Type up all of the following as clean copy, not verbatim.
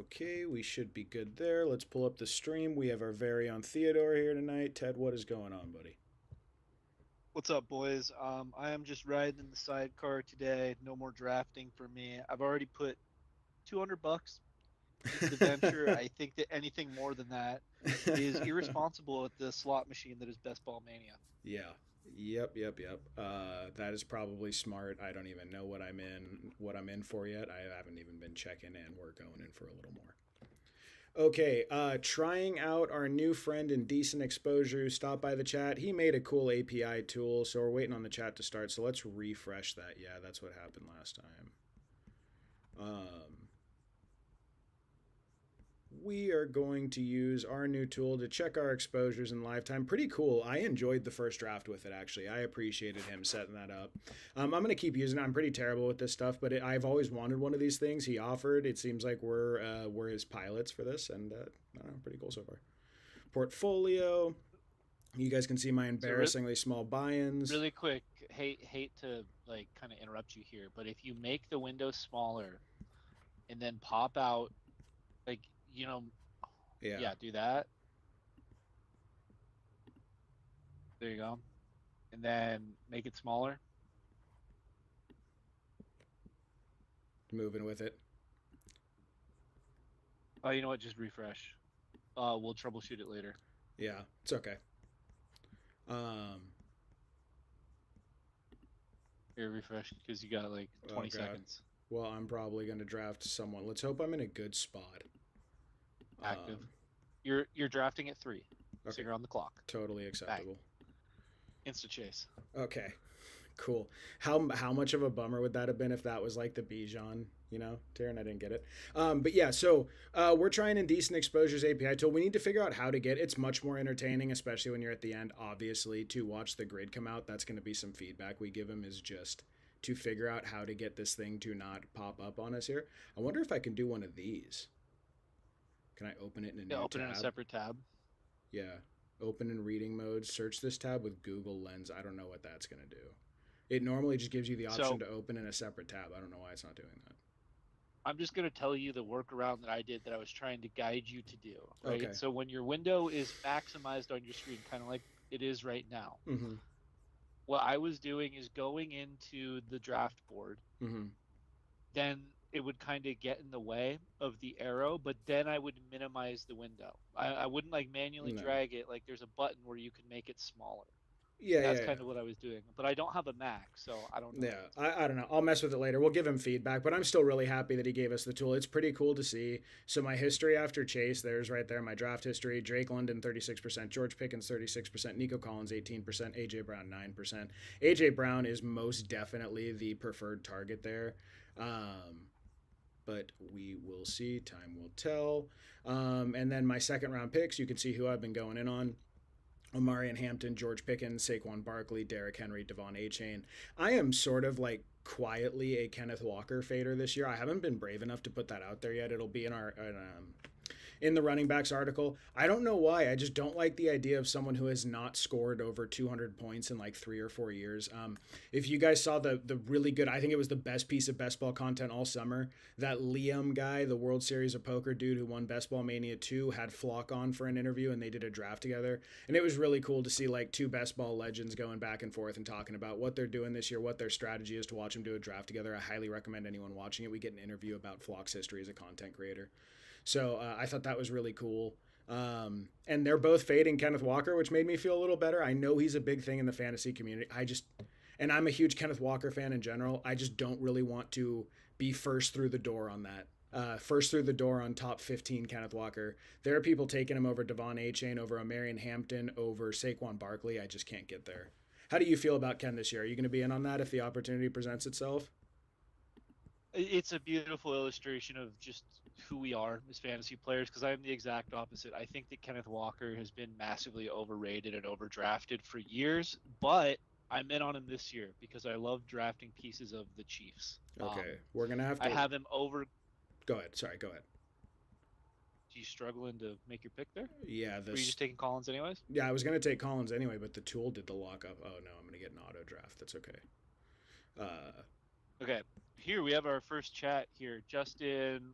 Okay, we should be good there. Let's pull up the stream. We have our very own Theodore here tonight. Ted, what is going on, buddy? What's up, boys? I am just riding in the sidecar today. No more drafting for me. I've already put 200 bucks into the venture. I think that anything more than that is irresponsible at the slot machine that is Best Ball Mania. Yeah. Yep. That is probably smart. I don't even know what I'm in for yet. I haven't even been checking in. We're going in for a little more. Okay, trying out our new friend in Decent Exposure. Stop by the chat. He made a cool API tool, so we're waiting on the chat to start. So let's refresh that. Yeah, that's what happened last time. Um, we are going to use our new tool to check our exposures in live time. Pretty cool. I enjoyed the first draft with it, actually. I appreciated him setting that up. I'm going to keep using it. I'm pretty terrible with this stuff, but I've always wanted one of these things. He offered. It seems like we're his pilots for this, and I don't know, pretty cool so far. Portfolio. You guys can see my So embarrassingly small buy-ins. really quick, hate to like kind of interrupt you here, but if you make the window smaller and then pop out, like Yeah, yeah, do that. There you go, and then make it smaller. moving with it. Oh, you know what? Just refresh. We'll troubleshoot it later. Yeah, it's okay. Um, Here, refresh because you got like oh 20 god. seconds Well, I'm probably going to draft someone. Let's hope I'm in a good spot. active. Um, You're drafting at 3, so okay, you're on the clock. totally Bang, acceptable. insta chase. Okay, cool. How much of a bummer would that have been if that was like the Bijan, Taryn? I didn't get it. But yeah, so we're trying Indecent Exposures API tool. We need to figure out how to get. It's much more entertaining, especially when you're at the end. Obviously, to watch the grid come out, that's going to be some feedback we give him. Is just to figure out how to get this thing to not pop up on us here. I wonder if I can do one of these. Can I open it in a Yeah, new open in a tab? separate tab. Yeah. Open in reading mode. Search this tab with Google Lens. I don't know what that's going to do. It normally just gives you the option So to open in a separate tab. I don't know why it's not doing that. I'm just going to tell you the workaround that I did that I was trying to guide you to do, right? Okay. So when your window is maximized on your screen, kind of like it is right now, Mm-hmm. what I was doing is going into the draft board, Mm-hmm. then it would kind of get in the way of the arrow, but then I would minimize the window. I wouldn't like manually No. drag it. Like there's a button where you can make it smaller. Yeah, That's yeah, yeah. kind of what I was doing. But I don't have a Mac, so I don't know what Yeah, it's I about. don't know. I'll mess with it later. We'll give him feedback, but I'm still really happy that he gave us the tool. It's pretty cool to see. So my history after Chase, there's right there my draft history. Drake London 36%, George Pickens 36%, Nico Collins 18%, AJ Brown 9%. AJ Brown is most definitely the preferred target there. Um, but we will see. Time will tell. And then my second round picks, you can see who I've been going in on. Omarion Hampton, George Pickens, Saquon Barkley, Derrick Henry, Devon Achane. I am sort of like quietly a Kenneth Walker fader this year. I haven't been brave enough to put that out there yet. It'll be in the running backs article. I don't know why. I just don't like the idea of someone who has not scored over 200 points in like 3 or 4 years. If you guys saw the really good, I think it was the best piece of best ball content all summer. That Liam guy, the World Series of Poker dude who won Best Ball Mania 2, had Flock on for an interview and they did a draft together. And it was really cool to see like two best ball legends going back and forth and talking about what they're doing this year, what their strategy is to watch them do a draft together. I highly recommend anyone watching it. We get an interview about Flock's history as a content creator. So I thought that was really cool. And they're both fading Kenneth Walker, which made me feel a little better. I know he's a big thing in the fantasy community. And I'm a huge Kenneth Walker fan in general. I just don't really want to be first through the door on that. First through the door on top 15 Kenneth Walker. There are people taking him over Devon Achane, over Omarion Hampton, over Saquon Barkley. I just can't get there. How do you feel about Ken this year? Are you going to be in on that if the opportunity presents itself? It's a beautiful illustration of just who we are as fantasy players because I'm the exact opposite. I think that Kenneth Walker has been massively overrated and overdrafted for years, but I'm in on him this year because I love drafting pieces of the Chiefs. Okay, we're going to have I to. have him over. Go ahead. Sorry, go ahead. Do you struggling to make your pick there? Yeah, Were you just this. taking Collins anyways? Yeah, I was gonna take Collins anyway, but the tool did the lockup. Oh no, I'm gonna get an auto draft. That's okay. Uh, Okay, here we have our first chat here. Justin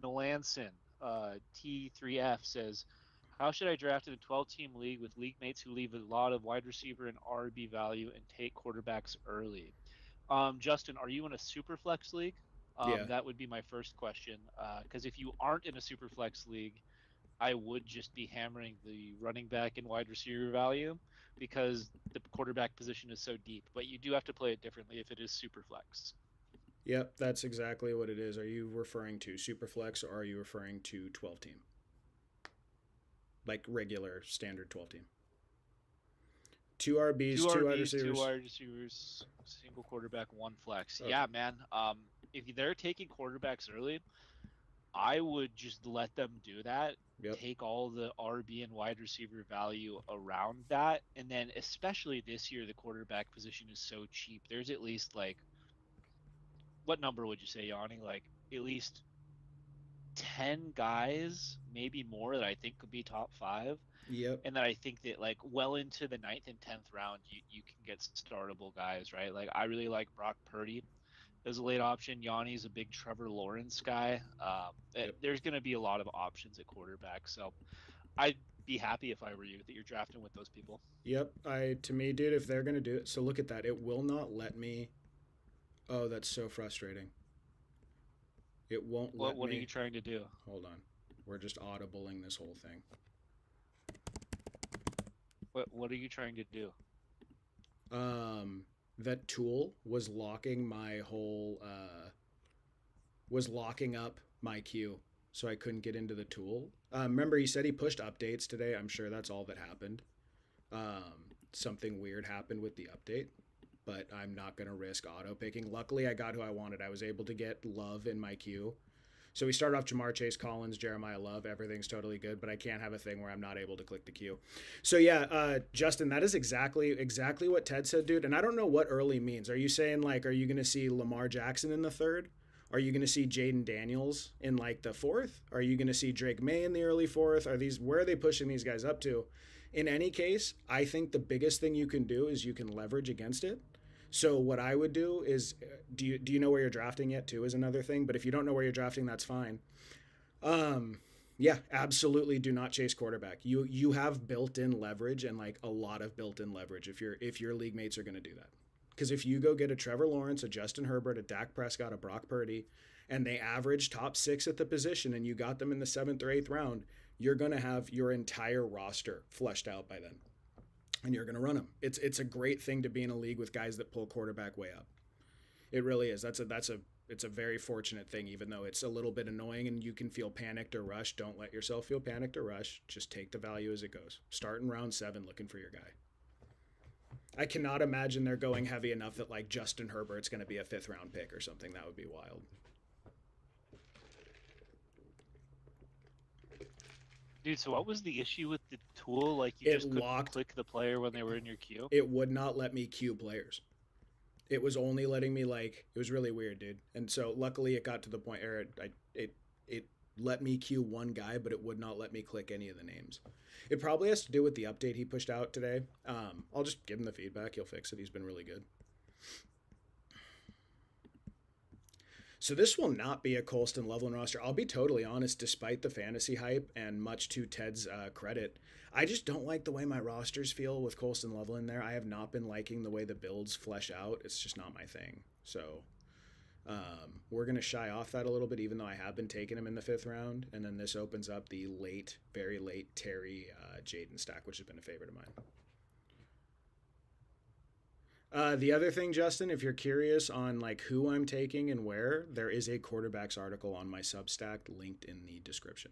Melanson, T3F says, how should I draft in a 12-team league with league mates who leave a lot of wide receiver and RB value and take quarterbacks early? Justin, are you in a super flex league? Yeah. That would be my first question. Because if you aren't in a super flex league, I would just be hammering the running back and wide receiver value because the quarterback position is so deep. But you do have to play it differently if it is super flex. Yep, that's exactly what it is. Are you referring to Superflex or are you referring to 12 team? Like regular standard 12 team. Two RBs, Two two wide RBs, two receivers. wide receivers, single quarterback, one flex. Okay. Yeah, man. If they're taking quarterbacks early, I would just let them do that. Yep. Take all the RB and wide receiver value around that, and then especially this year, the quarterback position is so cheap. There's at least like, what number would you say, Yanni? Like at least 10 guys, maybe more, that I think could be top five, Yep. and that I think that like well into the ninth and 10th round, you can get startable guys, right? Like I really like Brock Purdy as a late option. Yanni's a big Trevor Lawrence guy. Yep. There's going to be a lot of options at quarterback, so I'd be happy if I were you that you're drafting with those people. Yep. To me, dude, if they're gonna do it, so look at that. It will not let me. Oh, that's so frustrating. It won't let What are you me. trying to do? Hold on. We're just audibling this whole thing. What are you trying to do? Um, that tool was locking my whole. Was locking up my queue, so I couldn't get into the tool. Remember, he said he pushed updates today. I'm sure that's all that happened. Something weird happened with the update, but I'm not going to risk auto picking. Luckily, I got who I wanted. I was able to get Love in my queue. So we started off Jamar Chase, Collins, Jeremiah Love. Everything's totally good, but I can't have a thing where I'm not able to click the queue. So yeah, Justin, that is exactly what Ted said, dude. And I don't know what early means. Are you saying like, are you going to see Lamar Jackson in the third? Are you going to see Jaden Daniels in like the fourth? Are you going to see Drake May in the early fourth? Are these where are they pushing these guys up to? In any case, I think the biggest thing you can do is you can leverage against it. So what I would do is, do you know where you're drafting yet too is another thing. But if you don't know where you're drafting, that's fine. Um, yeah, absolutely. Do not chase quarterback. You have built-in leverage and like a lot of built-in leverage if your league mates are going to do that. Because if you go get a Trevor Lawrence, a Justin Herbert, a Dak Prescott, a Brock Purdy, and they average top six at the position, and you got them in the seventh or eighth round, you're going to have your entire roster fleshed out by then, and you're going to run them. It's a great thing to be in a league with guys that pull quarterback way up. It really is. It's a very fortunate thing, even though it's a little bit annoying and you can feel panicked or rushed. Don't let yourself feel panicked or rushed. Just take the value as it goes. Start in round 7 looking for your guy. I cannot imagine they're going heavy enough that like Justin Herbert's going to be a 5th round pick or something. That would be wild. Dude, so what was the issue with the tool? Like you It just couldn't locked. click the player when they were in your queue? It would not let me queue players. It was only letting me like it was really weird, dude. And so luckily it got to the point where it let me queue one guy, but it would not let me click any of the names. It probably has to do with the update he pushed out today. I'll just give him the feedback. He'll fix it. He's been really good. So this will not be a Colston Loveland roster. I'll be totally honest, despite the fantasy hype and much to Ted's credit, I just don't like the way my rosters feel with Colston Loveland there. I have not been liking the way the builds flesh out. It's just not my thing. So we're going to shy off that a little bit, even though I have been taking him in the 5th round. And then this opens up the late, very late Terry Jaden stack, which has been a favorite of mine. The other thing, Justin, if you're curious on like who I'm taking and where, there is a quarterbacks article on my Substack linked in the description.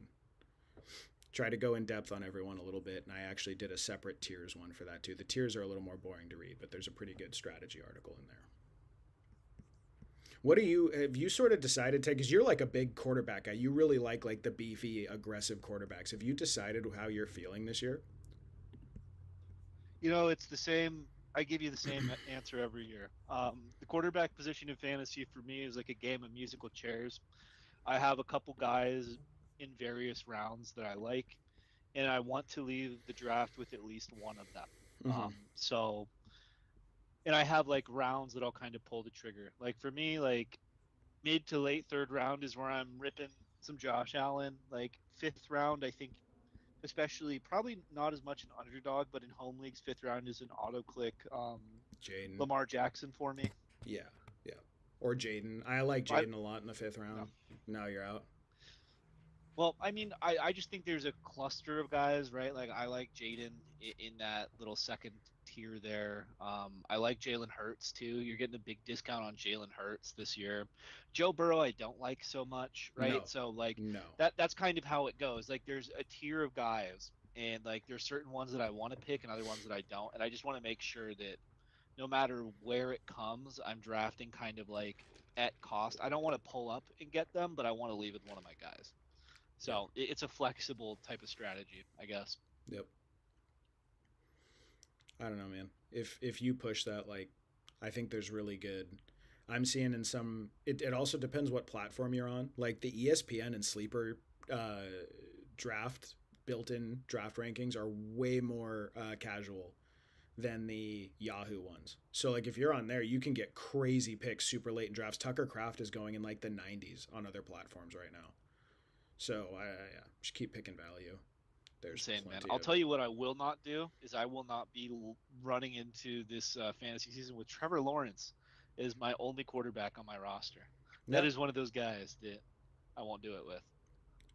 Try to go in depth on everyone a little bit, and I actually did a separate tiers one for that too. The tiers are a little more boring to read, but there's a pretty good strategy article in there. What do you have you sort of decided to? Because you're like a big quarterback guy. You really like the beefy, aggressive quarterbacks. Have you decided how you're feeling this year? It's the same. I give you the same answer every year. The quarterback position in fantasy for me is like a game of musical chairs. I have a couple guys in various rounds that I like, and I want to leave the draft with at least one of them. Mm-hmm. So, and I have like rounds that I'll kind of pull the trigger. Like for me, like mid to late third round is where I'm ripping some Josh Allen, like fifth round. I think, especially probably not as much an underdog, but in home leagues, fifth round is an auto click. Jaden. Lamar Jackson for me. Yeah, yeah. Or Jaden. I like I Jaden a lot in the fifth no. round. Now you're out. Well, I mean, I just think there's a cluster of guys, right? Like I like Jaden in that little second tier there. I like Jalen Hurts too. You're getting a big discount on Jalen Hurts this year. Joe Burrow, I don't like so much, right? No, So like no. that's kind of how it goes. Like there's a tier of guys, and like there's certain ones that I want to pick and other ones that I don't, and I just want to make sure that no matter where it comes, I'm drafting kind of like at cost. I don't want to pull up and get them, but I want to leave with one of my guys. Yep, So it's a flexible type of strategy, I guess. yep. I don't know, man. If you push that, like, I think there's really good. I'm seeing in some. It also depends what platform you're on. Like the ESPN and Sleeper draft built-in draft rankings are way more casual than the Yahoo ones. So like if you're on there, you can get crazy picks super late in drafts. Tucker Craft is going in like the 90s on other platforms right now. So I yeah, just keep picking value. There's Insane, man. plenty I'll of. tell you what I will not do is I will not be running into this fantasy season with Trevor Lawrence as my only quarterback on my roster. That Yeah, is one of those guys that I won't do it with.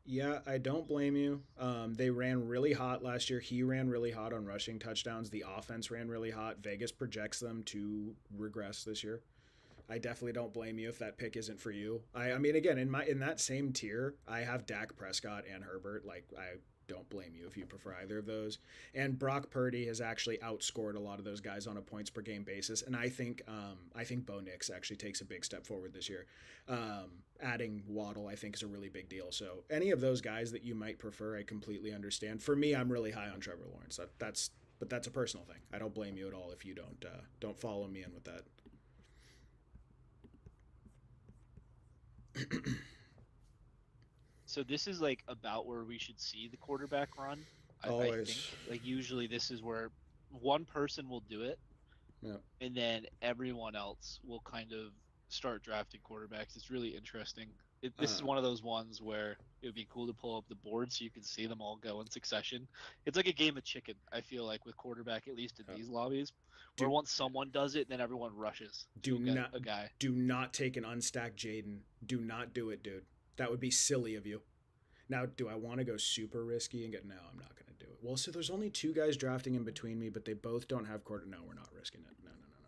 yeah, I don't blame you. They ran really hot last year. He ran really hot on rushing touchdowns. The offense ran really hot. Vegas projects them to regress this year. I definitely don't blame you if that pick isn't for you. I mean, again, in that same tier, I have Dak Prescott and Herbert. Like, I don't blame you if you prefer either of those. And Brock Purdy has actually outscored a lot of those guys on a points per game basis. And I think Bo Nix actually takes a big step forward this year. Adding Waddle, I think, is a really big deal. So any of those guys that you might prefer, I completely understand. For me, I'm really high on Trevor Lawrence. But that's a personal thing. I don't blame you at all if you don't follow me in with that. So this is like about where we should see the quarterback run. I think Always. like usually this is where one person will do it Yeah. and then everyone else will kind of start drafting quarterbacks. It's really interesting. This is Uh, one of those ones where it would be cool to pull up the board so you can see them all go in successsion. It's like a game of chicken, I feel like, with quarterback, at least in uh, these lobbies, where do once someone does it, then everyone rushes do to get not a guy. do not take an unstacked Jaden. Do not do it, dude. That would be silly of you. Now, do I want to go super risky and get? No, I'm not going to do it. Well, so there's only two guys drafting in between me, but they both don't have quarter. No, we're not risking it. No, no, All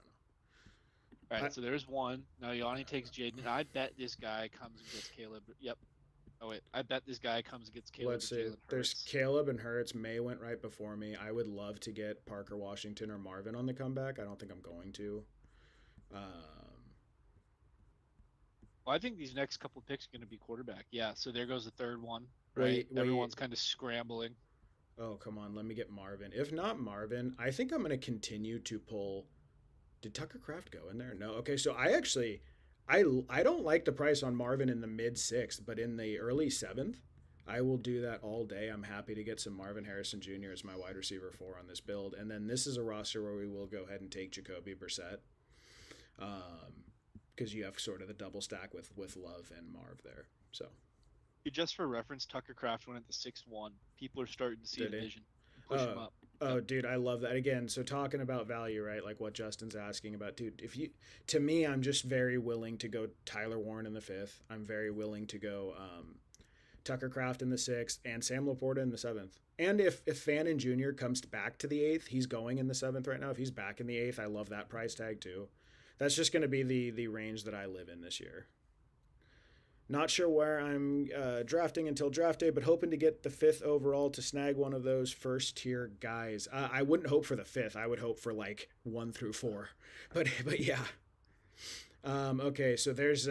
no, no, right, so there's one. Now Yanni takes Jaden. I bet this guy comes and gets Caleb. Yep. Oh wait, I bet this guy comes and gets Caleb Let's or see. Jalen There's Hurts. Caleb and Hurts. May went right before me. I would love to get Parker Washington or Marvin on the comeback. I don't think I'm going to. Um, Well, I think these next couple of picks are going to be quarterback. Yeah, so there goes the third one, right? wait, wait. Everyone's kind of scrambling. Oh, come on. Let me get Marvin. If not Marvin, I think I'm going to continue to pull. Did Tucker Craft go in there? No. Okay, so I actually, I don't like the price on Marvin in the mid sixth, but in the early seventh, I will do that all day. I'm happy to get some Marvin Harrison Jr. as my wide receiver four on this build, and then this is a roster where we will go ahead and take Jacoby Brissett, because you have sort of the double stack with Love and Marv there. So Just for reference, Tucker Craft went at the 6-1. People are starting to see did the he? vision and push him Oh, up. Yep. oh, dude, I love that. Again, so talking about value, right? Like what Justin's asking about, dude. If you, to me, I'm just very willing to go Tyler Warren in the fifth. I'm very willing to go Tucker Craft in the sixth and Sam Laporta in the seventh. And if Fannin Jr. comes back to the eighth, he's going in the seventh right now. If he's back in the eighth, I love that price tag too. That's just going to be the range that I live in this year. Not sure where I'm drafting until draft day, but hoping to get the fifth overall to snag one of those first tier guys. I wouldn't hope for the fifth. I would hope for like 1 through 4. But yeah. Okay, so there's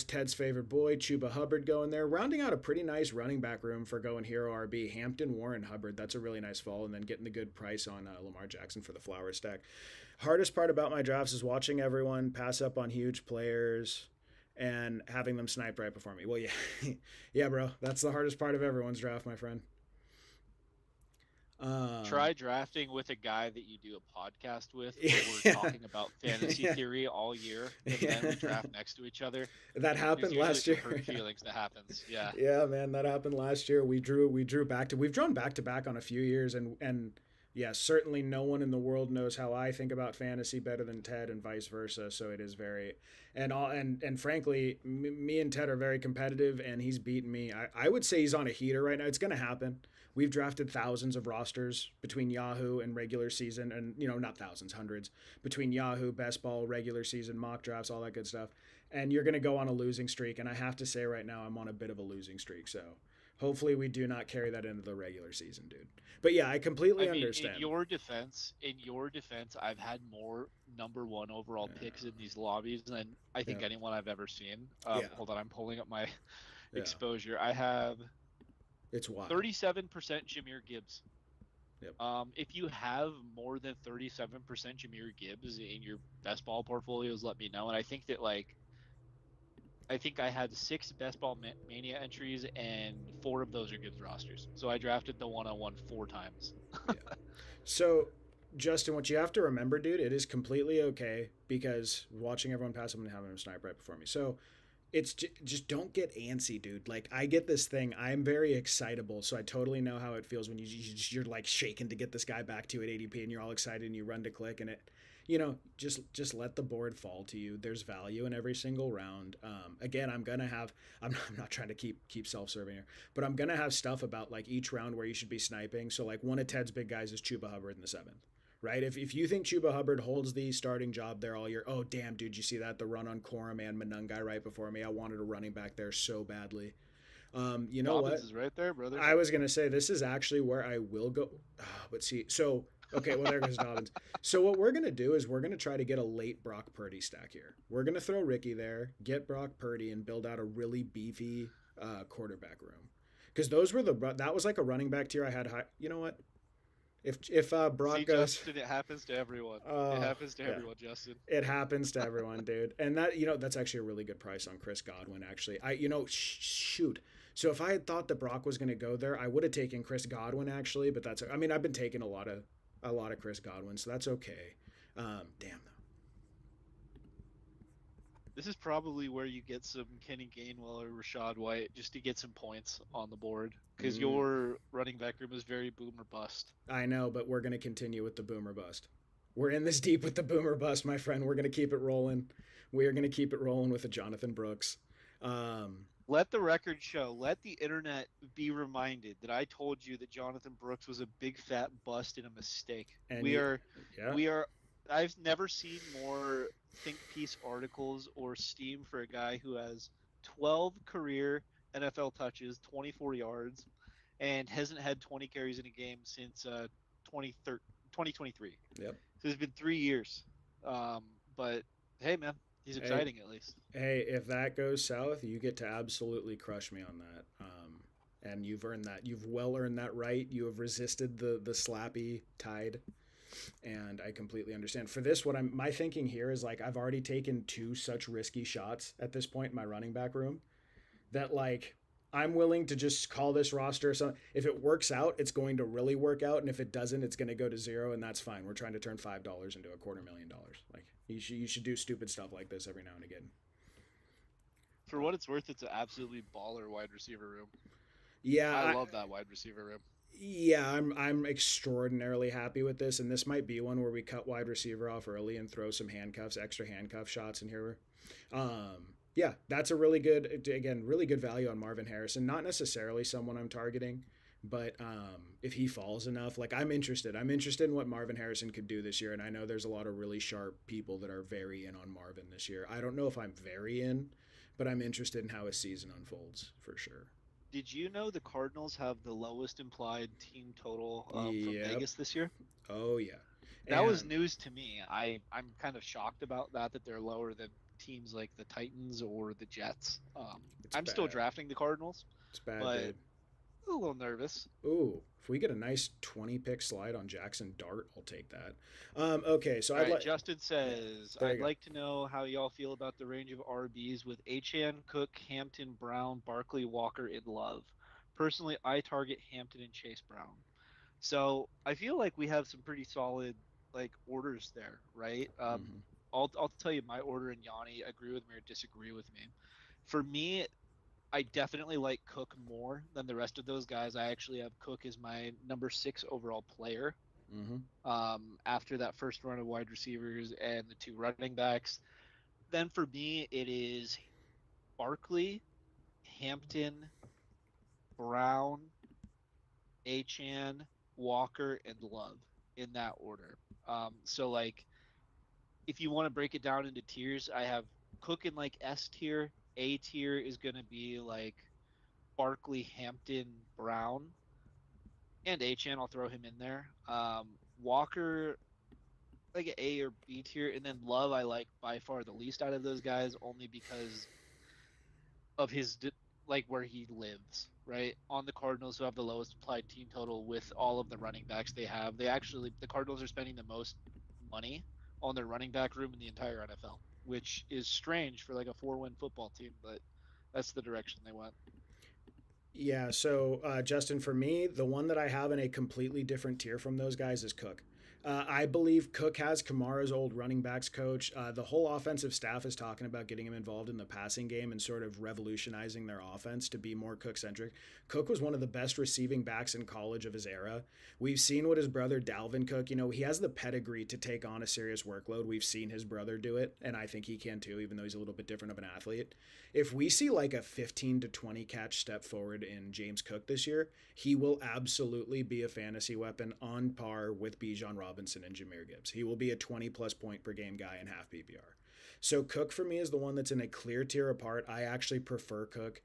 Ted's favorite boy, Chuba Hubbard, going there, rounding out a pretty nice running back room for going hero RB. Hampton, Warren, Hubbard. That's a really nice fall, and then getting the good price on Lamar Jackson for the flower stack. Hardest part about my drafts is watching everyone pass up on huge players and having them sniped right before me. Well, yeah, yeah, bro, that's the hardest part of everyone's draft, my friend. Um, Try drafting with a guy that you do a podcast with where we're yeah, talking about fantasy yeah, theory all year, and then we yeah. draft next to each other. That There's happened usually last some year. hurt feelings that happens. Yeah. Yeah, man, that happened last year. We've drawn back to back on a few years, and yeah, certainly no one in the world knows how I think about fantasy better than Ted, and vice versa. So it is very, and frankly, me and Ted are very competitive, and he's beaten me. I would say he's on a heater right now. It's gonna happen. We've drafted thousands of rosters between Yahoo and regular season, and not thousands, hundreds between Yahoo, best ball, regular season, mock drafts, all that good stuff, and you're going to go on a losing streak. And I have to say right now, I'm on a bit of a losing streak. So hopefully we do not carry that into the regular season, dude. But yeah, I I completely mean, understand. in your defense, I've had more number one overall picks in Yeah, these lobbies than I think yeah, anyone I've ever seen. yeah, Hold on, I'm pulling up my yeah. exposure. I have It's wild. 37% Jameer Gibbs. Yep. If you have more than 37% Jameer Gibbs in your best ball portfolios, let me know. And I think that I think I had six best ball mania entries, and four of those are Gibbs rosters. So I drafted the 101 four times. Yeah. So, Justin, what you have to remember, dude, it is completely okay because watching everyone pass up and having him snipe right before me. So, it's just don't get antsy, dude. Like I get this thing. I'm very excitable, so I totally know how it feels when you're like shaking to get this guy back to you at 80p, and you're all excited and you run to click, and it, just let the board fall to you. There's value in every single round. Again, I'm not trying to keep self-serving here, but I'm gonna have stuff about like each round where you should be sniping. So like one of Ted's big guys is Chuba Hubbard in the seventh, right? If you think Chuba Hubbard holds the starting job there all year, oh damn, dude, you see that the run on Corum and Manungai right before me? I wanted a running back there so badly. You know Dobbins what? is right there, brother. I was gonna say this is actually where I will go, but see, so okay, well there goes Dobbins. So what we're gonna do is we're gonna try to get a late Brock Purdy stack here. We're gonna throw Ricky there, get Brock Purdy, and build out a really beefy quarterback room. Because that was like a running back tier I had high. You know what? If Brock See, goes, Justin, it happens to everyone. It oh happens to yeah, everyone, Justin. it happens to everyone, dude. And that's actually a really good price on Chris Godwin. Actually, shoot. So if I had thought that Brock was going to go there, I would have taken Chris Godwin actually. But I mean, I've been taking a lot of Chris Godwin, so that's okay. Damn though. This is probably where you get some Kenny Gainwell or Rashad White just to get some points on the board because Mm, your running back room is very boom or bust. I know, but we're going to continue with the boomer bust. We're in this deep with the boomer bust, my friend. We're going to keep it rolling. We are going to keep it rolling with a Jonathan Brooks. Um, Let the record show, let the internet be reminded that I told you that Jonathan Brooks was a big fat bust and a mistake. and We you, are, yeah, we are. I've never seen more think piece articles or steam for a guy who has 12 career NFL touches, 24 yards, and hasn't had 20 carries in a game since 2023. yep. So it's been 3 years. But hey, man, he's Hey, exciting at least. hey, if that goes south, you get to absolutely crush me on that. And you've earned that. You've well earned that right. You have resisted the slappy tide, and I completely understand. For this, my thinking here is like I've already taken two such risky shots at this point in my running back room that like I'm willing to just call this roster. So if it works out, it's going to really work out, and if it doesn't, it's going to go to zero, and that's fine. We're trying to turn $5 into $250,000. Like you should do stupid stuff like this every now and again. For what it's worth, it's an absolutely baller wide receiver room. Yeah, I love that wide receiver room. yeah, I'm extraordinarily happy with this, and this might be one where we cut wide receiver off early and throw some extra handcuff shots in here. Yeah, that's a really good, again, really good value on Marvin Harrison. Not necessarily someone I'm targeting, but if he falls enough, like I'm interested. I'm interested in what Marvin Harrison could do this year, and I know there's a lot of really sharp people that are very in on Marvin this year. I don't know if I'm very in, but I'm interested in how his season unfolds for sure. Did you know the Cardinals have the lowest implied team total from Yep. Vegas this year? Oh yeah. That was And news to me. I'm kind of shocked about that they're lower than teams like the Titans or the Jets. it's I'm still bad. drafting the Cardinals, It's bad, but dude. a little nervous. Ooh, if we get a nice 20 pick slide on Jackson Dart, I'll take that. Okay, so All I'd right, like. Justin Yeah, says, there you I'd go. like to know how y'all feel about the range of RBs with Achan, Cook, Hampton, Brown, Barkley, Walker in love. Personally, I target Hampton and Chase Brown. So I feel like we have some pretty solid like orders there, right? Mm-hmm. I'll tell you my order, and Yanni agree with me or disagree with me. For me, I definitely like Cook more than the rest of those guys. I actually have Cook as my number 6 overall player. Mm-hmm. After that first run of wide receivers and the 2 running backs, then for me it is Barkley, Hampton, Brown, Achan, Walker, and Love in that order. So like if you want to break it down into tiers, I have Cook in like S tier. A tier is gonna be like Barkley, Hampton, Brown, and Achan. I'll throw him in there. Walker like A or B tier, and then Love I like by far the least out of those guys, only because of his like where he lives, right? On the Cardinals, who have the lowest applied team total with all of the running backs they have. The Cardinals are spending the most money on their running back room in the entire NFL, which is strange for like a 4-win football team, but that's the direction they went. Yeah, so Justin, for me, the one that I have in a completely different tier from those guys is Cook. I believe Cook has Kamara's old running backs coach. The whole offensive staff is talking about getting him involved in the passing game and sort of revolutionizing their offense to be more Cook centric. Cook was one of the best receiving backs in college of his era. We've seen what his brother Dalvin Cook, he has the pedigree to take on a serious workload. We've seen his brother do it, and I think he can too, even though he's a little bit different of an athlete. If we see like a 15 to 20 catch step forward in James Cook this year, he will absolutely be a fantasy weapon on par with Bijan Robinson and Jameer Gibbs. He will be a 20 plus point per game guy in half PPR. So Cook for me is the one that's in a clear tier apart. I actually prefer Cook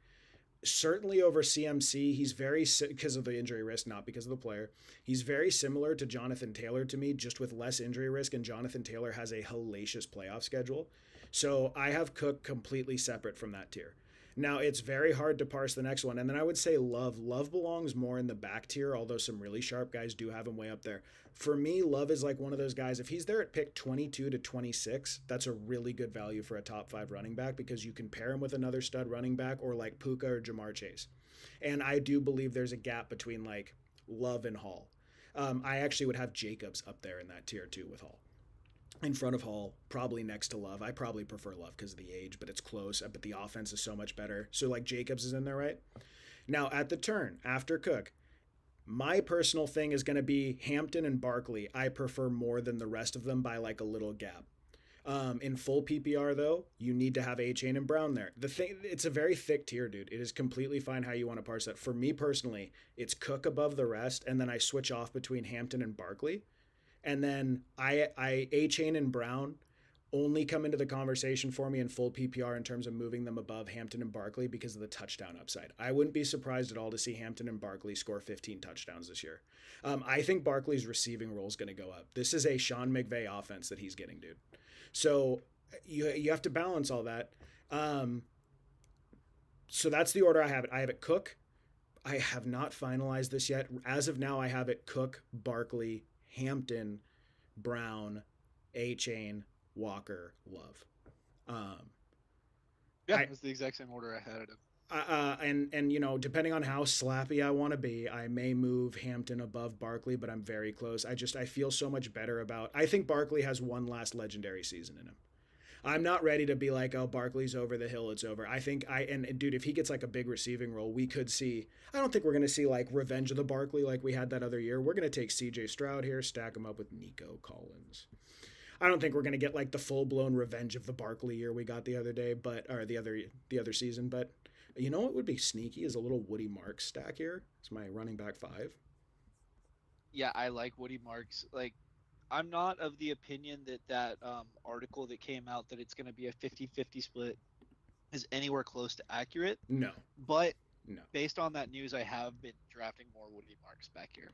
certainly over CMC. He's very, because of the injury risk, not because of the player. He's very similar to Jonathan Taylor to me, just with less injury risk. And Jonathan Taylor has a hellacious playoff schedule. So I have Cook completely separate from that tier. Now it's very hard to parse the next one. And then I would say Love. Love belongs more in the back tier, although some really sharp guys do have him way up there. For me, Love is like one of those guys. If he's there at pick 22 to 26, that's a really good value for a top 5 running back because you can pair him with another stud running back or like Puka or Jamar Chase. And I do believe there's a gap between like Love and Hall. I actually would have Jacobs up there in that tier too with Hall. In front of Hall, probably next to Love. I probably prefer Love because of the age, but it's close. But the offense is so much better. So like Jacobs is in there, right? Now at the turn after Cook, my personal thing is going to be Hampton and Barkley. I prefer more than the rest of them by like a little gap. In full PPR though, you need to have Achane and Brown there. The thing, it's a very thick tier, dude. It is completely fine how you want to parse that. For me personally, it's Cook above the rest, and then I switch off between Hampton and Barkley, and then I Achane and Brown only come into the conversation for me in full PPR in terms of moving them above Hampton and Barkley because of the touchdown upside. I wouldn't be surprised at all to see Hampton and Barkley score 15 touchdowns this year. I think Barkley's receiving role is going to go up. This is a Sean McVay offense that he's getting, dude. So you have to balance all that. So that's the order I have it. I have it Cook. I have not finalized this yet. As of now, I have it Cook, Barkley, Hampton, Brown, Achane, Walker, Love. Um, Yeah, I that's the exact same order I had it in. and depending on how slappy I want to be, I may move Hampton above Barkley, but I'm very close. I feel so much better about. I think Barkley has one last legendary season in him. I'm not ready to be like, oh, Barkley's over the hill, it's over. I think and dude, if he gets like a big receiving role, we could see. I don't think we're gonna see like Revenge of the Barkley like we had that other year. We're gonna take C.J. Stroud here, stack him up with Nico Collins. I don't think we're gonna get like the full blown Revenge of the Barkley year we got the other day, but or the other season. But you know what would be sneaky is a little Woody Marks stack here. It's my running back 5. Yeah, I like Woody Marks. Like, I'm not of the opinion that article that came out that it's going to be a 50-50 split is anywhere close to accurate. No, But no. based on that news, I have been drafting more Woody Marks back here.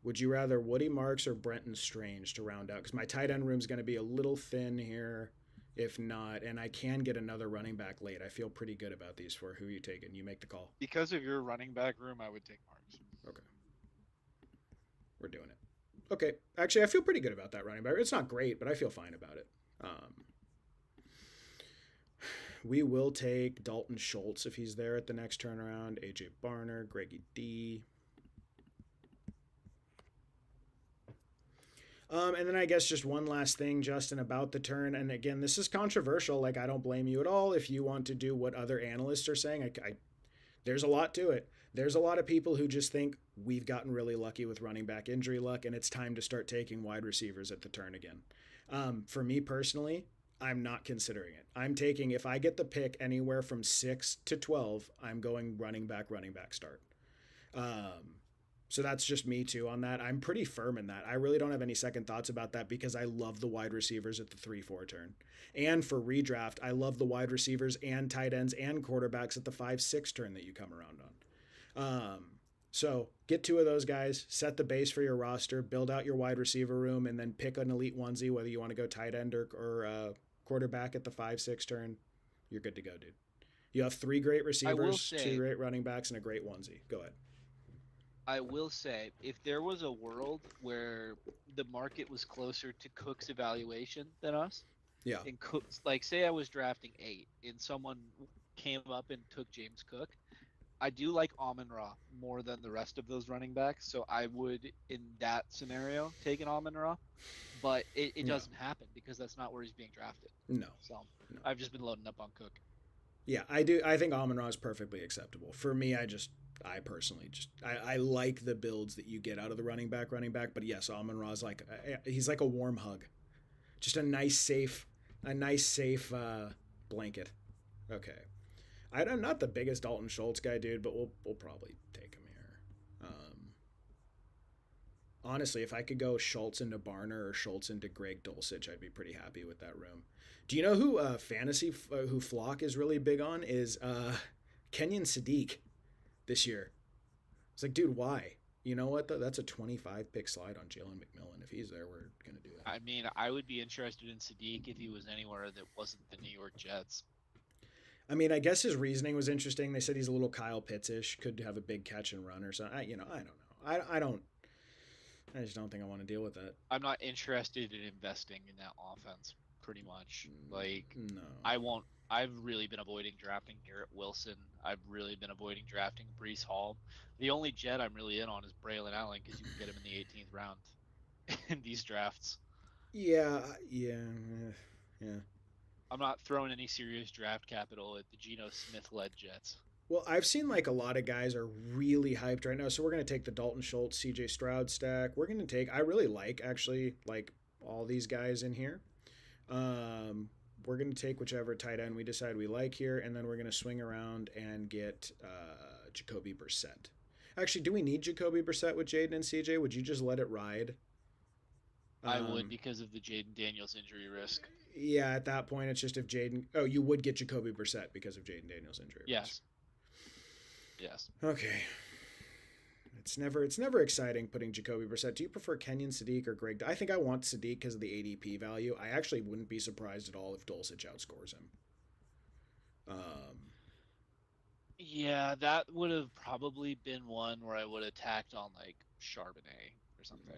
Would you rather Woody Marks or Brenton Strange to round out? Because my tight end room is going to be a little thin here, if not, and I can get another running back late. I feel pretty good about these four. Who are you taking? You make the call. Because of your running back room, I would take Marks. Okay, we're doing it. Okay, actually, I feel pretty good about that running back. It's not great, but I feel fine about it. We will take Dalton Schultz if he's there at the next turnaround. AJ Barner, Greggy D. And then I guess just one last thing, Justin, about the turn. And again, this is controversial. Like, I don't blame you at all if you want to do what other analysts are saying. There's a lot to it. There's a lot of people who just think we've gotten really lucky with running back injury luck, and it's time to start taking wide receivers at the turn again. For me personally, I'm not considering it. I'm taking, if I get the pick anywhere from 6 to 12, I'm going running back start. So that's just me too on that. I'm pretty firm in that. I really don't have any second thoughts about that because I love the wide receivers at the 3-4 turn. And for redraft, I love the wide receivers and tight ends and quarterbacks at the 5-6 turn that you come around on. So get two of those guys, set the base for your roster, build out your wide receiver room, and then pick an elite onesie, whether you want to go tight end or quarterback at the 5-6 turn. You're good to go, dude. You have 3 great receivers, 2 great running backs, and a great onesie. Go ahead. I will say, if there was a world where the market was closer to Cook's evaluation than us, yeah, and Cook's, like, say I was drafting 8 and someone came up and took James Cook, I do like Amon-Ra more than the rest of those running backs, so I would, in that scenario, take an Amon-Ra, but it doesn't happen because that's not where he's being drafted. No. So I've just been loading up on Cook. Yeah, I do. I think Amon-Ra is perfectly acceptable. For me, I personally I like the builds that you get out of the running back. But yes, Amon-Ra is like, he's like a warm hug, just a nice safe blanket. Okay, I'm not the biggest Dalton Schultz guy, dude, but we'll probably take him here. Honestly, if I could go Schultz into Barner or Schultz into Greg Dulcich, I'd be pretty happy with that room. Do you know who who Flock is really big on is Kenyon Sadiq this year? It's like, dude, why? You know what, though? That's a 25 pick slide on Jalen McMillan. If he's there, we're going to do that. I mean, I would be interested in Sadiq if he was anywhere that wasn't the New York Jets. I mean, I guess his reasoning was interesting. They said he's a little Kyle Pitts-ish, could have a big catch and run or something. I don't know. I just don't think I want to deal with that. I'm not interested in investing in that offense, pretty much. Like, no. I've really been avoiding drafting Garrett Wilson. I've really been avoiding drafting Breece Hall. The only Jet I'm really in on is Braylon Allen because you can get him in the 18th round in these drafts. Yeah. I'm not throwing any serious draft capital at the Geno Smith-led Jets. Well, I've seen like a lot of guys are really hyped right now. So we're going to take the Dalton Schultz, CJ Stroud stack. We're going to take, I really like actually like all these guys in here. We're going to take whichever tight end we decide we like here. And then we're going to swing around and get Jacoby Brissett. Actually, do we need Jacoby Brissett with Jaden and CJ? Would you just let it ride? I would because of the Jaden Daniels injury risk. Yeah, at that point, it's just if Jaden... Oh, you would get Jacoby Brissett because of Jaden Daniels' injury risk. Yes. Okay. It's never exciting putting Jacoby Brissett. Do you prefer Kenyon Sadiq or Greg? I think I want Sadiq because of the ADP value. I actually wouldn't be surprised at all if Dulcich outscores him. Yeah, that would have probably been one where I would have tacked on like Charbonnet or something.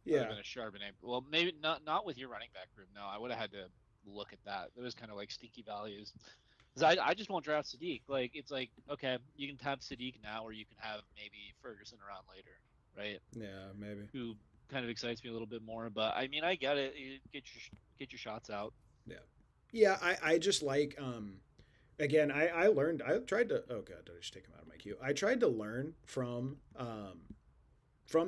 Yeah. Been a Charbonnet. Well, maybe not with your running back room. No, I would have had to look at that. It was kind of like stinky values. Because I just won't draft Sadiq. Like, it's like, okay, you can have Sadiq now, or you can have maybe Ferguson around later, right? Yeah, maybe. Who kind of excites me a little bit more. But I mean, I get it. You get your shots out. Yeah. I just like again, I tried to, oh god, did I just take him out of my queue? I tried to learn from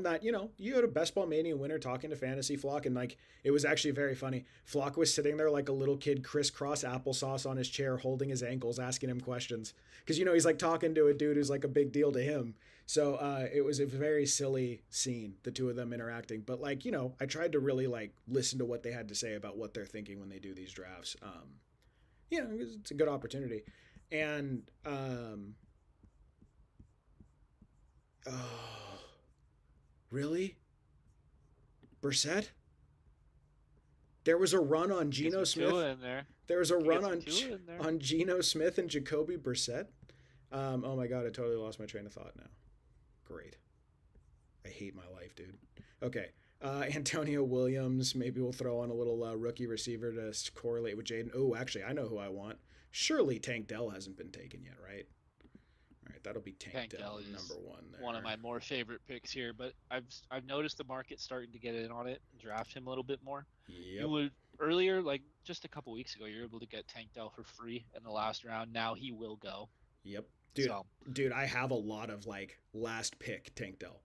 that, you had a Best Ball Mania winner talking to Fantasy Flock, and like it was actually very funny. Flock was sitting there like a little kid, crisscross applesauce on his chair, holding his ankles, asking him questions because he's like talking to a dude who's like a big deal to him. So it was a very silly scene, the two of them interacting. But like I tried to really like listen to what they had to say about what they're thinking when they do these drafts. It's a good opportunity, and really? Brissett? There was a run on Geno Smith. There was a run on Geno Smith and Jacoby Brissett. Oh my god, I totally lost my train of thought now. Great. I hate my life, dude. Okay. Antonio Williams. Maybe we'll throw on a little rookie receiver to correlate with Jaden. Oh, actually, I know who I want. Surely Tank Dell hasn't been taken yet, right? All right, That'll be Tank Tank Dell Dell is number one one of there. my more favorite picks here, but I've noticed the market starting to get in on it and draft him a little bit more. You Yep. would earlier, like just a couple weeks ago, you were able to get Tank Dell for free in the last round. Now he will go. Yep. Dude, So dude, I have a lot of like last pick Tank Dell.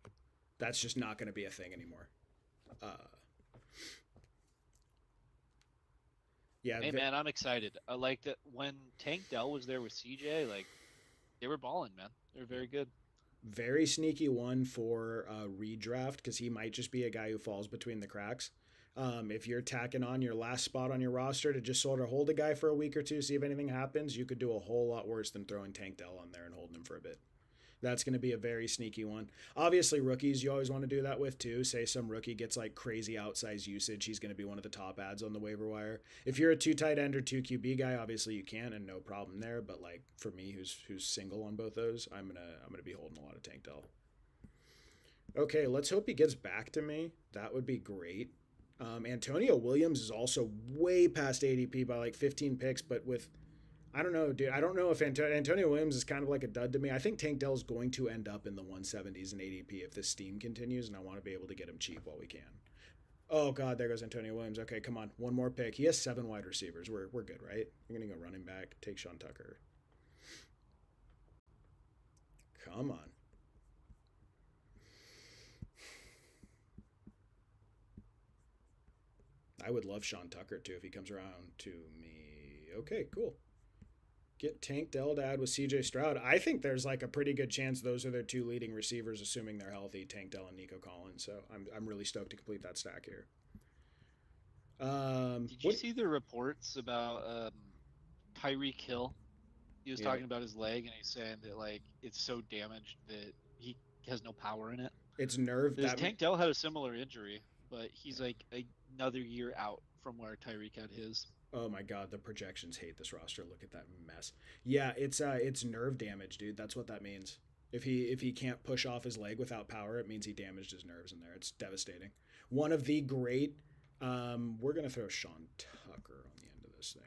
That's just not going to be a thing anymore. Uh, yeah, hey man, I'm excited. I like that when Tank Dell was there with CJ, like they were balling, man. They were yep. very good. Very sneaky one for redraft because he might just be a guy who falls between the cracks. If you're tacking on your last spot on your roster to just sort of hold a guy for a week or two, see if anything happens, you could do a whole lot worse than throwing Tank Dell on there and holding him for a bit. That's going to be a very sneaky one. Obviously, rookies you always want to do that with too. Say some rookie gets like crazy outsized usage, he's going to be one of the top ads on the waiver wire. If you're a two tight end or two QB guy, obviously you can and no problem there. But like for me, who's single on both those, I'm gonna be holding a lot of Tank Dell. Okay, let's hope he gets back to me. That would be great. Antonio Williams is also way past ADP by like 15 picks, but with I don't know, dude. I don't know if Antonio Williams is kind of like a dud to me. I think Tank Dell's going to end up in the 170s in ADP if this steam continues, and I want to be able to get him cheap while we can. Oh God, there goes Antonio Williams. Okay, come on, one more pick. He has 7 wide receivers. We're good, right? We're gonna go running back. Take Sean Tucker. Come on. I would love Sean Tucker too if he comes around to me. Okay, cool. Get Tank Dell to add with CJ Stroud. I think there's like a pretty good chance those are their 2 leading receivers, assuming they're healthy, Tank Dell and Nico Collins. So I'm really stoked to complete that stack here. Did you What? see the reports about Tyreek Hill? He was Yeah, talking about his leg and he's saying that like it's so damaged that he has no power in it. it's nerve. Because Tank Dell had a similar injury, but he's like another year out from where Tyreek had his. Oh my God, the projections hate this roster. Look at that mess. Yeah, it's nerve damage, dude. That's what that means. If he can't push off his leg without power, it means he damaged his nerves in there. It's devastating. One of the great. We're gonna throw Sean Tucker on the end of this thing.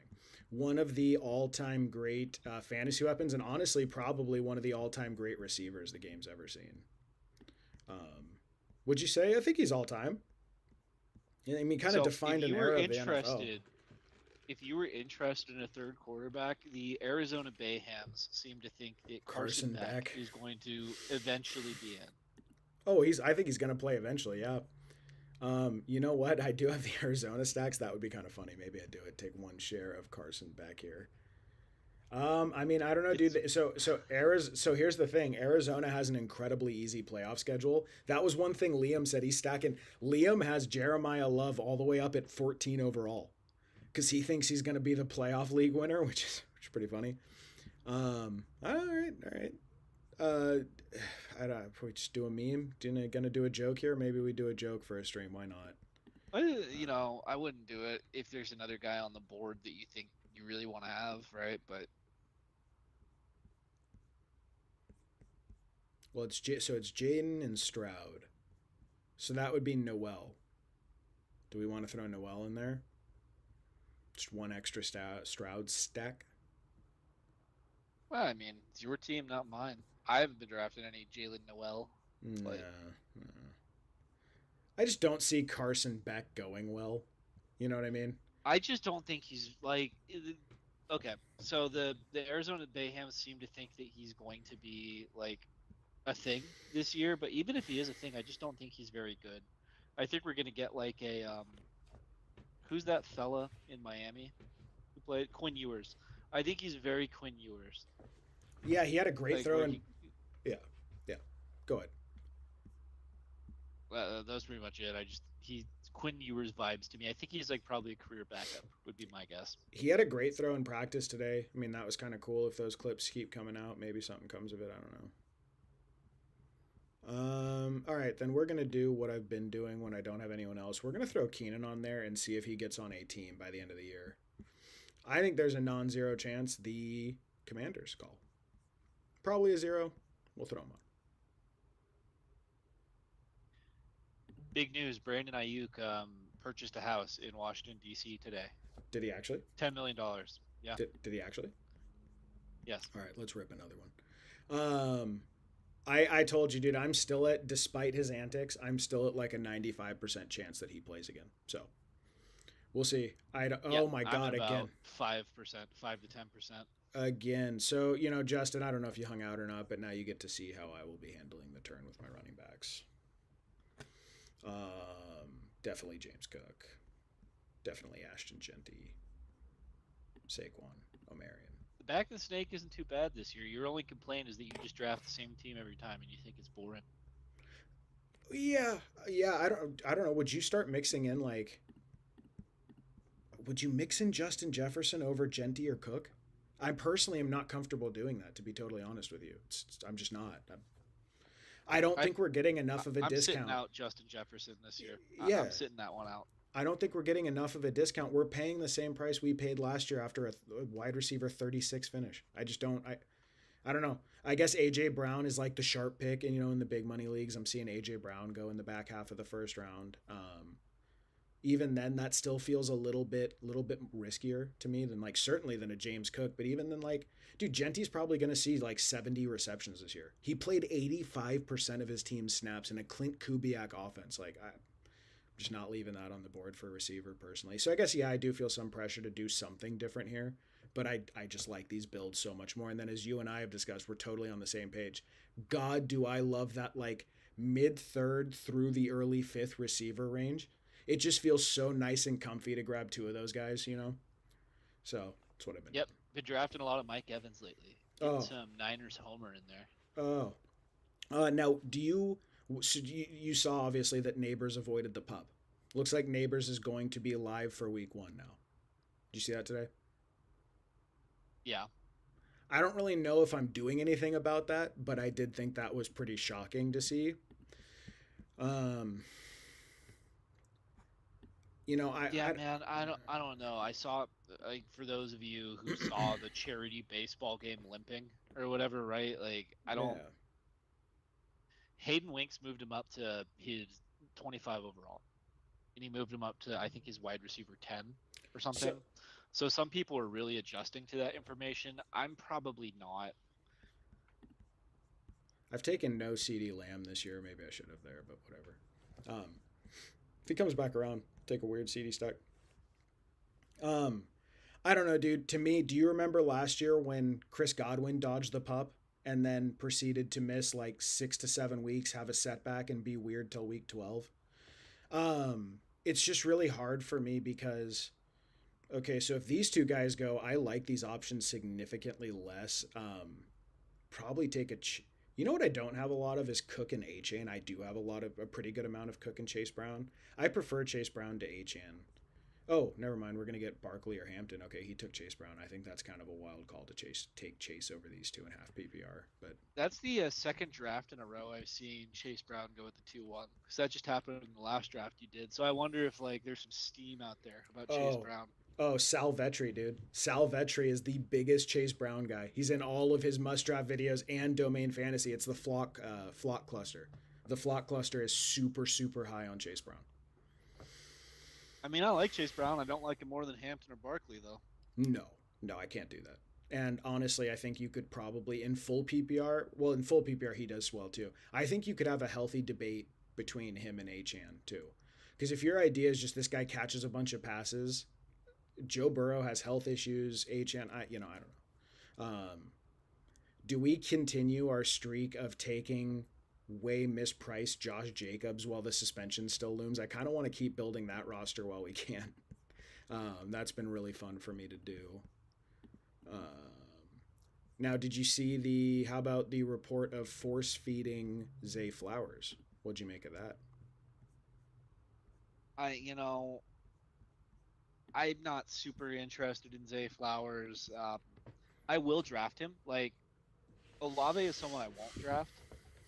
One of the all-time great fantasy weapons, and honestly, probably one of the all-time great receivers the game's ever seen. Would you say? I think he's all-time. I mean, kind of So defined an era of the NFL. if you were interested in a third quarterback, the Arizona Bayhams seem to think that Carson Carson Beck Beck. is going to eventually be in. Oh, I think he's gonna play eventually. Yeah. You know what? I do have the Arizona stacks. That would be kind of funny. Maybe I'd do it. Take one share of Carson Beck here. I mean, I don't know, It's dude. So here's the thing. Arizona has an incredibly easy playoff schedule. That was one thing Liam said. He's stacking. Liam has Jeremiah Love all the way up at 14 overall because he thinks he's going to be the playoff league winner, which is pretty funny. All right, all right. I don't. If we just do a meme, gonna do a joke here. Maybe we do a joke for a stream. Why not? I wouldn't do it if there's another guy on the board that you think you really want to have, right? But Well, it's Jaden and Stroud. So that would be Noel. Do we want to throw Noel in there? Just one extra Stroud stack. well, I mean, it's your team, not mine. I haven't been drafting any Jalen Noel, Nah, but nah. I just don't see Carson Beck going well. You know what I mean? I just don't think he's like. Okay, so the Arizona Bayhams seem to think that he's going to be like a thing this year, but even if he is a thing, I just don't think he's very good. I think we're gonna get like a who's that fella in Miami who played Quinn Ewers? I think he's very Quinn Ewers, Yeah, he had a great like throw where in. Yeah, yeah. Go ahead. that was pretty much it. He Quinn Ewers vibes to me. I think he's like probably a career backup would be my guess. He had a great throw in practice today. I mean, that was kind of cool. If those clips keep coming out, maybe something comes of it. I don't know. All right, then we're gonna do what I've been doing when I don't have anyone else. We're gonna throw Keenan on there and see if he gets on a team by the end of the year. I think there's a non-zero chance the Commanders call. Probably a zero. We'll throw him on. Big news: Brandon Ayuk purchased a house in Washington D.C. today. Did he actually? $10 million. Yeah. Did he actually? Yes. All right, let's rip another one. Um, I told you, dude, I'm still at, despite his antics, I'm still at like a 95% chance that he plays again. So we'll see. Yep, Oh my I'm God, at again. about 5%, 5 to 10%. Again. So, Justin, I don't know if you hung out or not, but now you get to see how I will be handling the turn with my running backs. Definitely James Cook. Definitely Ashton Genty. Saquon. Omarion. The back of the snake isn't too bad this year. Your only complaint is that you just draft the same team every time and you think it's boring. Yeah, yeah. I don't know. Would you start mixing in like? Would you mix in Justin Jefferson over Genty or Cook? I personally am not comfortable doing that. To be totally honest with you, I'm just not. I don't I think we're getting enough of a I'm sitting discount. out Justin Jefferson this year. Yeah, I'm sitting that one out. I don't think we're getting enough of a discount. We're paying the same price we paid last year after a wide receiver 36 finish. I just don't. I don't know. I guess AJ Brown is like the sharp pick, and in the big money leagues, I'm seeing AJ Brown go in the back half of the first round. Even then, that still feels a little bit riskier to me than like certainly than a James Cook. But even then, like, dude, Genty's probably going to see like 70 receptions this year. He played 85% of his team's snaps in a Clint Kubiak offense. Like, I'm just not leaving that on the board for a receiver personally. So I guess yeah, I do feel some pressure to do something different here. But I just like these builds so much more. And then as you and I have discussed, we're totally on the same page. God, do I love that like mid third through the early fifth receiver range. It just feels so nice and comfy to grab two of those guys. So that's what I've been Yep, doing. been drafting a lot of Mike Evans lately. Getting Oh, some Niners homer in there. oh. Now, you saw obviously that Neighbors avoided the pup. Looks like Neighbors is going to be live for week one now. Did you see that today? Yeah. I don't really know if I'm doing anything about that, but I did think that was pretty shocking to see. Um, Yeah, I man, I don't know. I saw like for those of you who saw the charity baseball game limping or whatever, right? Like I don't yeah. Hayden Winks moved him up to his 25 overall. And he moved him up to I think his wide receiver 10 or So something. So some people are really adjusting to that information. I'm probably not. I've taken no CD Lamb this year. Maybe I should have there, but whatever. Um, if he comes back around, take a weird CD stack. Um, I don't know, dude. To me, do you remember last year when Chris Godwin dodged the pup and then proceeded to miss like 6 to 7 weeks, have a setback, and be weird till week 12? It's just really hard for me because okay, so if these two guys go, I like these options significantly less. Probably take you know what I don't have a lot of is Cook and Achane. I do have a pretty good amount of Cook and Chase Brown. I prefer Chase Brown to Achane. Oh, never mind. We're gonna get Barkley or Hampton. Okay, he took Chase Brown. I think that's kind of a wild call to take Chase over these 2.5 PPR. But That's the second draft in a row I've seen Chase Brown go with the 2-1. Because that just happened in the last draft you did. So I wonder if like there's some steam out there about Chase oh, Brown. oh, Sal Vetri, dude. Sal Vetri is the biggest Chase Brown guy. He's in all of his must draft videos and Domain Fantasy. It's the flock cluster. The flock cluster is super super high on Chase Brown. I mean, I like Chase Brown. I don't like him more than Hampton or Barkley though. No, no, I can't do that. And honestly, I think you could probably in full PPR. Well, in full PPR, he does well too. I think you could have a healthy debate between him and Achan too. Because if your idea is just this guy catches a bunch of passes, Joe Burrow has health issues. Achan, I don't know. Do we continue our streak of taking way mispriced Josh Jacobs while the suspension still looms? I kind of want to keep building that roster while we can. That's been really fun for me to do. Now, did you see how about the report of force feeding Zay Flowers? What'd you make of that? I you know I'm not super interested in Zay Flowers. I will draft him. Like Olave is someone I won't draft.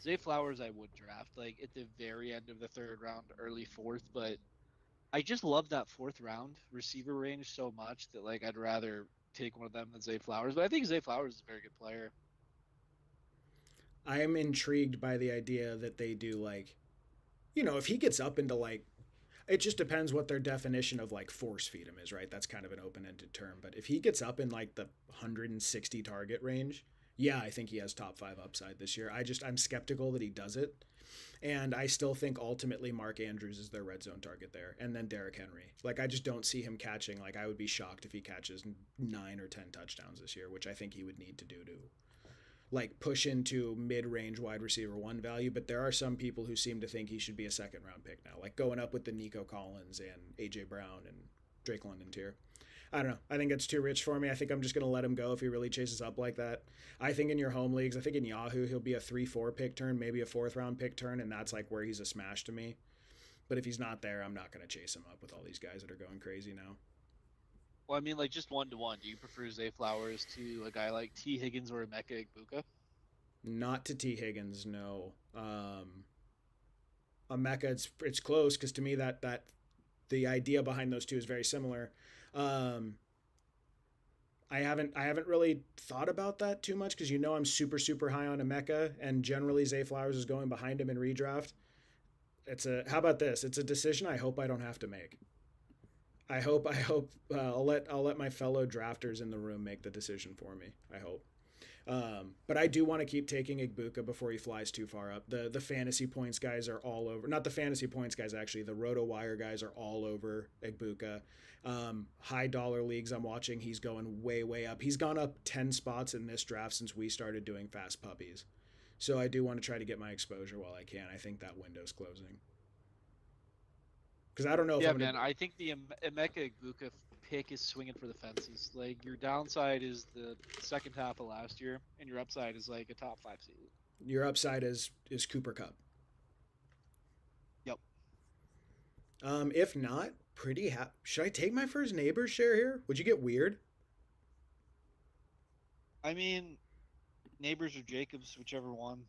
Zay Flowers I would draft like at the very end of the third round, early fourth. But I just love that fourth round receiver range so much that like I'd rather take one of them than Zay Flowers. But I think Zay Flowers is a very good player. I am intrigued by the idea that they do like, if he gets up into like, it just depends what their definition of like force feed him is, right? That's kind of an open ended term. But if he gets up in like the 160 target range Yeah, I think he has top 5 upside this year. I'm skeptical that he does it. And I still think ultimately Mark Andrews is their red zone target there. And then Derrick Henry. Like, I just don't see him catching. Like, I would be shocked if he catches 9 or 10 touchdowns this year, which I think he would need to do to, like, push into mid range wide receiver 1 value. But there are some people who seem to think he should be a second round pick now, like going up with the Nico Collins and A.J. Brown and Drake London tier. I don't know. I think it's too rich for me. I think I'm just going to let him go if he really chases up like that. I think in your home leagues, I think in Yahoo, he'll be a 3-4 pick turn, maybe a 4th round pick turn, and that's like where he's a smash to me. But if he's not there, I'm not going to chase him up with all these guys that are going crazy now. Well, I mean, like just 1-to-1. Do you prefer Zay Flowers to a guy like T. Higgins or Emeka Egbuka? Not to T. Higgins, no. Emeka, it's close because to me that the idea behind those two is very similar. Um, I haven't really thought about that too much because I'm super high on Emeka and generally Zay Flowers is going behind him in redraft. How about this? It's a decision I hope I don't have to make. I hope I'll let my fellow drafters in the room make the decision for me. I hope. But I do want to keep taking Igbuka before he flies too far up. The fantasy points guys are all over. Not the fantasy points guys, actually. The RotoWire guys are all over Igbuka. High dollar leagues I'm watching, he's going way up. He's gone up 10 spots in this draft since we started doing fast puppies. So I do want to try to get my exposure while I can. I think that window's closing. Because I don't know if Yeah, I'm going man. to. I think the Emeka Egbuka pick is swinging for the fences. Like your downside is the second half of last year, and your upside is like a top 5 seed. Your upside is Cooper Cup. Yep. If not, pretty happy. Should I take my first Nabers share here? Would you get weird? I mean, Nabers or Jacobs, whichever one.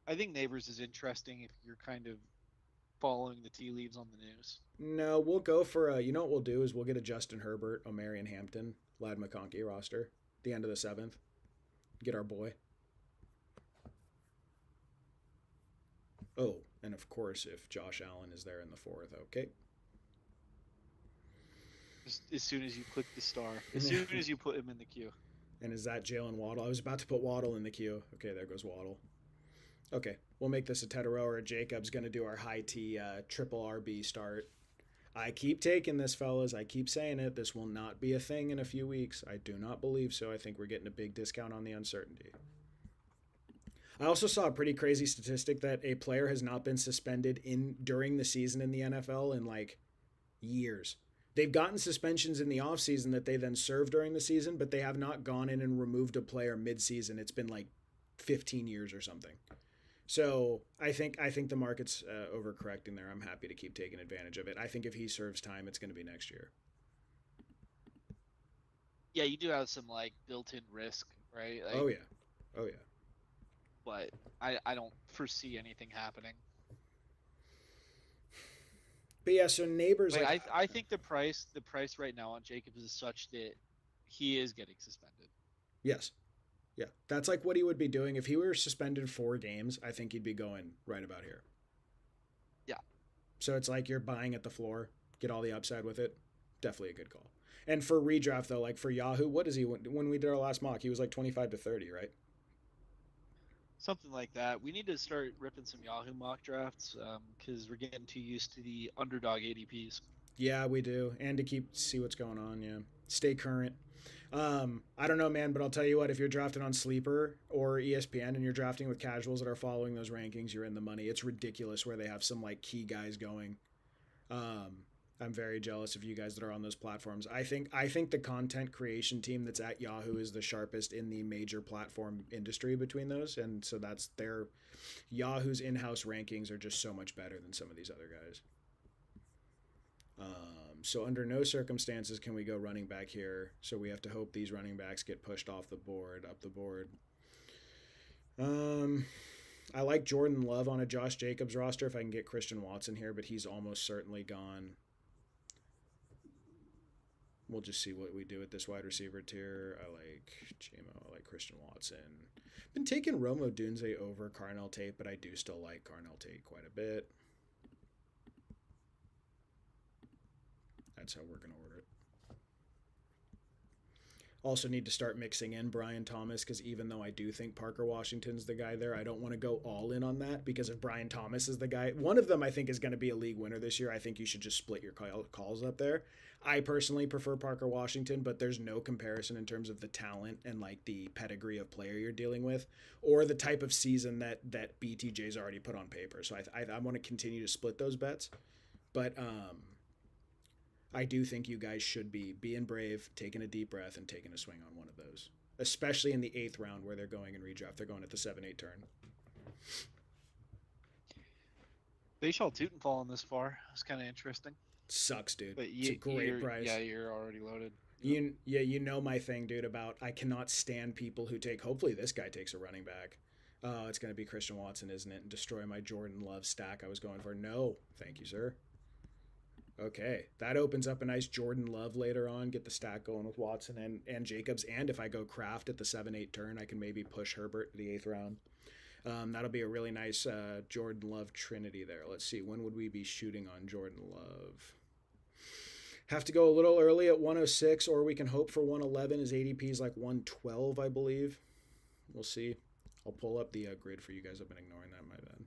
I think Nabers is interesting if you're kind of following the tea leaves on the news. No, we'll go for you know what we'll do is we'll get a Justin Herbert, O'Marion Hampton, Lad McConkey roster. The end of the 7th. Get our boy. Oh, and of course if Josh Allen is there in the 4th, okay. As soon as you click the star, as soon as you put him in the queue. And is that Jalen Waddle? I was about to put Waddle in the queue. Okay, there goes Waddle. Okay, we'll make this a Tedero or a Jacob's going to do our high T triple RB start. I keep taking this, fellas. I keep saying it. This will not be a thing in a few weeks. I do not believe so. I think we're getting a big discount on the uncertainty. I also saw a pretty crazy statistic that a player has not been suspended during the season in the NFL in like years. They've gotten suspensions in the offseason that they then serve during the season, but they have not gone in and removed a player mid-season. It's been like 15 years or something. So I think the market's overcorrecting there. I'm happy to keep taking advantage of it. I think if he serves time, it's going to be next year. Yeah, you do have some like built-in risk, right? Like, Oh yeah. but I don't foresee anything happening. But yeah, so Nabers. Like, I think the price right now on Jacobs is such that he is getting suspended. Yes. Yeah, that's like what he would be doing if he were suspended 4 games. I think he'd be going right about here. Yeah. So it's like you're buying at the floor, get all the upside with it. Definitely a good call. And for redraft though, like for Yahoo, what is he when we did our last mock? He was like 25 to 30, right? Something like that. We need to start ripping some Yahoo mock drafts because we're getting too used to the underdog ADPs. Yeah, we do, and to see what's going on. Yeah, stay current. I don't know, man, but I'll tell you what, if you're drafting on Sleeper or ESPN and you're drafting with casuals that are following those rankings, you're in the money. It's ridiculous where they have some like key guys going. I'm very jealous of you guys that are on those platforms. I think the content creation team that's at Yahoo is the sharpest in the major platform industry between those, and so that's their Yahoo's in-house rankings are just so much better than some of these other guys. So under no circumstances can we go running back here. So we have to hope these running backs get pushed off the board, up the board. I like Jordan Love on a Josh Jacobs roster if I can get Christian Watson here, but he's almost certainly gone. We'll just see what we do with this wide receiver tier. I like JMO. I like Christian Watson. Been taking Romo Dunze over Carnell Tate, but I do still like Carnell Tate quite a bit. That's how we're going to order it. Also need to start mixing in Brian Thomas because even though I do think Parker Washington's the guy there, I don't want to go all in on that because if Brian Thomas is the guy, one of them I think is going to be a league winner this year. I think you should just split your calls up there. I personally prefer Parker Washington, but there's no comparison in terms of the talent and like the pedigree of player you're dealing with or the type of season that BTJ's already put on paper. So I want to continue to split those bets, but I do think you guys should be being brave, taking a deep breath, and taking a swing on one of those. Especially in the eighth round where they're going in redraft. They're going at the 7-8 turn. Bayshall Tootin falling this far. It's kind of interesting. Sucks, dude. But It's a great price. yeah, you're already loaded. Yep. You know my thing, dude, about I cannot stand people who take, hopefully this guy takes a running back. Oh, it's going to be Christian Watson, isn't it? And destroy my Jordan Love stack I was going for. No, thank you, sir. Okay, that opens up a nice Jordan Love later on. Get the stack going with Watson and Jacobs. And if I go Kraft at the 7-8 turn, I can maybe push Herbert to the 8th round. That'll be a really nice Jordan Love trinity there. Let's see, when would we be shooting on Jordan Love? Have to go a little early at 106, or we can hope for 111. His ADP is like 112, I believe. We'll see. I'll pull up the grid for you guys. I've been ignoring that, my bad.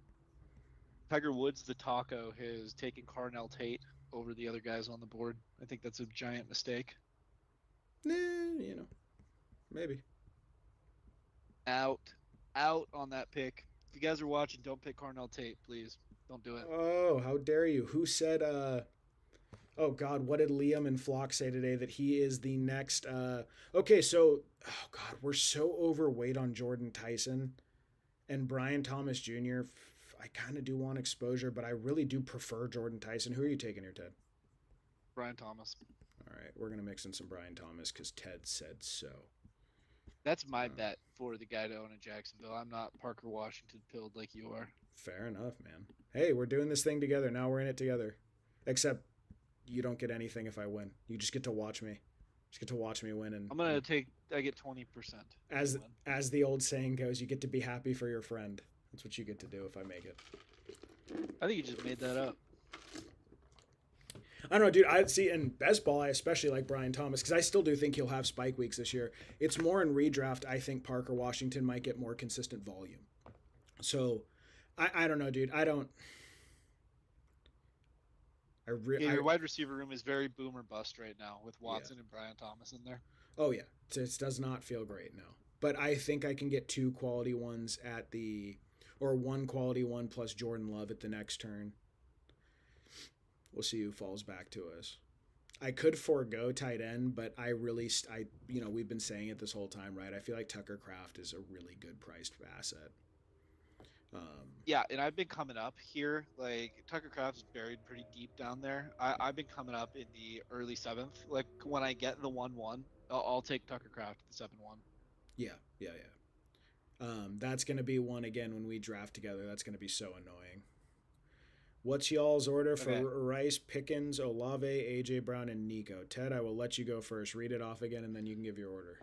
Tiger Woods, the taco, has taken Carnell Tate over the other guys on the board. I think that's a giant mistake. You know, maybe. Out on that pick. If you guys are watching, don't pick Carnell Tate, please. Don't do it. Oh, how dare you? Who said, oh God, what did Liam and Flock say today that he is the next, okay, so, oh God, we're so overweight on Jordan Tyson and Brian Thomas Jr. I kind of do want exposure, but I really do prefer Jordan Tyson. Who are you taking here, Ted? Brian Thomas. All right, we're going to mix in some Brian Thomas because Ted said so. That's my bet for the guy to own in Jacksonville. I'm not Parker Washington pilled like you are. Fair enough, man. Hey, we're doing this thing together. Now we're in it together. Except you don't get anything if I win. You just get to watch me. Just get to watch me win. And I get 20%. As the old saying goes, you get to be happy for your friend. That's what you get to do if I make it. I think you just made that up. I don't know, dude. I see in best ball, I especially like Brian Thomas because I still do think he'll have spike weeks this year. It's more in redraft. I think Parker Washington might get more consistent volume. So, I don't know, dude. I don't. Your wide receiver room is very boom or bust right now with Watson and Brian Thomas in there. Oh yeah, it does not feel great now. But I think I can get 2 quality ones at the, or 1 quality one plus Jordan Love at the next turn. We'll see who falls back to us. I could forego tight end, but we've been saying it this whole time, right? I feel like Tucker Kraft is a really good priced asset. Yeah, and I've been coming up here. Like Tucker Kraft's buried pretty deep down there. I've been coming up in the early 7th. Like when I get the 1-1, I'll take Tucker Kraft at the 7-1. Yeah. That's going to be one again when we draft together. That's going to be so annoying. What's y'all's order for Rice, Pickens, Olave, AJ Brown, and Nico? Ted, I will let you go first. Read it off again, and then you can give your order.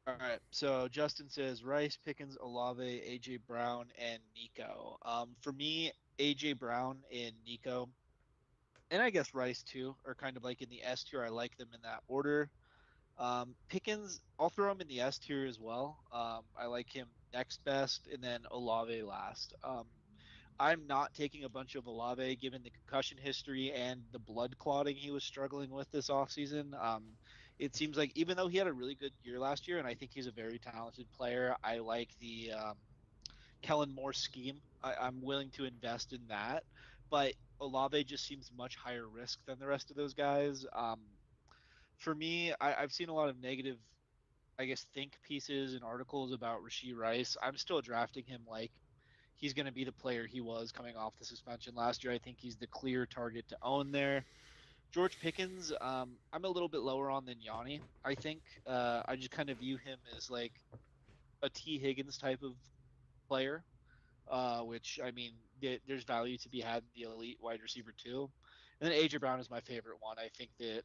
All right. So Justin says Rice, Pickens, Olave, AJ Brown, and Nico. For me, AJ Brown and Nico, and I guess Rice too, are kind of like in the S tier. I like them in that order. Pickens, I'll throw him in the S tier as well. I like him next best, and then Olave last. I'm not taking a bunch of Olave given the concussion history and the blood clotting he was struggling with this offseason. It seems like even though he had a really good year last year, and I think he's a very talented player, I like the Kellen Moore scheme. I'm willing to invest in that. But Olave just seems much higher risk than the rest of those guys. For me, I've seen a lot of negative, I guess, think pieces and articles about Rashee Rice. I'm still drafting him like he's going to be the player he was coming off the suspension last year. I think he's the clear target to own there. George Pickens, I'm a little bit lower on than Yanni. I think I just kind of view him as like a T. Higgins type of player, which I mean, there's value to be had in the elite wide receiver too. And then AJ Brown is my favorite one. I think that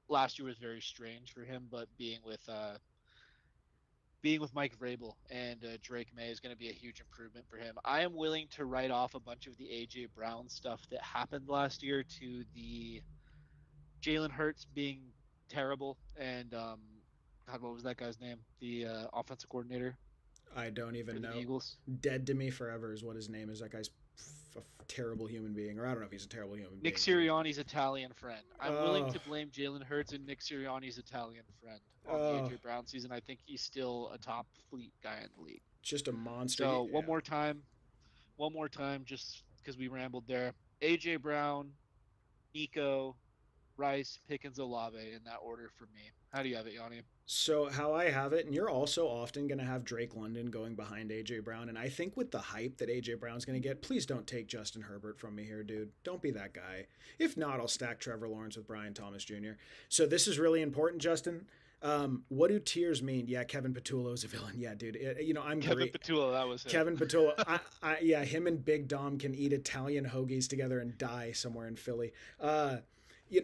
last year was very strange for him, but being with Mike Vrabel and Drake May is going to be a huge improvement for him. I am willing to write off a bunch of the AJ Brown stuff that happened last year to the Jalen Hurts being terrible and God, what was that guy's name? The offensive coordinator I don't for even the know. Eagles. Dead to me forever is what his name is. That guy's terrible human being, or I don't know if he's a terrible human Nick being, but Sirianni's Italian friend. I'm willing oh, to blame Jalen Hurts and Nick Sirianni's Italian friend on the oh, AJ Brown season. I think he's still a top fleet guy in the league. just a monster. So Yeah. one more time, just because we rambled there. AJ Brown, Nico, Rice, Pickens, Olave in that order for me. How do you have it, Yanni? So how I have it, and you're also often going to have Drake London going behind AJ Brown, and I think with the hype that AJ Brown's going to get, please don't take Justin Herbert from me here, dude. Don't be that guy. If not, I'll stack Trevor Lawrence with Brian Thomas Jr. So this is really important, Justin. What do tiers mean? Yeah, Kevin Patullo is a villain. Yeah, dude. I'm Kevin great. Patullo, that was him. Kevin Patullo. Yeah, him and Big Dom can eat Italian hoagies together and die somewhere in Philly.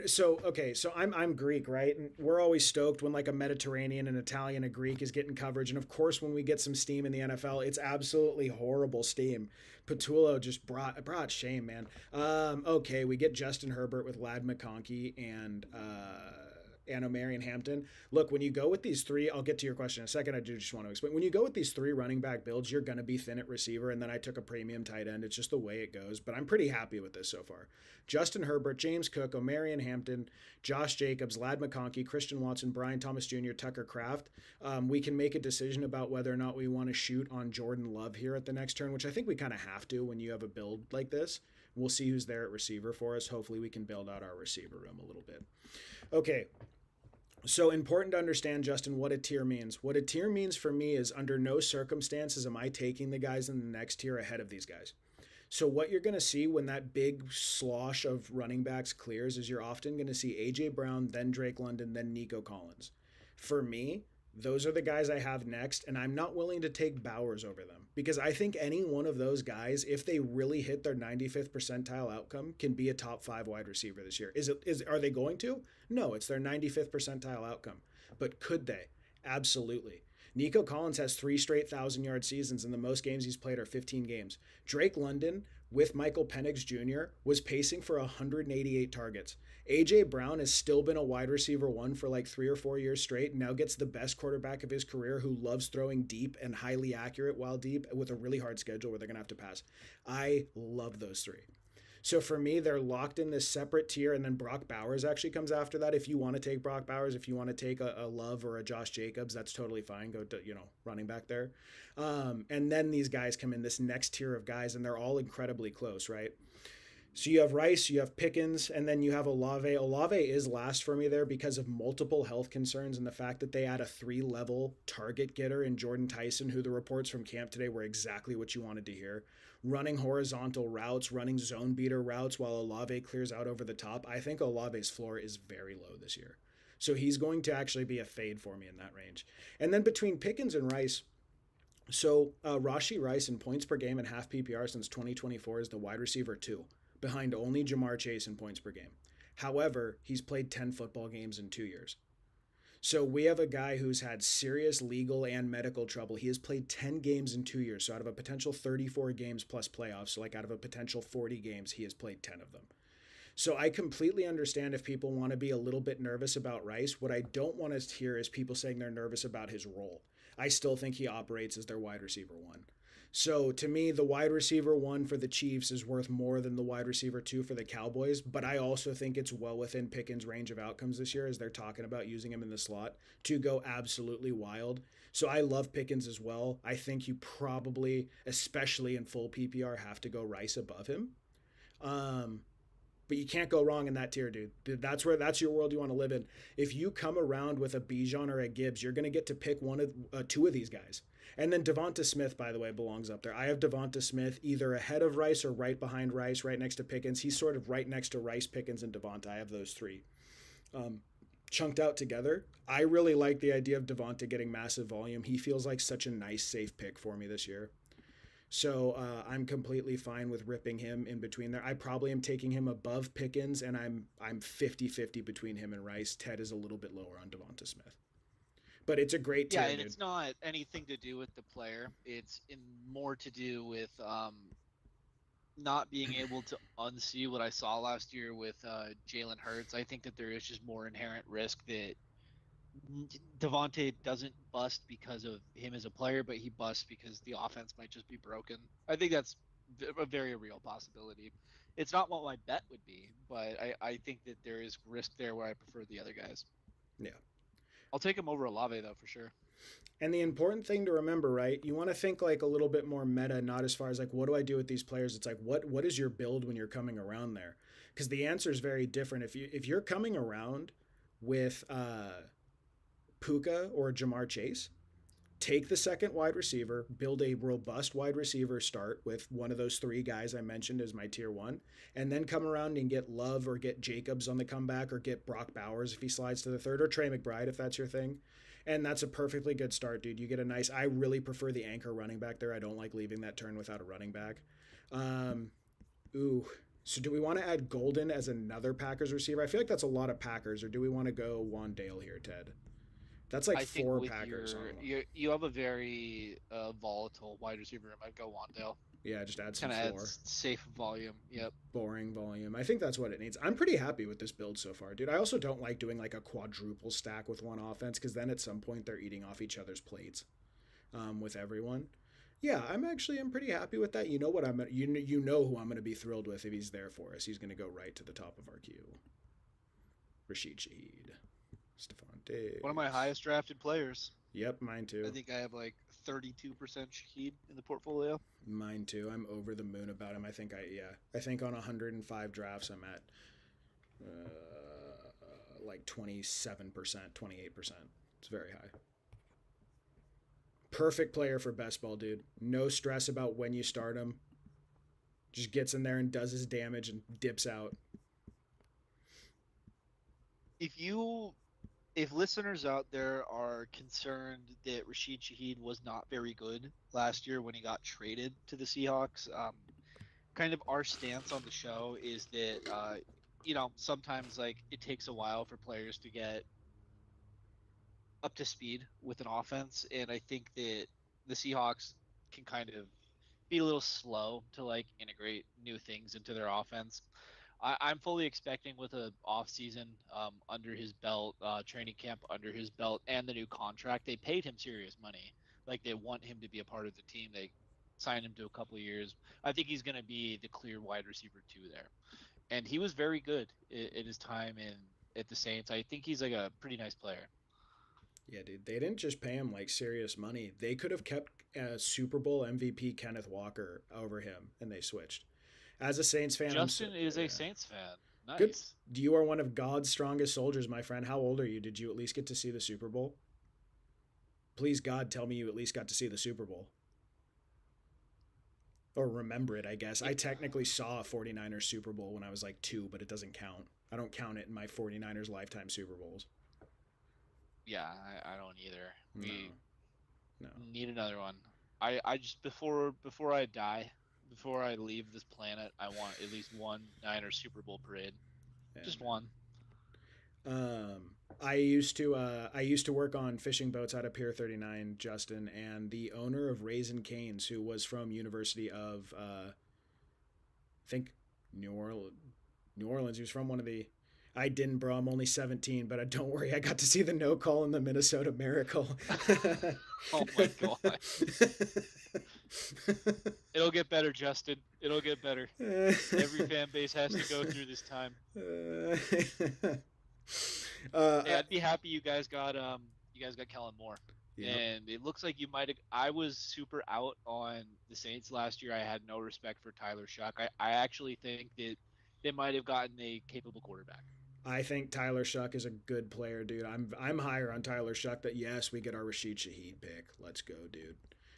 So okay, so I'm Greek, right? And we're always stoked when like a Mediterranean, an Italian, a Greek is getting coverage, and of course when we get some steam in the NFL, it's absolutely horrible steam. Patullo just brought shame, man. Okay, we get Justin Herbert with Lad McConkey and O'Marion Hampton. Look, when you go with these three, I'll get to your question in a second. I do just want to explain. When you go with these three running back builds, you're going to be thin at receiver, and then I took a premium tight end. It's just the way it goes, but I'm pretty happy with this so far. Justin Herbert, James Cook, O'Marion Hampton, Josh Jacobs, Lad McConkey, Christian Watson, Brian Thomas Jr., Tucker Kraft. We can make a decision about whether or not we want to shoot on Jordan Love here at the next turn, which I think we kind of have to when you have a build like this. We'll see who's there at receiver for us. Hopefully, we can build out our receiver room a little bit. Okay, so important to understand, Justin, what a tier means. What a tier means for me is under no circumstances am I taking the guys in the next tier ahead of these guys. So what you're going to see when that big slosh of running backs clears is you're often going to see AJ Brown, then Drake London, then Nico Collins. For me, those are the guys I have next, and I'm not willing to take Bowers over them because I think any one of those guys, if they really hit their 95th percentile outcome, can be a top 5 wide receiver this year. Are they going to? No, it's their 95th percentile outcome. But could they? Absolutely. Nico Collins has 3 straight 1,000-yard seasons, and the most games he's played are 15 games. Drake London, with Michael Penix Jr., was pacing for 188 targets. A.J. Brown has still been a wide receiver one for like 3 or 4 years straight, and now gets the best quarterback of his career who loves throwing deep and highly accurate while deep with a really hard schedule where they're going to have to pass. I love those 3. So for me, they're locked in this separate tier, and then Brock Bowers actually comes after that. If you want to take Brock Bowers, if you want to take a Love or a Josh Jacobs, that's totally fine. Go to, running back there. And then these guys come in this next tier of guys, and they're all incredibly close, right? So you have Rice, you have Pickens, and then you have Olave. Olave is last for me there because of multiple health concerns and the fact that they had a 3-level target getter in Jordan Tyson, who the reports from camp today were exactly what you wanted to hear. Running horizontal routes, running zone beater routes while Olave clears out over the top. I think Olave's floor is very low this year. So he's going to actually be a fade for me in that range. And then between Pickens and Rice, so Rashee Rice in points per game and half PPR since 2024 is the wide receiver 2, behind only Jamar Chase in points per game. However, he's played 10 football games in 2 years. So we have a guy who's had serious legal and medical trouble. He has played 10 games in 2 years. So out of a potential 34 games plus playoffs, so like out of a potential 40 games, he has played 10 of them. So I completely understand if people want to be a little bit nervous about Rice. What I don't want to hear is people saying they're nervous about his role. I still think he operates as their wide receiver 1. So to me, the wide receiver 1 for the Chiefs is worth more than the wide receiver 2 for the Cowboys. But I also think it's well within Pickens' range of outcomes this year as they're talking about using him in the slot to go absolutely wild. So I love Pickens as well. I think you probably, especially in full PPR, have to go Rice above him. But you can't go wrong in that tier, dude. That's your world you want to live in. If you come around with a Bijan or a Gibbs, you're going to get to pick one of 2 of these guys. And then Devonta Smith, by the way, belongs up there. I have Devonta Smith either ahead of Rice or right behind Rice, right next to Pickens. He's sort of right next to Rice, Pickens, and Devonta. I have those 3 chunked out together. I really like the idea of Devonta getting massive volume. He feels like such a nice, safe pick for me this year. So I'm completely fine with ripping him in between there. I probably am taking him above Pickens, and I'm 50-50 between him and Rice. Ted is a little bit lower on Devonta Smith. But it's a great tier, Yeah, and dude. it's not anything to do with the player. It's more to do with not being able to unsee what I saw last year with Jalen Hurts. I think that there is just more inherent risk that Devontae doesn't bust because of him as a player, but he busts because the offense might just be broken. I think that's a very real possibility. It's not what my bet would be, but I think that there is risk there where I prefer the other guys. Yeah. I'll take him over Olave though for sure. And the important thing to remember, right? You want to think like a little bit more meta, not as far as like what do I do with these players? It's like what is your build when you're coming around there? Because the answer is very different. If you're coming around with Puka or Jamar Chase, take the second wide receiver, build a robust wide receiver start with one of those three guys I mentioned as my tier one, and then come around and get Love or get Jacobs on the comeback or get Brock Bowers if he slides to the third or Trey McBride if that's your thing. And that's a perfectly good start, dude. You get a nice. I really prefer the anchor running back there. I don't like leaving that turn without a running back. Um, ooh. So do we want to add Golden as another Packers receiver? I feel like that's a lot of Packers. Or do we want to go Wandale here, Ted? That's like I think four with Packers on one. you have a very volatile wide receiver. I might go Wandale. Yeah, just add some Kind of floor. adds safe volume. Yep. Boring volume. I think that's what it needs. I'm pretty happy with this build so far, dude. I also don't like doing like a quadruple stack with one offense because then at some point they're eating off each other's plates with everyone. Yeah, I'm pretty happy with that. You know what you know who I'm gonna be thrilled with if he's there for us. He's gonna go right to the top of our queue. Rashid Shaheed, Stephon One of my Diggs. highest drafted players. Yep, mine I too. think I have like 32% Shaheed in the portfolio. Mine too. I'm over the moon about him. I think on 105 drafts I'm at like 27%, 28%. It's very high. Perfect player for best ball, dude. No stress about when you start him. Just gets in there and does his damage and dips out. If you if listeners out there are concerned that Rashid Shaheed was not very good last year when he got traded to the Seahawks, kind of our stance on the show is that sometimes like it takes a while for players to get up to speed with an offense, and I think that the Seahawks can kind of be a little slow to like integrate new things into their offense. I'm fully expecting with a off season under his belt, training camp under his belt, and the new contract. They paid him serious money. Like they want him to be a part of the team. They signed him to a couple of years. I think he's going to be the clear wide receiver two there, and he was very good in his time in at the Saints. I think he's like a pretty nice player. Yeah, dude. They didn't just pay him like serious money. They could have kept Super Bowl MVP Kenneth Walker over him, and they switched. As a Saints fan, Justin is a yeah. Saints fan. Good. Nice. You are one of God's strongest soldiers, my friend. How old are you? Did you at least get to see the Super Bowl? Please, God, tell me you at least got to see the Super Bowl. Or remember it, I guess. I technically saw a 49ers Super Bowl when I was like 2, but it doesn't count. I don't count it in my 49ers lifetime Super Bowls. Yeah, I don't either. No, We no. need another one. I just before I die, before I leave this planet, I want at least one Niner Super Bowl parade. Yeah, Just man. one. I used to work on fishing boats out of Pier 39, Justin, and the owner of Raisin Canes, who was from University of I think New Orleans. New Orleans. He was from one of the. I didn't, bro. I'm only 17, but don't worry. I got to see the no call in the Minnesota Miracle. Oh my god. It'll get better, Justin. It'll get better. Every fan base has to go through this time. Hey, uh, I'd be happy you guys got Kellen Moore. yep. And it looks like you might have I was super out on the Saints last year. I had no respect for Tyler Shuck. I actually think that they might have gotten a capable quarterback. I think Tyler Shuck is a good player, dude. I'm higher on Tyler Shuck. That yes, we get our Rashid Shaheed pick. Let's go, dude.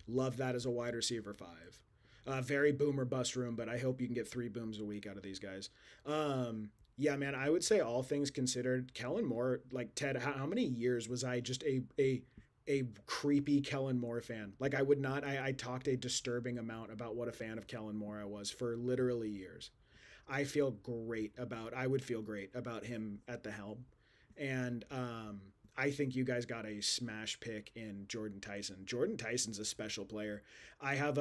Love that as a wide receiver 5. Very boomer bust room, but I hope you can get 3 booms a week out of these guys. Yeah, man, I would say all things considered, Kellen Moore, like Ted, how many years was I just a creepy Kellen Moore fan? Like I would not, I talked a disturbing amount about what a fan of Kellen Moore I was for literally years. I would feel great about him at the helm. And I think you guys got a smash pick in Jordan Tyson. Jordan Tyson's a special player. I have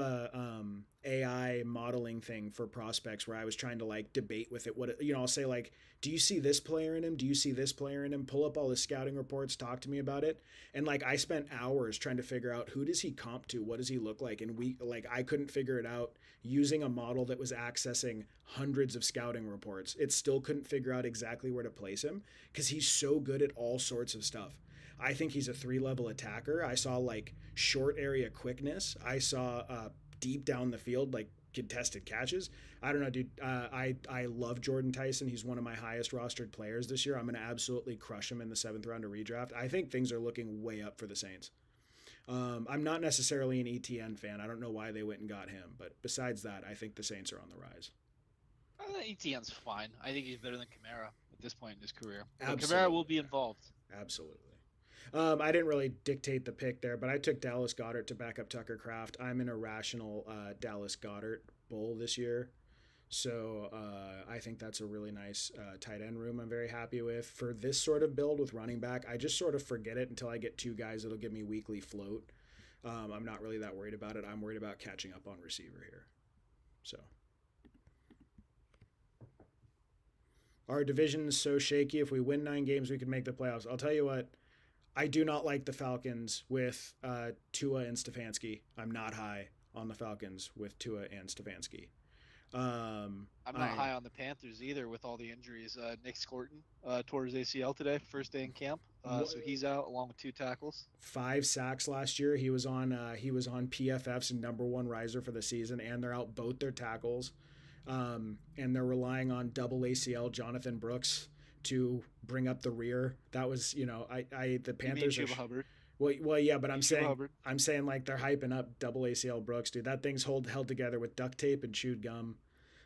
AI modeling thing for prospects where I was trying to like debate with it. What, I'll say like, do you see this player in him? Do you see this player in him? Pull up all his scouting reports, talk to me about it. And like I spent hours trying to figure out who does he comp to? What does he look like? And I couldn't figure it out using a model that was accessing hundreds of scouting reports. It still couldn't figure out exactly where to place him because he's so good at all sorts of stuff. I think he's a 3-level attacker. I saw like short area quickness. I saw deep down the field, like contested catches. I don't know, dude. I love Jordan Tyson. He's one of my highest rostered players this year. I'm going to absolutely crush him in the 7th round of redraft. I think things are looking way up for the Saints. I'm not necessarily an ETN fan. I don't know why they went and got him, but besides that, I think the Saints are on the rise. ETN's fine. I think he's better than Kamara at this point in his career. But Absolutely. Kamara will be involved. Absolutely. I didn't really dictate the pick there, but I took Dallas Goedert to back up Tucker Kraft. I'm an irrational Dallas Goedert bull this year. So I think that's a really nice tight end room I'm very happy with. For this sort of build with running back, I just sort of forget it until I get 2 guys that'll give me weekly float. I'm not really that worried about it. I'm worried about catching up on receiver here. So our division is so shaky. If we win 9 games, we could make the playoffs. I'll tell you what. I do not like the Falcons with Tua and Stefanski. I'm not high on the Falcons with Tua and Stefanski. I'm not high on the Panthers either with all the injuries. Nick Scorton tore his ACL today, first day in camp, so he's out along with 2 tackles. 5 sacks last year. He was on PFF's #1 riser for the season, and they're out both their tackles, and they're relying on double ACL Jonathan Brooks to bring up the rear. That was, the Panthers are Hubbard. Well, yeah, but I'm saying like they're hyping up double ACL Brooks, dude. That thing's held together with duct tape and chewed gum.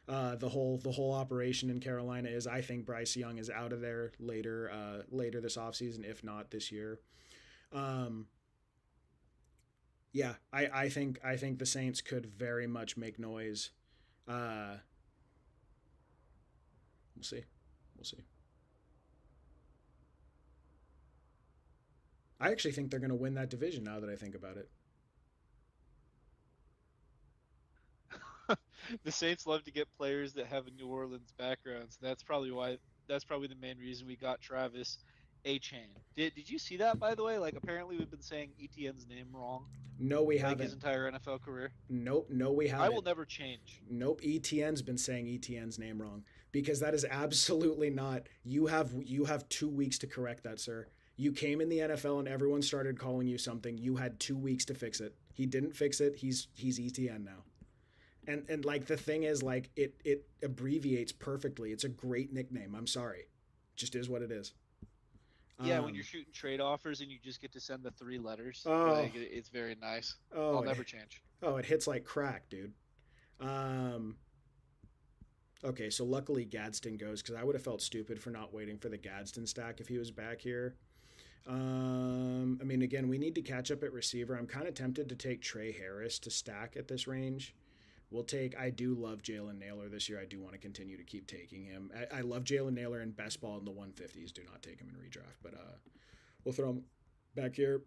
The whole operation in Carolina is, I think Bryce Young is out of there later this offseason, if not this year. Yeah, I think the Saints could very much make noise. We'll see. I actually think they're going to win that division now that I think about it. The Saints love to get players that have a New Orleans background, so that's probably the main reason we got Travis A-Chain. Did you see that, by the way? Like, apparently we've been saying ETN's name wrong. No, we haven't. His entire NFL career. Nope, no, we haven't. I will never change. Nope, ETN's been saying ETN's name wrong because that is absolutely not. You have 2 weeks to correct that, sir. You came in the NFL and everyone started calling you something. You had 2 weeks to fix it. He didn't fix it. He's ETN now. And like the thing is, like it abbreviates perfectly. It's a great nickname. I'm sorry. It just is what it is. Yeah, when you're shooting trade offers and you just get to send the 3 letters, it's very nice. I'll never change. Oh, it hits like crack, dude. Okay, so luckily Gadsden goes because I would have felt stupid for not waiting for the Gadsden stack if he was back here. I mean, again, we need to catch up at receiver. I'm kind of tempted to take Trey Harris to stack at this range. I do love Jalen Naylor this year. I do want to continue to keep taking him. I love Jalen Naylor in best ball in the 150s. Do not take him in redraft, but we'll throw him back here.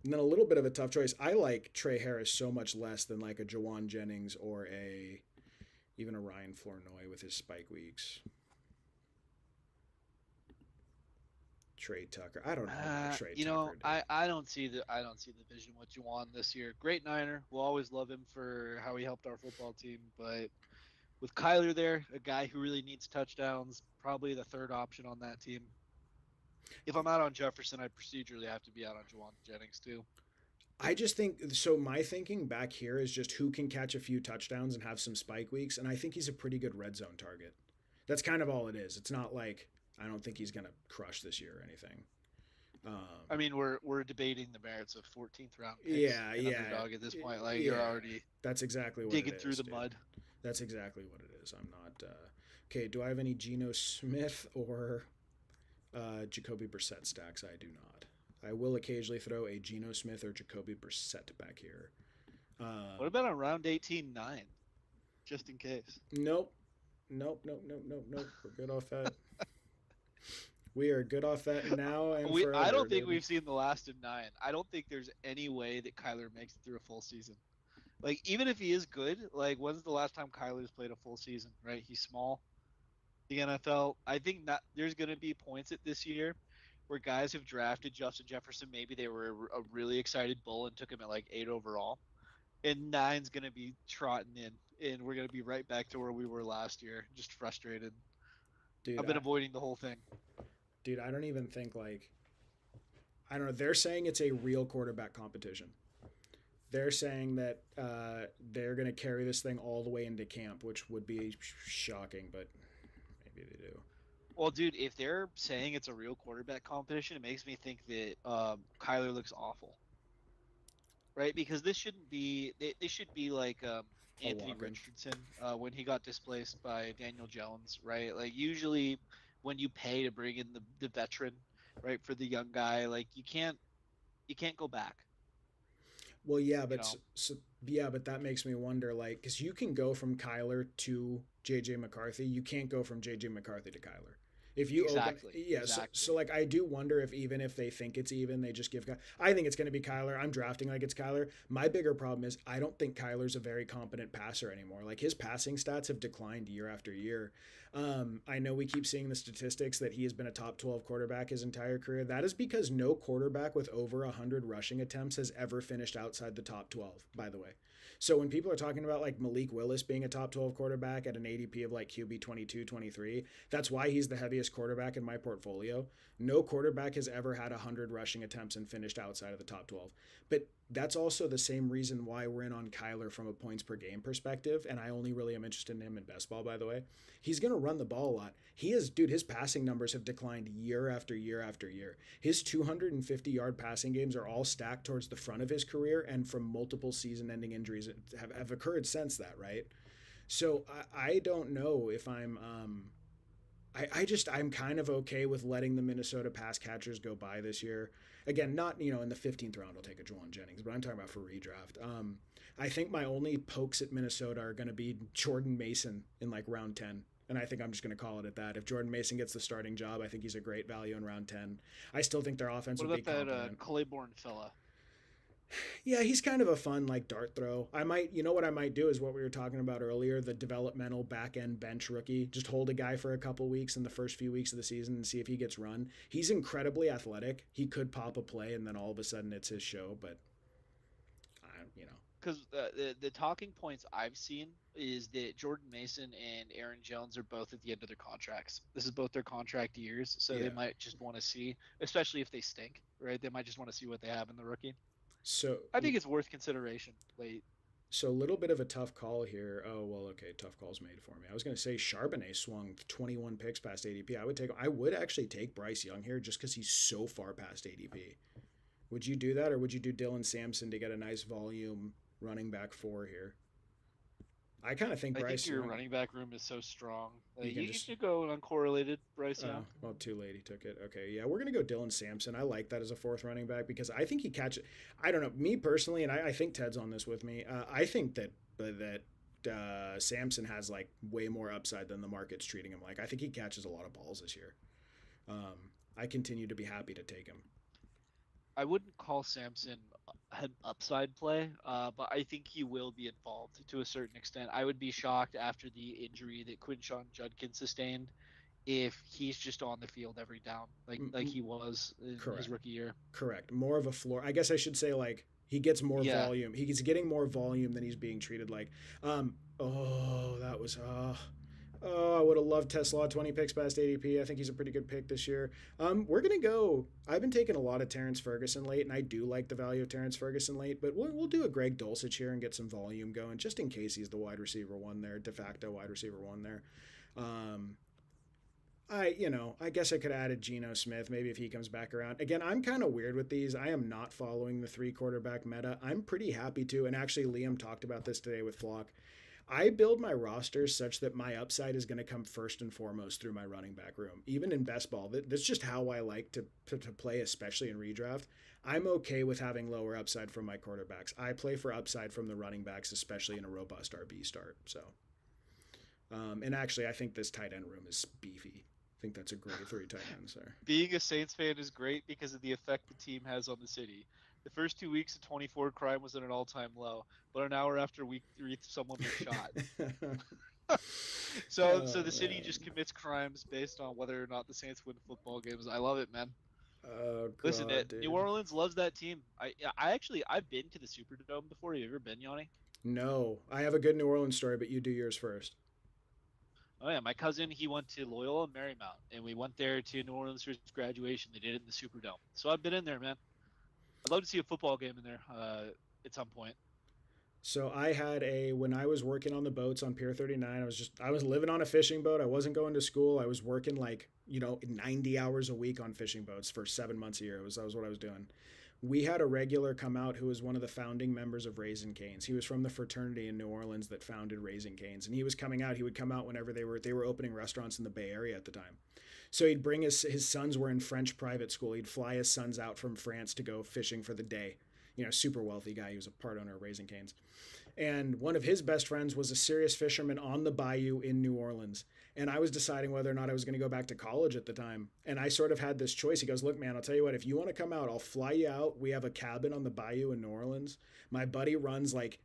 And then a little bit of a tough choice. I like Trey Harris so much less than like a Jawan Jennings or even a Ryan Flournoy with his spike weeks. Trey Tucker. I don't know. Trey Tucker. I don't see the vision what you want this year. Great Niner. We'll always love him for how he helped our football team. But with Kyler there, a guy who really needs touchdowns, probably the 3rd option on that team. If I'm out on Jefferson, I procedurally have to be out on Jawan Jennings too. I just think so. My thinking back here is just who can catch a few touchdowns and have some spike weeks, and I think he's a pretty good red zone target. That's kind of all it is. It's not like I don't think he's gonna crush this year or anything. I mean, we're debating the merits of 14th round picks. Yeah. Underdog at this point, like you're already. That's exactly what digging it is, through the dude. mud. That's exactly what it is. I'm not. Okay, do I have any Geno Smith or Jacoby Brissett stacks? I do not. I will occasionally throw a Geno Smith or Jacoby Brissett back here. What about on round 18-9? Just in case. Nope. We're good off that. We are good off that now and forever. I don't think we've seen the last of 9. I don't think there's any way that Kyler makes it through a full season. Like even if he is good, like when's the last time Kyler's played a full season? Right? He's small. The NFL. I think that there's going to be points at this year where guys have drafted Justin Jefferson. Maybe they were a really excited bull and took him at like 8 overall, and nine's going to be trotting in, and we're going to be right back to where we were last year, just frustrated. dude. I've been I avoiding the whole thing. dude, I don't even think like I don't know. They're saying it's a real quarterback competition. They're saying that they're going to carry this thing all the way into camp, which would be shocking, but maybe they do. Well, dude, if they're saying it's a real quarterback competition, it makes me think that Kyler looks awful, right? Because this shouldn't be. They should be like A Anthony walk in. Richardson when he got displaced by Daniel Jones, right? Like usually when you pay to bring in the veteran, right, for the young guy, like you can't go back, Well, yeah, you but know. yeah, but that makes me wonder, like, because you can go from Kyler to JJ McCarthy, you can't go from JJ McCarthy to Kyler. If you open, Exactly, yeah, so exactly. like I do wonder if even if they think it's even, they just give. I think it's going to be Kyler. I'm drafting like it's Kyler. My bigger problem is I don't think Kyler's a very competent passer anymore. Like his passing stats have declined year after year. I know we keep seeing the statistics that he has been a top 12 quarterback his entire career. That is because no quarterback with over 100 rushing attempts has ever finished outside the top 12, by the way. So when people are talking about like Malik Willis being a top 12 quarterback at an ADP of like QB 22, 23, that's why he's the heaviest quarterback in my portfolio. No quarterback has ever had 100 rushing attempts and finished outside of the top 12. But that's also the same reason why we're in on Kyler from a points per game perspective. And I only really am interested in him in best ball, by the way. He's going to run the ball a lot. He is, dude, his passing numbers have declined year after year after year. His 250-yard passing games are all stacked towards the front of his career and from multiple season ending injuries have occurred since that, right? So I don't know if I'm kind of okay with letting the Minnesota pass catchers go by this year. Again, not in the 15th round I'll take a Juwan Jennings, but I'm talking about for redraft. I think my only pokes at Minnesota are going to be Jordan Mason in like round 10. And I think I'm just going to call it at that. If Jordan Mason gets the starting job, I think he's a great value in round 10. I still think their offense What would be about that competent. Claiborne fella? Yeah, he's kind of a fun like dart throw. What I might do is what we were talking about earlier, the developmental back end bench rookie. Just hold a guy for a couple weeks in the first few weeks of the season and see if he gets run. He's incredibly athletic. He could pop a play and then all of a sudden it's his show, but I. Because the talking points I've seen is that Jordan Mason and Aaron Jones are both at the end of their contracts. This is both their contract years, so they Yeah. might just want to see, especially if they stink, right? They might just want to see what they have in the rookie. So I think it's worth consideration late. so a little bit of a tough call here. Oh well, okay, tough calls made for me. I was going to say Charbonnet swung 21 picks past ADP. I would actually take Bryce Young here just because he's so far past ADP. Would you do that, or would you do Dylan Sampson to get a nice volume running back four here? I kind of think I think Bryce your Young. running back room is so strong. You can You just. should go uncorrelated Bryce Young. Well, too late. He took it. Okay, yeah, we're gonna go Dylan Sampson. I like that as a fourth running back because I think he catches. I don't know, me personally, and I think Ted's on this with me. I think that Sampson has like way more upside than the market's treating him like. I think he catches a lot of balls this year. I continue to be happy to take him. I wouldn't call Samson an upside play, but I think he will be involved to a certain extent. I would be shocked after the injury that Quinshawn Judkins sustained if he's just on the field every down, like he was in his Correct. rookie year. Correct. More of a floor. I guess I should say like he gets more Yeah, volume. He's getting more volume than he's being treated like. Oh, that was. I would have loved Tesla 20 picks past ADP. I think he's a pretty good pick this year. We're gonna go. I've been taking a lot of Terrence Ferguson late, and I do like the value of Terrence Ferguson late. But we'll do a Greg Dulcich here and get some volume going, just in case he's the wide receiver one there, de facto wide receiver one there. Um, I guess I could have added Geno Smith maybe if he comes back around. Again, I'm kind of weird with these. I am not following the three quarterback meta. I'm pretty happy to. And actually, Liam talked about this today with Flock. I build my rosters such that my upside is going to come first and foremost through my running back room. Even in best ball, that's just how I like to play, especially in redraft. I'm okay with having lower upside from my quarterbacks. I play for upside from the running backs, especially in a robust RB start. So, and actually, I think this tight end room is beefy. I think that's a great three tight ends there. being a Saints fan is great because of the effect the team has on the city. The first 2 weeks of 24, crime was at an all-time low, but an hour after week 3, someone was shot. So Oh the city just man. commits crimes based on whether or not the Saints win football games. I love it, man. Oh Listen, god, New dude. Orleans loves that team. I actually I've been to the Superdome before. You ever been, Yanni? No, I have a good New Orleans story, but you do yours first. Oh yeah, my cousin he went to Loyola Marymount, and we went there to New Orleans for his graduation. They did it in the Superdome, so I've been in there, man. I'd love to see a football game in there at some point. So I had a when I was working on the boats on Pier 39, I was living on a fishing boat. I wasn't going to school. I was working like, 90 hours a week on fishing boats for 7 months a year. That was what I was doing. We had a regular come out who was one of the founding members of Raising Cane's. He was from the fraternity in New Orleans that founded Raising Cane's, and he was coming out. He would come out whenever they were opening restaurants in the Bay Area at the time. So he'd bring his sons were in French private school. He'd fly his sons out from France to go fishing for the day. Super wealthy guy. He was a part owner of Raising Cane's. And one of his best friends was a serious fisherman on the bayou in New Orleans. And I was deciding whether or not I was going to go back to college at the time. And I sort of had this choice. He goes, "Look, man, I'll tell you what, if you want to come out, I'll fly you out. We have a cabin on the bayou in New Orleans. My buddy runs like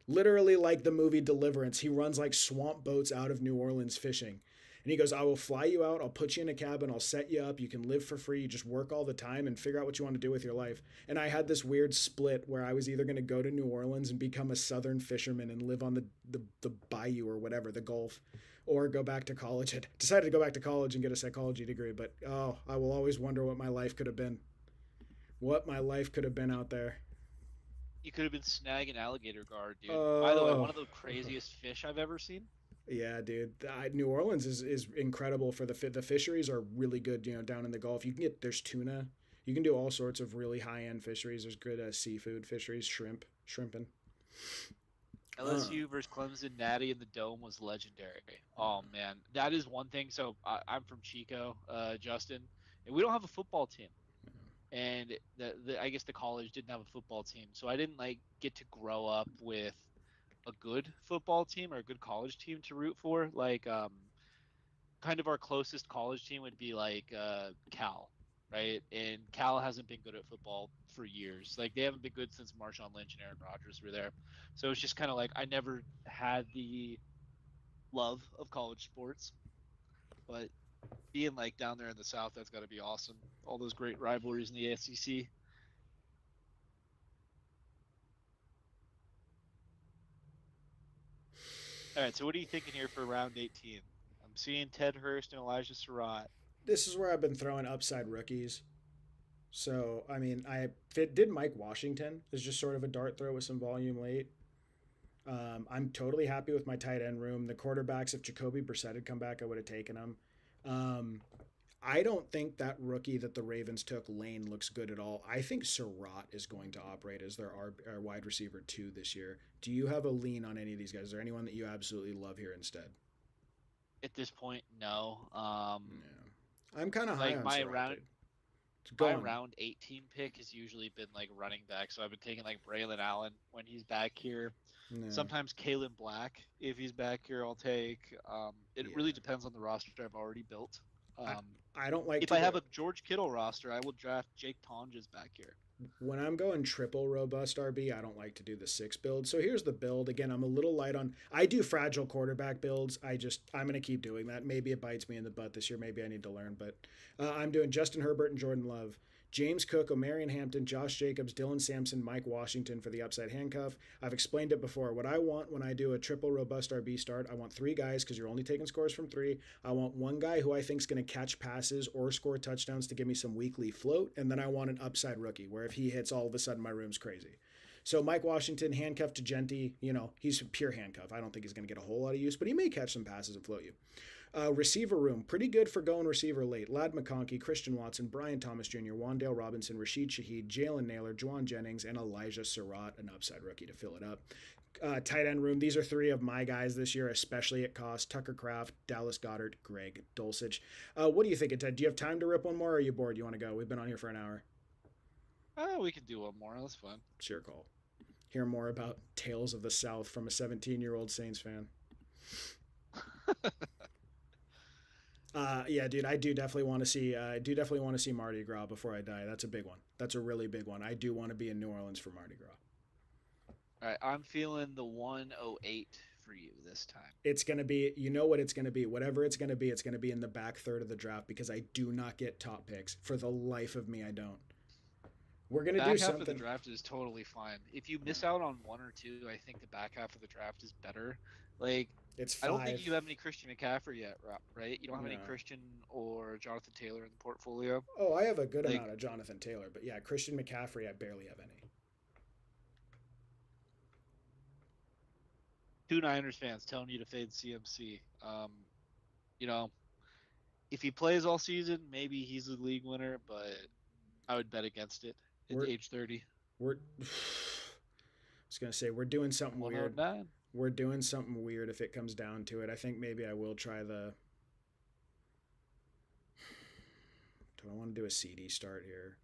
literally like the movie Deliverance. He runs like swamp boats out of New Orleans fishing. And he goes, I will fly you out. I'll put you in a cabin. I'll set you up. You can live for free. You just work all the time and figure out what you want to do with your life." And I had this weird split where I was either going to go to New Orleans and become a southern fisherman and live on the bayou or whatever, the Gulf, or go back to college. I decided to go back to college and get a psychology degree. But oh, I will always wonder what my life could have been. What my life could have been out there. You could have been snagging alligator guard, dude. By the way, one Oh, of the craziest fish I've ever seen. yeah, dude. New Orleans is incredible for the fisheries are really good. Down in the Gulf, you can get there's tuna. You can do all sorts of really high end fisheries. There's good seafood fisheries, shrimping. Uh, LSU versus Clemson, Natty in the Dome was legendary. Oh man, that is one thing. So I'm from Chico, Justin, and we don't have a football team. And I guess the college didn't have a football team, so I didn't like get to grow up with a good football team or a good college team to root for. Like kind of our closest college team would be like Cal, right? And Cal hasn't been good at football for years. Like they haven't been good since Marshawn Lynch and Aaron Rodgers were there. So it's just kind of like I never had the love of college sports, but being like down there in the South, that's got to be awesome. All those great rivalries in the SEC. All right, so what are you thinking here for round 18? I'm seeing Ted Hurst and Elijah Surratt. this is where I've been throwing upside rookies. So I mean, did Mike Washington is just sort of a dart throw with some volume late. I'm totally happy with my tight end room. The quarterbacks, if Jacoby Brissett had come back, I would have taken him. Um, I don't think that rookie that the Ravens took, Lane, looks good at all. I think Surratt is going to operate as our wide receiver 2 this year. Do you have a lean on any of these guys? Is there anyone that you absolutely love here instead? At this point, no. Yeah. I'm kind of high Like on my Surratt, round dude. It's my gone. round 18 pick has usually been like running back. So I've been taking like Braylon Allen when he's back here. No. Sometimes Kalen Black if he's back here, I'll take. It Yeah. really depends on the roster I've already built. I, Um, I don't like if to I go. have a George Kittle roster, I will draft Jake Tonjes back here. When I'm going triple robust RB, I don't like to do the 6 build. So here's the build. Again, I'm a little light on. I do fragile quarterback builds. I'm going to keep doing that. Maybe it bites me in the butt this year. Maybe I need to learn. But I'm doing Justin Herbert and Jordan Love. James Cook, Omarion Hampton, Josh Jacobs, Dylan Sampson, Mike Washington for the upside handcuff. I've explained it before. What I want when I do a triple robust RB start, I want 3 guys because you're only taking scores from 3. I want 1 guy who I think is going to catch passes or score touchdowns to give me some weekly float. And then I want an upside rookie where if he hits, all of a sudden my room's crazy. So Mike Washington, handcuffed to Genty, he's pure handcuff. I don't think he's going to get a whole lot of use, but he may catch some passes and float you. Receiver room, pretty good for going receiver late. Lad McConkey, Christian Watson, Brian Thomas Jr., Wandale Robinson, Rashid Shaheed, Jalen Naylor, Juwan Jennings, and Elijah Surratt, an upside rookie to fill it up. Tight end room, these are 3 of my guys this year, especially at cost. Tucker Kraft, Dallas Goddard, Greg Dulcich. What do you think, Ted? Do you have time to rip one more, or are you bored? You want to go? We've been on here for an hour. We can do one more. That's fun. It's your call. Hear more about Tales of the South from a 17-year-old Saints fan. Yeah, dude, I do definitely want to see. I do definitely want to see Mardi Gras before I die. That's a big one. That's a really big one. I do want to be in New Orleans for Mardi Gras. All right, I'm feeling the 108 for you this time. It's gonna be. You know what it's gonna be. Whatever it's gonna be. It's gonna be in the back third of the draft because I do not get top picks for the life of me. I don't. We're gonna do Back half of the something. draft is totally fine. If you Yeah. miss out on one or two, I think the back half of the draft is better. Like, It's I don't think five. you have any Christian McCaffrey yet, right? You don't have any No. Christian or Jonathan Taylor in the portfolio. Oh, I have a good Like, amount of Jonathan Taylor, but yeah, Christian McCaffrey, I barely have any. two Niners fans telling you to fade CMC. You know, if he plays all season, maybe he's the league winner, but I would bet against it at We're age 30. we're. I was gonna say we're doing something weird. 109. We're doing something weird if it comes down to it. I think maybe I will try the. Do I want to do a CD start here?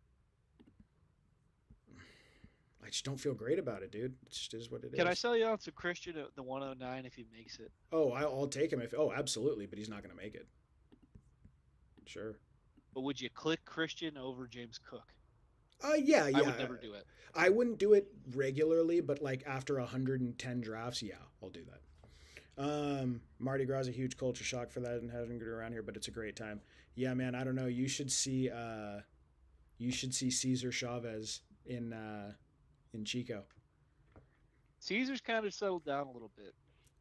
I just don't feel great about it, dude. It just is what it Can I is. sell you out to Christian at the 109 if he makes it? Oh, I'll take him if. Oh, absolutely, but he's not gonna make it. Sure. But would you click Christian over James Cook? Yeah, I would yeah. never do it. I wouldn't do it regularly, but like after 110 drafts, yeah, I'll do that. Mardi Gras is a huge culture shock for that and having it around here, but it's a great time. Yeah, man, I don't know. You should see Cesar Chavez in Chico. Caesar's kind of settled down a little bit.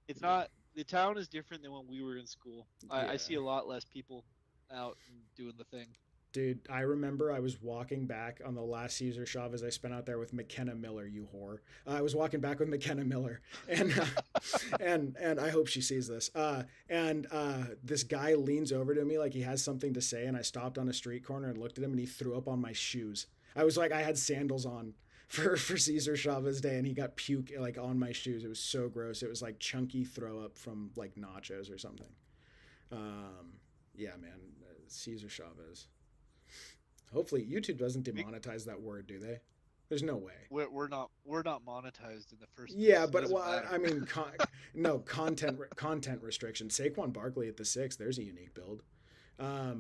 It's not the town is different than when we were in school. I Yeah. see a lot less people out and doing the thing. Dude, I remember I was walking back on the last Cesar Chavez I spent out there with McKenna Miller, you whore. I was walking back with McKenna Miller, and and I hope she sees this. And this guy leans over to me like he has something to say, and I stopped on a street corner and looked at him, and he threw up on my shoes. I was like, I had sandals on for Cesar Chavez Day, and he got puke like on my shoes. It was so gross. It was like chunky throw up from like nachos or something. Yeah, man, Cesar Chavez. Hopefully, YouTube doesn't demonetize that word, do they? There's no way. We're not monetized in the first place. Yeah, It but doesn't well, matter. I mean, no content restriction. Saquon Barkley at the six. There's a unique build.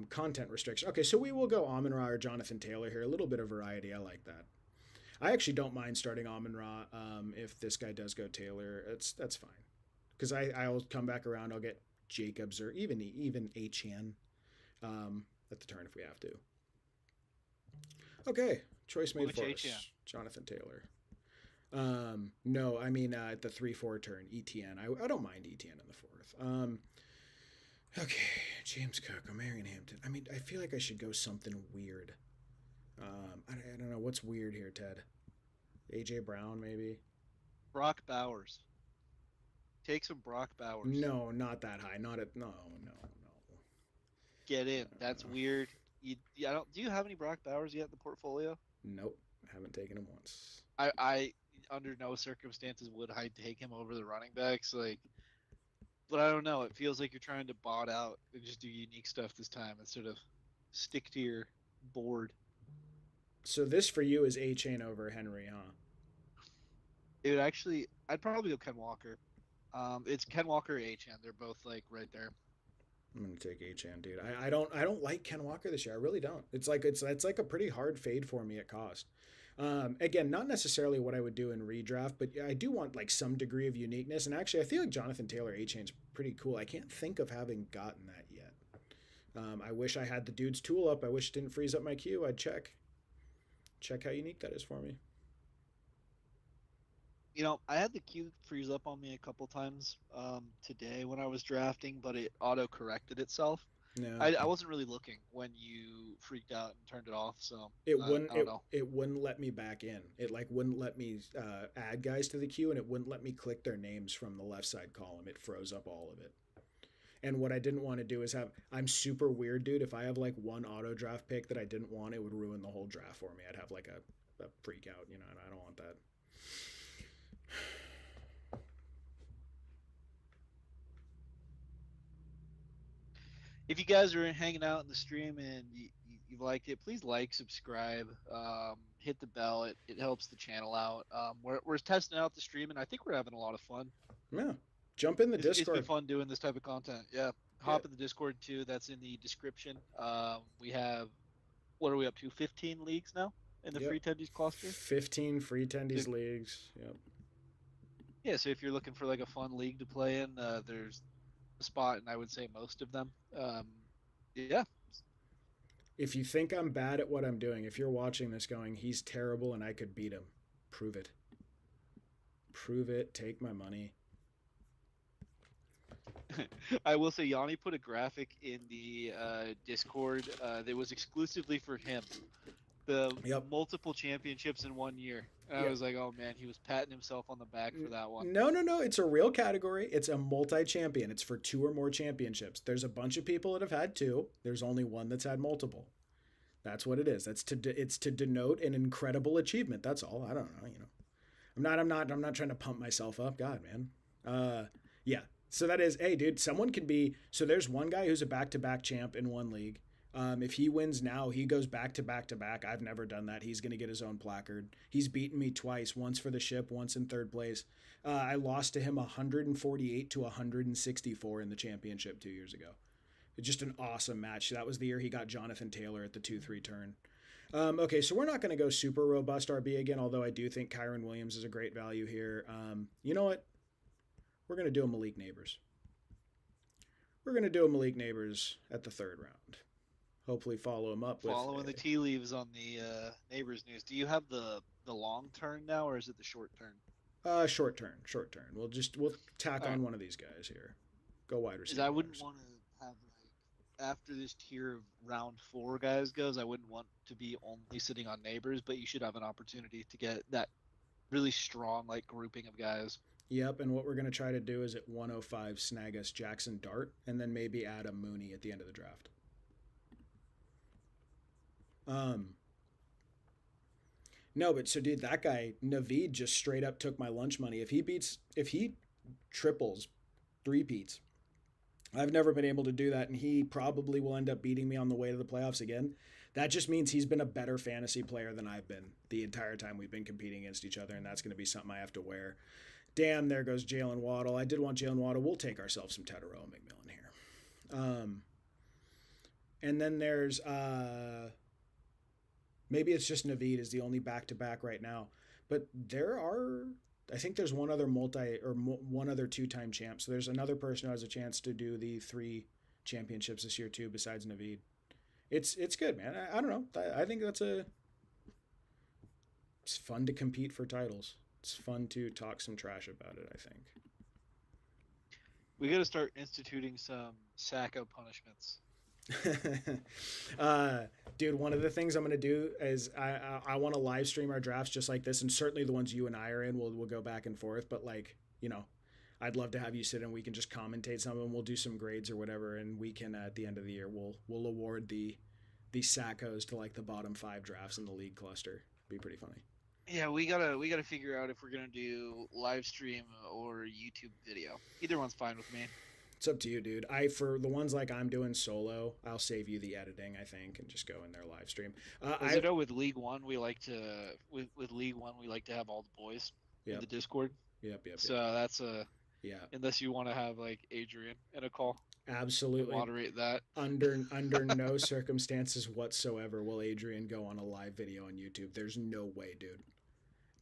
Content restriction. Okay, so we will go Amon Ra or Jonathan Taylor here. A little bit of variety. I like that. I actually don't mind starting Amon Ra if this guy does go Taylor. That's fine because I'll come back around. I'll get Jacobs or even Achan at the turn if we have to. Okay, choice made Which for HM? us. Jonathan Taylor. No, I mean at the 3-4 turn, ETN. I don't mind ETN in the fourth. Okay, James Cook, O'Marion Hampton. I mean, I feel like I should go something weird. I don't know what's weird here, Ted. AJ Brown, maybe. Brock Bowers. Take some Brock Bowers. No, not that high. Not at no, no, Get in. That's no. weird. I don't. Do you have any Brock Bowers yet in the portfolio? Nope, haven't taken him once. I under no circumstances would I take him over the running backs. Like, but I don't know. It feels like you're trying to bot out and just do unique stuff this time instead of stick to your board. So this for you is A Chain over Henry, huh? It would actually. I'd probably go Ken Walker. It's Ken Walker or Achan. They're both like right there. I'm gonna take Achan, dude. I don't like Ken Walker this year. I really don't. It's like a pretty hard fade for me at cost. Again, not necessarily what I would do in redraft, but I do want like some degree of uniqueness. And actually, I feel like Jonathan Taylor Achane's pretty cool. I can't think of having gotten that yet. I wish I had the dude's tool up. I wish it didn't freeze up my queue. I'd check how unique that is for me. I had the queue freeze up on me a couple times today when I was drafting, but it auto corrected itself. No, I wasn't really looking when you freaked out and turned it off, so it wouldn't I don't know. it wouldn't let me back in. It like wouldn't let me add guys to the queue, and it wouldn't let me click their names from the left side column. It froze up all of it. And what I didn't want to do is have I'm super weird, dude. If I have like one auto draft pick that I didn't want, it would ruin the whole draft for me. I'd have like a freak out, and I don't want that. If you guys are hanging out in the stream and you liked it, please like, subscribe, hit the bell. It helps the channel out. We're testing out the stream, and I think we're having a lot of fun. Yeah. Jump in the It's been Discord. fun doing this type of content. Yeah. hop in the Discord too. That's in the description. We have what are we up to? 15 leagues now in the Yep. free tendies cluster. 15 free So Tendies leagues. Yep. yeah, so if you're looking for like a fun league to play in, there's a spot, and I would say most of them. Yeah, If you think I'm bad at what I'm doing, if you're watching this going, he's terrible and I could beat him, prove it. Prove it. Take my money. I will say Yanni put a graphic in the Discord that was exclusively for him. The Yep. multiple championships in 1 year. And I Yep. was like, oh man, he was patting himself on the back for that one. No, no, no. It's a real category. It's a multi champion. It's for two or more championships. There's a bunch of people that have had two. There's only one that's had multiple. That's what it is. It's to denote an incredible achievement. That's all. I don't know. I'm not trying to pump myself up. God, man. Yeah. So that is, hey, dude. Someone can be. So there's one guy who's a back-to-back champ in one league. If he wins now, he goes back to back to back. I've never done that. He's going to get his own placard. He's beaten me twice, once for the ship, once in third place. I lost to him 148 to 164 in the championship 2 years ago. Just an awesome match. That was the year he got Jonathan Taylor at the 2-3 turn. Okay, so we're not going to go super robust RB again, although I do think Kyron Williams is a great value here. You know what? We're going to do a Malik Nabers. We're going to do a Malik Nabers at the third round. Hopefully follow him up with Following the tea leaves on the Neighbors news. Do you have the long turn now, or is it the short turn? Short turn. We'll tack on one of these guys here. Go wide receiver. I wouldn't want to have like after this tier of round 4 guys goes, I wouldn't want to be only sitting on Neighbors, but you should have an opportunity to get that really strong like grouping of guys. Yep, and what we're going to try to do is at 105 snag us Jackson Dart, and then maybe add a Mooney at the end of the draft. No, but so dude, that guy Naveed just straight up took my lunch money. If he triples, three-peats, I've never been able to do that, and he probably will end up beating me on the way to the playoffs again. That just means he's been a better fantasy player than I've been the entire time we've been competing against each other, and that's going to be something I have to wear. Damn, there goes Jalen Waddle. I did want Jalen Waddle. We'll take ourselves some Tedero McMillan here. And then there's maybe it's just Naveed is the only back-to-back right now, but I think there's one other one other two-time champ. So there's another person who has a chance to do the 3 championships this year too, besides Naveed. It's good, man. I don't know. I think it's fun to compete for titles. It's fun to talk some trash about it, I think. We got to start instituting some Sacco punishments. Dude, one of the things I'm going to do is I want to live stream our drafts just like this, and certainly the ones you and I are in, we'll go back and forth, but like, I'd love to have you sit and we can just commentate some of them. We'll do some grades or whatever, and we can at the end of the year we'll award the Sackos to like the bottom 5 drafts in the league cluster. Be pretty funny. Yeah, we gotta figure out if we're gonna do live stream or YouTube video. Either one's fine with me. It's up to you, dude. For the ones like I'm doing solo, I'll save you the editing, I think, and just go in there live stream. As you know, with League One, we like to have all the boys in the Discord. Yep. So that's yeah. Unless you want to have like Adrian in a call. Absolutely. Moderate that. Under no circumstances whatsoever will Adrian go on a live video on YouTube. There's no way, dude.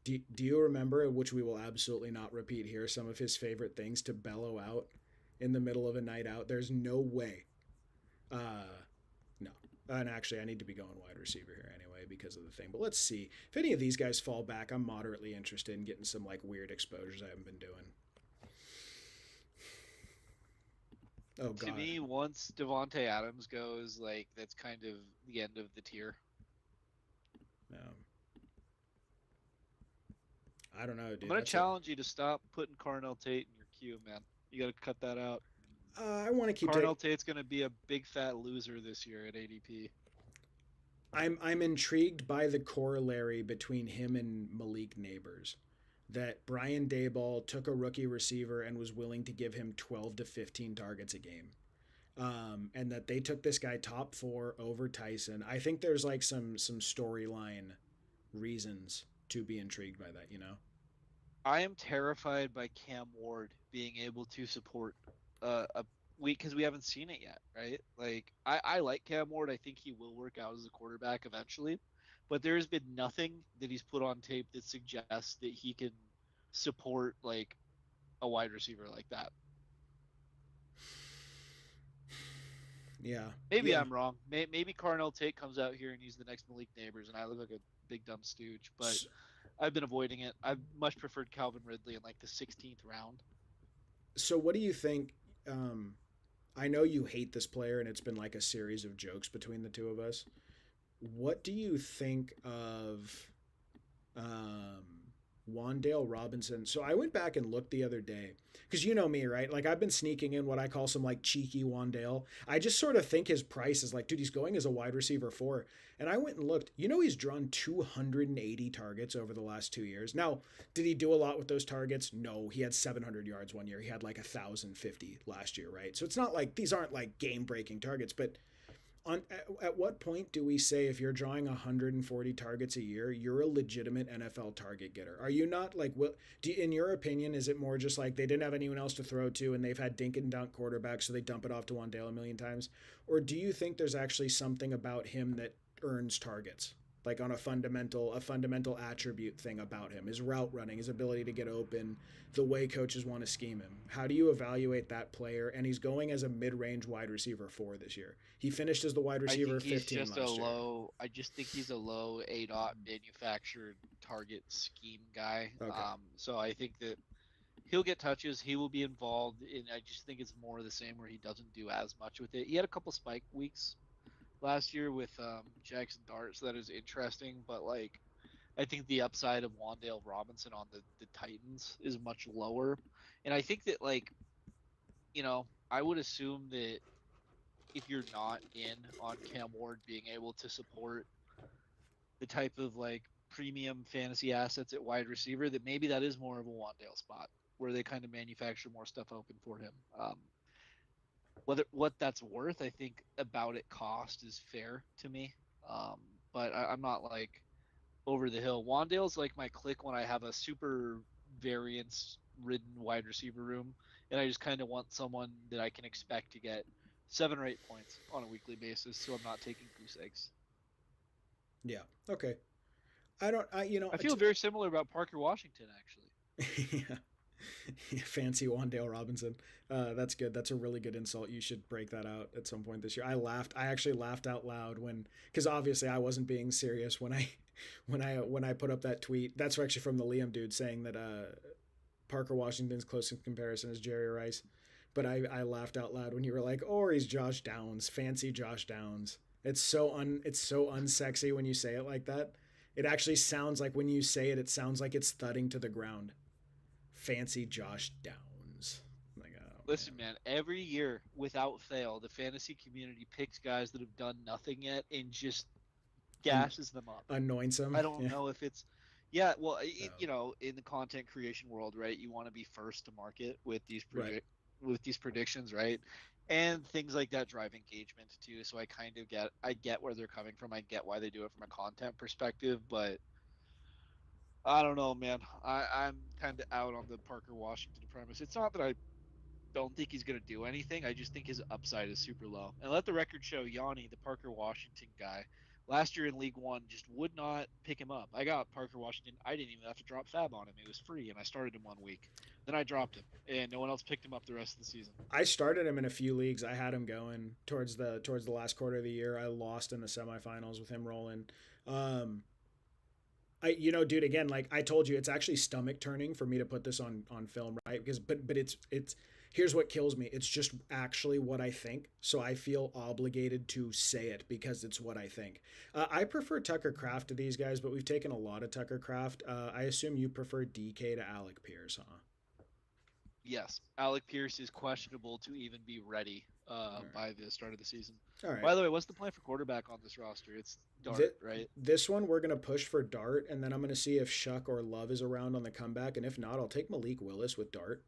Do you remember, which we will absolutely not repeat here, some of his favorite things to bellow out in the middle of a night out? There's no way. No. And actually, I need to be going wide receiver here anyway because of the thing. But let's see. If any of these guys fall back, I'm moderately interested in getting some like weird exposures I haven't been doing. Oh, God. To me, once Devontae Adams goes, like, that's kind of the end of the tier. I don't know, dude. I'm going to challenge you to stop putting Carnell Tate in your queue, man. You got to cut that out. I want to keep Carnell Tate's going to be a big fat loser this year at ADP. I'm intrigued by the corollary between him and Malik Nabers. That Brian Daboll took a rookie receiver and was willing to give him 12 to 15 targets a game. And that they took this guy top 4 over Tyson. I think there's like some storyline reasons to be intrigued by that, I am terrified by Cam Ward being able to support a we haven't seen it yet, right? Like I like Cam Ward. I think he will work out as a quarterback eventually, but there has been nothing that he's put on tape that suggests that he can support like a wide receiver like that. Yeah, Maybe yeah. I'm wrong. Maybe Carnell Tate comes out here and he's the next Malik Nabers, and I look like a big dumb stooge. But So, I've been avoiding it. I've much preferred Calvin Ridley in like the 16th round. so what do you think? Um, I know you hate this player, and it's been like a series of jokes between the two of us. What do you think of um, Wandale Robinson? So I went back and looked the other day because you know me, right? Like I've been sneaking in what I call some like cheeky Wandale. I just sort of think his price is like, dude, he's going as a wide receiver four. And I went and looked. You know, he's drawn 280 targets over the last 2 years. Now, did he do a lot with those targets? No, he had 700 yards one year. He had like 1,050 last year, right? So it's not like these aren't like game breaking targets, but at what point do we say if you're drawing 140 targets a year, you're a legitimate NFL target getter? Are you not like in your opinion, is it more just like they didn't have anyone else to throw to and they've had dink and dunk quarterbacks, so they dump it off to Wandale a million times? Or do you think there's actually something about him that earns targets? Like on a fundamental attribute thing about him, his route running, his ability to get open, the way coaches want to scheme him. How do you evaluate that player? And he's going as a mid-range wide receiver four this year. He finished as the wide I receiver think he's 15 just a last year. low. I just think he's a low A dot manufactured target scheme guy. Okay. So I think that he'll get touches. He will be involved, and I just think it's more of the same where he doesn't do as much with it. He had a couple spike weeks last year with Jackson Dart, so that is interesting. But like, I think the upside of Wandale Robinson on the Titans is much lower, and I think that like I would assume that if you're not in on Cam Ward being able to support the type of like premium fantasy assets at wide receiver, that maybe that is more of a Wandale spot where they kind of manufacture more stuff open for him. Whether what that's worth, I think about it cost is fair to me. Um, but I'm not like over the hill. Wandale's like my click when I have a super variance ridden wide receiver room, and I just kind of want someone that I can expect to get 7 or 8 points on a weekly basis, so I'm not taking goose eggs. Yeah. Okay. I don't. I you know. I feel very similar about Parker Washington, actually. Yeah. Fancy Wandale Robinson. That's good. That's a really good insult. You should break that out at some point this year. I laughed. I actually laughed out loud because obviously I wasn't being serious when I put up that tweet. That's actually from the Liam dude saying that Parker Washington's closest comparison is Jerry Rice. But I laughed out loud when you were like, "Or he's Josh Downs, fancy Josh Downs." It's so unsexy when you say it like that. It actually sounds like when you say it, it sounds like it's thudding to the ground. Fancy Josh Downs. Like, oh Listen, man. man, every year without fail, the fantasy community picks guys that have done nothing yet and just An- gashes them up. Anoints him. I don't Yeah. know if it's, yeah, well, Oh, in the content creation world, right, you want to be first to market with right. with these predictions, right? And things like that drive engagement too. So I get where they're coming from. I get why they do it from a content perspective, but I don't know, man. I'm kind of out on the Parker Washington premise. It's not that I don't think he's going to do anything. I just think his upside is super low. And let the record show, Yanni, the Parker Washington guy, last year in League One just would not pick him up. I got Parker Washington. I didn't even have to drop Fab on him. It was free, and I started him 1 week. Then I dropped him, and no one else picked him up the rest of the season. I started him in a few leagues. I had him going towards the last quarter of the year. I lost in the semifinals with him rolling. Um, dude, again, like I told you, it's actually stomach turning for me to put this on film, right? Because but it's here's what kills me. It's just actually what I think, so I feel obligated to say it because it's what I think. I prefer Tucker Craft to these guys, but we've taken a lot of Tucker Craft. I assume you prefer DK to Alec Pierce, huh? Yes, Alec Pierce is questionable to even be ready All right. by the start of the season. All right. By the way, what's the plan for quarterback on this roster? It's Th- Dart, right? this one we're gonna push for Dart, and then I'm gonna see if Shuck or Love is around on the comeback, and if not, I'll take Malik Willis with Dart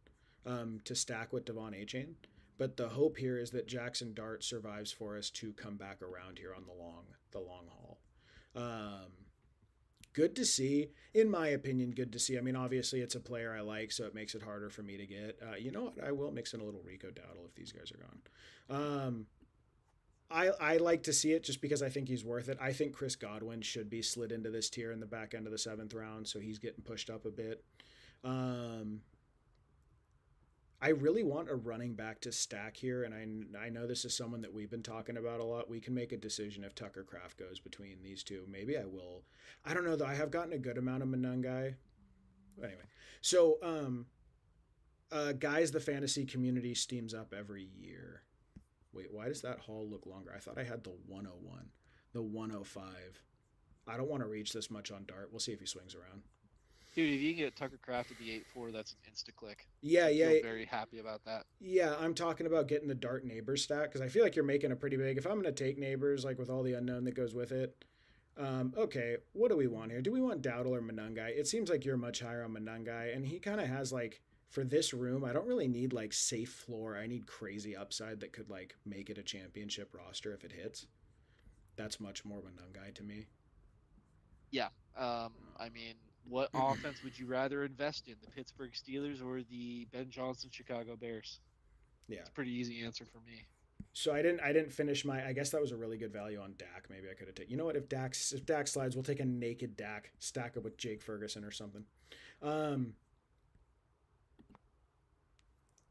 to stack with Devon Achane. But the hope here is that Jackson Dart survives for us to come back around here on the long haul. Um, Good to see. In my opinion, good to see. I mean, obviously, it's a player I like, so it makes it harder for me to get. You know what? I will mix in a little Rico Dowdle if these guys are gone. I like to see it just because I think he's worth it. I think Chris Godwin should be slid into this tier in the back end of the seventh round, so he's getting pushed up a bit. Um, I really want a running back to stack here, and I know this is someone that we've been talking about a lot. We can make a decision if Tucker Craft goes between these two. Maybe I will. I don't know though. I have gotten a good amount of Menungai. Anyway, so guys, the fantasy community steams up every year. Wait, why does that haul look longer? I thought I had the 101, the 105. I don't want to reach this much on Dart. We'll see if he swings around. Dude, if you can get Tucker Craft at the 8-4, that's an insta click. Yeah, I yeah, feel very happy about that. yeah. I'm talking about getting the Dart Neighbors stack because I feel like you're making a pretty big. If I'm going to take Neighbors, like with all the unknown that goes with it, okay, what do we want here? Do we want Dowdle or Menungai? It seems like you're much higher on Menungai, and he kind of has like for this room. I don't really need like safe floor. I need crazy upside that could like make it a championship roster if it hits. That's much more Menungai to me. Yeah. I mean, what offense would you rather invest in, the Pittsburgh Steelers or the Ben Johnson Chicago Bears? Yeah. It's a pretty easy answer for me. So I didn't finish my. I guess that was a really good value on Dak. Maybe I could have taken. You know what? If Dak slides, we'll take a naked Dak, stack it with Jake Ferguson or something. Um,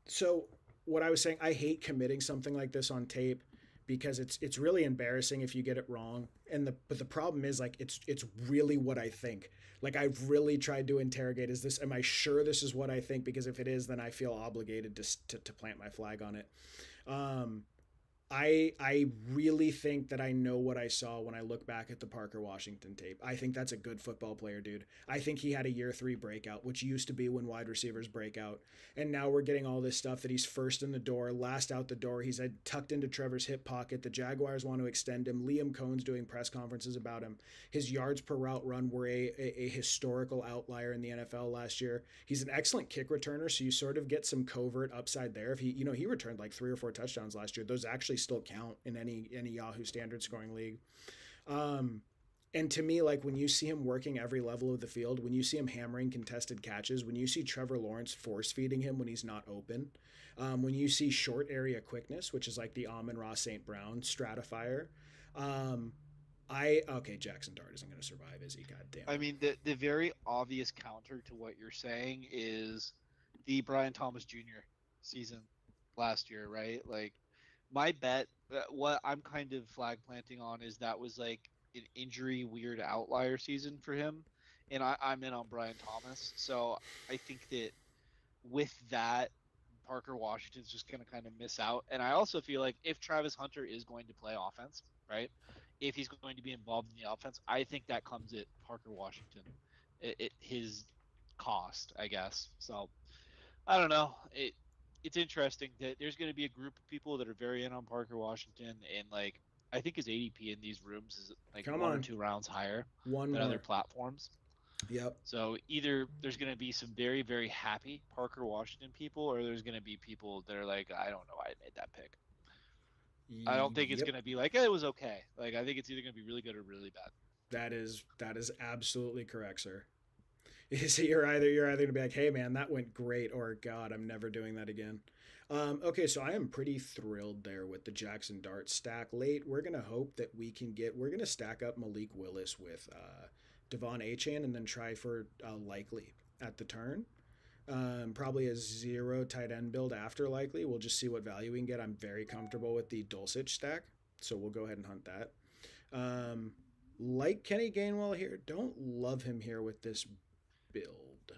so what I was saying, I hate committing something like this on tape because it's really embarrassing if you get it wrong. But the problem is like it's really what I think. Like I've really tried to interrogate, is this, am I sure this is what I think? Because if it is, then I feel obligated to plant my flag on it. Um, I really think that I know what I saw when I look back at the Parker Washington tape. I think that's a good football player, dude. I think he had a year three breakout, which used to be when wide receivers break out. And now we're getting all this stuff that he's first in the door, last out the door. He's tucked into Trevor's hip pocket. The Jaguars want to extend him. Liam Cohn's doing press conferences about him. His yards per route run were a historical outlier in the NFL last year. He's an excellent kick returner, so you sort of get some covert upside there. If he returned like 3 or 4 touchdowns last year. Those actually still count in any Yahoo standard scoring league. And to me, like when you see him working every level of the field, when you see him hammering contested catches, when you see Trevor Lawrence force feeding him when he's not open, when you see short area quickness, which is like the Amon-Ra St. Brown stratifier, Jackson Dart isn't going to survive, is he? God damn it. I mean, the very obvious counter to what you're saying is the Brian Thomas Jr. season last year, right? Like, my bet, what I'm kind of flag planting on is that was like an injury weird outlier season for him, and I'm in on Brian Thomas. So I think that with that, Parker Washington's just going to kind of miss out. And I also feel like if Travis Hunter is going to play offense, right? If he's going to be involved in the offense, I think that comes at Parker Washington, his cost, I guess. So I don't know. It's interesting that there's going to be a group of people that are very in on Parker Washington, and like I think his ADP in these rooms is like Come one or on. two rounds higher One than more. other platforms. Yep. So either there's going to be some very, very happy Parker Washington people, or there's going to be people that are like, I don't know why I made that pick. I don't think it's Yep. going to be like, it was okay. Like I think it's either going to be really good or really bad. That is absolutely correct, sir. You're either gonna be like, hey man, that went great, or God, I'm never doing that again. Okay, so I am pretty thrilled there with the Jackson Dart stack late. We're gonna hope that we're gonna stack up Malik Willis with Devon Achan and then try for Likely at the turn. Probably a zero tight end build after Likely. We'll just see what value we can get. I'm very comfortable with the Dulcich stack, so we'll go ahead and hunt that. Like Kenny Gainwell here, don't love him here with this build.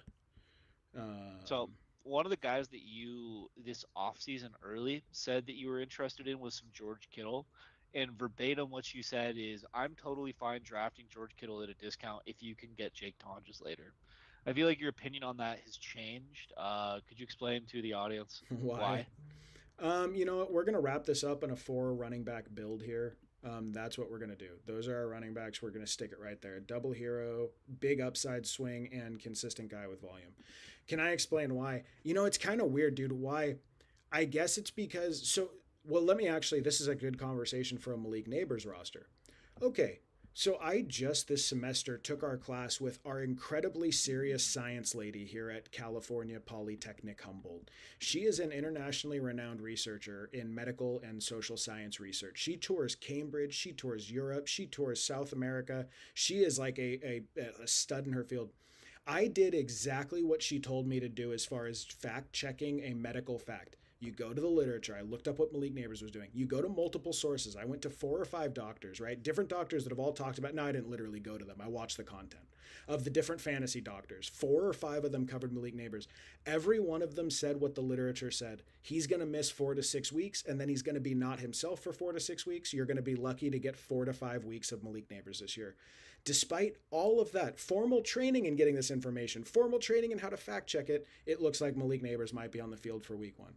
So Um, one of the guys that you this offseason early said that you were interested in was some George Kittle. And verbatim, what you said is, I'm totally fine drafting George Kittle at a discount if you can get Jake Tonges later. I feel like your opinion on that has changed. Could you explain to the audience why? why? You know what? We're gonna wrap this up in a 4 running back build here. That's what we're gonna do. Those are our running backs. We're gonna stick it right there. Double hero, big upside swing, and consistent guy with volume. Can I explain why? You know, it's kind of weird, dude. Why? I guess it's because. Well, let me actually. This is a good conversation for a Malik Neighbors roster. Okay, So I just this semester took our class with our incredibly serious science lady here at California Polytechnic Humboldt. She is an internationally renowned researcher in medical and social science research. She tours Cambridge, she tours Europe, she tours South America. She is like a stud in her field. I did exactly what she told me to do as far as fact checking a medical fact. You go to the literature. I looked up what Malik Nabers was doing. You go to multiple sources. I went to 4 or 5 doctors, right? Different doctors that have all talked about. No, I didn't literally go to them. I watched the content of the different fantasy doctors. 4 or 5 of them covered Malik Nabers. Every one of them said what the literature said. He's going to miss 4 to 6 weeks, and then he's going to be not himself for 4 to 6 weeks. You're going to be lucky to get 4 to 5 weeks of Malik Nabers this year. Despite all of that formal training in getting this information, formal training in how to fact check it, it looks like Malik Nabers might be on the field for week 1.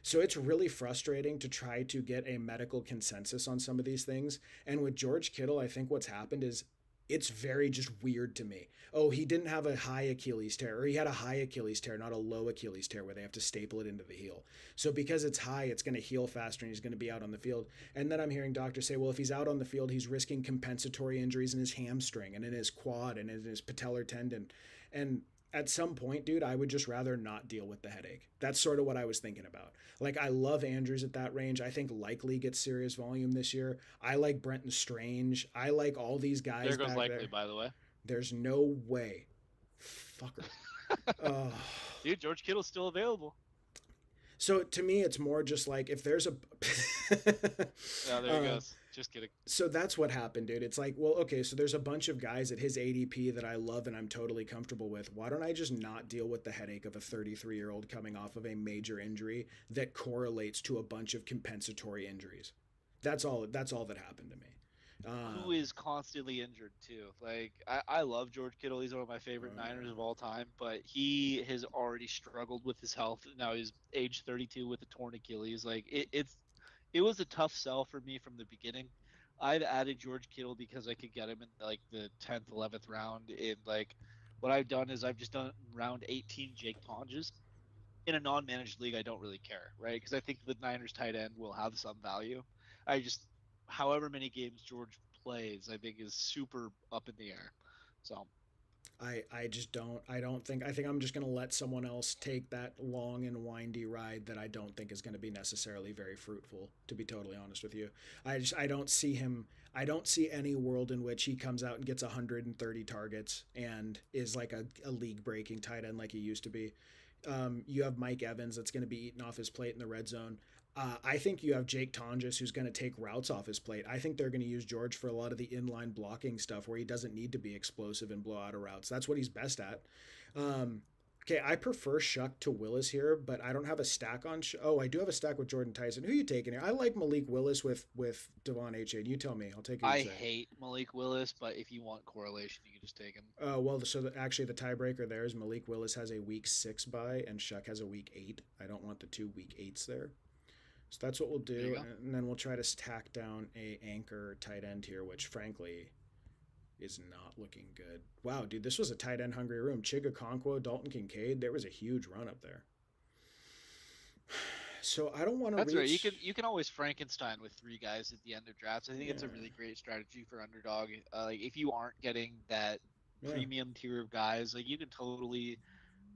So it's really frustrating to try to get a medical consensus on some of these things. And with George Kittle, I think what's happened is it's very just weird to me. Oh, he didn't have a high Achilles tear, or he had a high Achilles tear, not a low Achilles tear where they have to staple it into the heel. So because it's high, it's going to heal faster and he's going to be out on the field. And then I'm hearing doctors say, well, if he's out on the field, he's risking compensatory injuries in his hamstring and in his quad and in his patellar tendon. And at some point, dude, I would just rather not deal with the headache. That's sort of what I was thinking about. Like, I love Andrews at that range. I think Likely gets serious volume this year. I like Brenton Strange. I like all these guys There goes back Likely, there. by the way. There's no way. Fucker. Oh. Dude, George Kittle's still available. So to me, it's more just like if there's a. Yeah, there he goes. Just kidding. So that's what happened, dude. It's like, well, okay, so there's a bunch of guys at his ADP that I love and I'm totally comfortable with. Why don't I just not deal with the headache of a 33-year-old coming off of a major injury that correlates to a bunch of compensatory injuries? That's all. That's all that happened to me. Who is constantly injured too. Like I love George Kittle. He's one of my favorite Niners of all time, but he has already struggled with his health. Now he's age 32 with a torn Achilles. Like it was a tough sell for me from the beginning. I've added George Kittle because I could get him in like the 10th, 11th round. In like what I've done is I've just done round 18 Jake Tonges. In a non-managed league, I don't really care, right? Because I think the Niners tight end will have some value. I just, however many games George plays, I think is super up in the air. So I just don't. I think I'm just going to let someone else take that long and windy ride that I don't think is going to be necessarily very fruitful, to be totally honest with you. I don't see him. I don't see any world in which he comes out and gets 130 targets and is like a league breaking tight end like he used to be. You have Mike Evans that's going to be eating off his plate in the red zone. I think you have Jake Tonjes who's going to take routes off his plate. I think they're going to use George for a lot of the inline blocking stuff where he doesn't need to be explosive and blow out of routes. That's what he's best at. Okay, I prefer Shuck to Willis here, but I don't have a stack on. Oh, I do have a stack with Jordan Tyson. Who are you taking here? I like Malik Willis with Devon H. You tell me. I'll take it. I hate Malik Willis, but if you want correlation, you can just take him. Well, so actually the tiebreaker there is Malik Willis has a week 6 bye and Shuck has a week 8. I don't want the 2 week 8s there. So that's what we'll do, and then we'll try to tack down a anchor tight end here, which frankly is not looking good. Wow, dude, this was a tight end hungry room. Chigakonkwo, Dalton Kincaid, there was a huge run up there. So I don't want to. That's right. You can always Frankenstein with 3 guys at the end of drafts. I think it's a really great strategy for underdog. Like if you aren't getting that premium tier of guys, like you can totally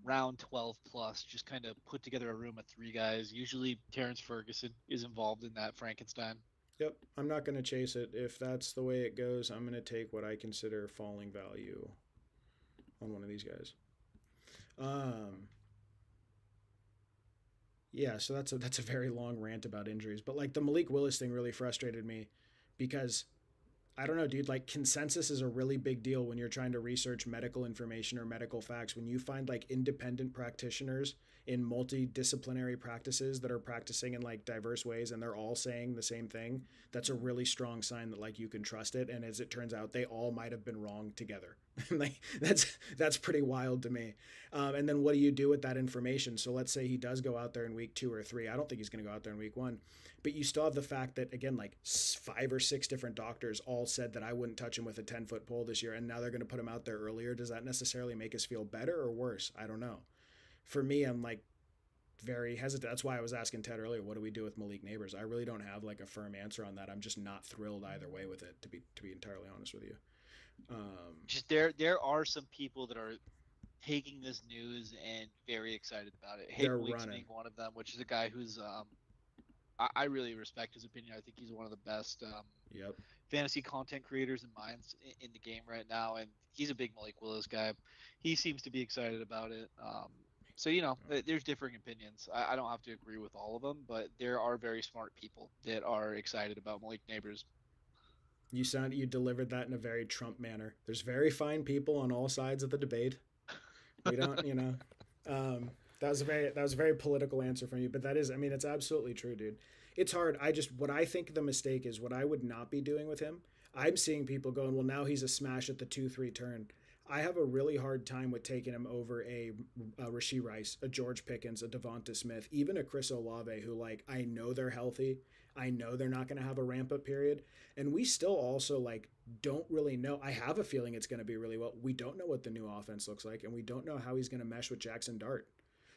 round 12 plus just kind of put together a room of 3 guys. Usually Terrence Ferguson is involved in that Frankenstein. Yep, I'm not going to chase it. If that's the way it goes, I'm going to take what I consider falling value on one of these guys. Yeah, so that's a very long rant about injuries, but like the Malik Willis thing really frustrated me because I don't know, dude, like consensus is a really big deal when you're trying to research medical information or medical facts. When you find like independent practitioners in multidisciplinary practices that are practicing in like diverse ways and they're all saying the same thing, that's a really strong sign that like you can trust it. And as it turns out, they all might have been wrong together. Like that's pretty wild to me. And then what do you do with that information? So let's say he does go out there in week 2 or 3. I don't think he's going to go out there in week 1. But you still have the fact that, again, like 5 or 6 different doctors all said that I wouldn't touch him with a 10-foot pole this year, and now they're going to put him out there earlier. Does that necessarily make us feel better or worse? I don't know. For me, I'm like, very hesitant. That's why I was asking Ted earlier, what do we do with Malik Nabers? I really don't have like a firm answer on that. I'm just not thrilled either way with it, to be entirely honest with you. Just there are some people that are taking this news and very excited about it. They're Hayden Weeks running. being one of them, which is a guy who's I really respect his opinion. I think he's one of the best Yep. fantasy content creators and minds in the game right now, and he's a big Malik Willis guy. He seems to be excited about it. So there's differing opinions. I don't have to agree with all of them, but there are very smart people that are excited about Malik Nabers. You delivered that in a very Trump manner. There's very fine people on all sides of the debate. We don't, that was a very political answer from you, but that is, I mean, it's absolutely true, dude. It's hard. What I think the mistake is, what I would not be doing with him. I'm seeing people going, well, now he's a smash at the 2-3 turn. I have a really hard time with taking him over a Rashee Rice, a George Pickens, a Devonta Smith, even a Chris Olave, who like I know they're healthy. I know they're not going to have a ramp up period, and we still also like don't really know. I have a feeling it's going to be really well. We don't know what the new offense looks like, and we don't know how he's going to mesh with Jackson Dart.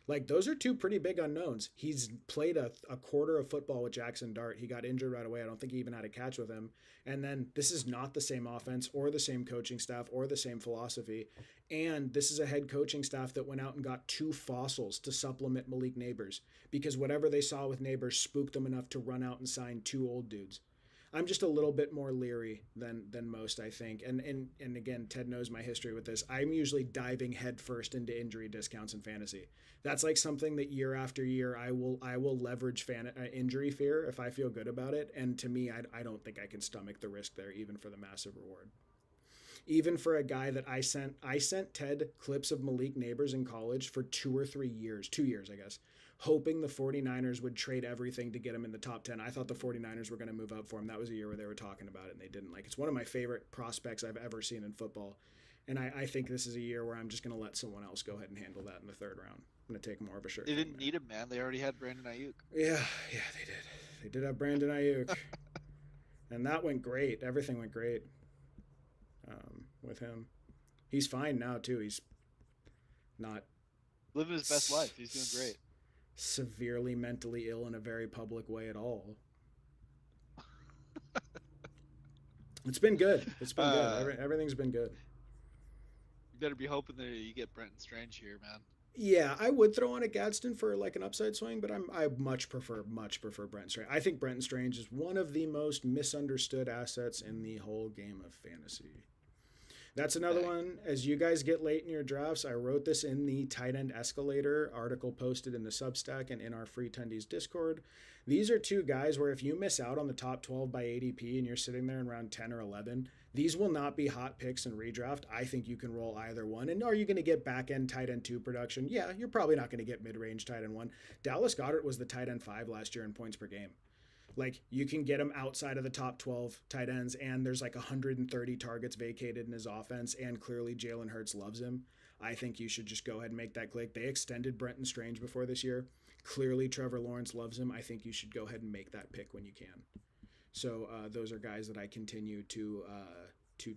Like those are two pretty big unknowns. He's played a quarter of football with Jackson Dart. He got injured right away. I don't think he even had a catch with him. And then this is not the same offense or the same coaching staff or the same philosophy. And this is a head coaching staff that went out and got two fossils to supplement Malik Nabers because whatever they saw with Nabers spooked them enough to run out and sign two old dudes. I'm just a little bit more leery than most, I think. And again, Ted knows my history with this. I'm usually diving headfirst into injury discounts in fantasy. That's like something that year after year I will leverage injury fear if I feel good about it. And to me, I don't think I can stomach the risk there, even for the massive reward. Even for a guy that I sent Ted clips of Malik Nabers in college for 2 or 3 years, 2 years, I guess, hoping the 49ers would trade everything to get him in the top 10. I thought the 49ers were going to move up for him. That was a year where they were talking about it and they didn't. Like, it's one of my favorite prospects I've ever seen in football. And I think this is a year where I'm just going to let someone else go ahead and handle that in the third round. I'm going to take more of a shirt. They didn't need him, man. They already had Brandon Ayuk. Yeah, they did. They did have Brandon Ayuk. And that went great. Everything went great with him. He's fine now, too. He's not living his best life. He's doing great. Severely mentally ill in a very public way at all. It's been good. It's been good. Everything's been good. You better be hoping that you get Brenton Strange here, man. Yeah, I would throw on a Gadsden for like an upside swing, but I much prefer Brenton Strange. I think Brenton Strange is one of the most misunderstood assets in the whole game of fantasy. That's another one. As you guys get late in your drafts, I wrote this in the Tight End Escalator article posted in the Substack and in our free Tendies Discord. These are two guys where if you miss out on the top 12 by ADP and you're sitting there in round 10 or 11, these will not be hot picks in redraft. I think you can roll either one. And are you going to get back end tight end 2 production? Yeah, you're probably not going to get mid range tight end 1. Dallas Goedert was the tight end 5 last year in points per game. Like, you can get him outside of the top 12 tight ends, and there's like 130 targets vacated in his offense, and clearly Jalen Hurts loves him. I think you should just go ahead and make that click. They extended Brenton Strange before this year. Clearly Trevor Lawrence loves him. I think you should go ahead and make that pick when you can. So those are guys that I continue to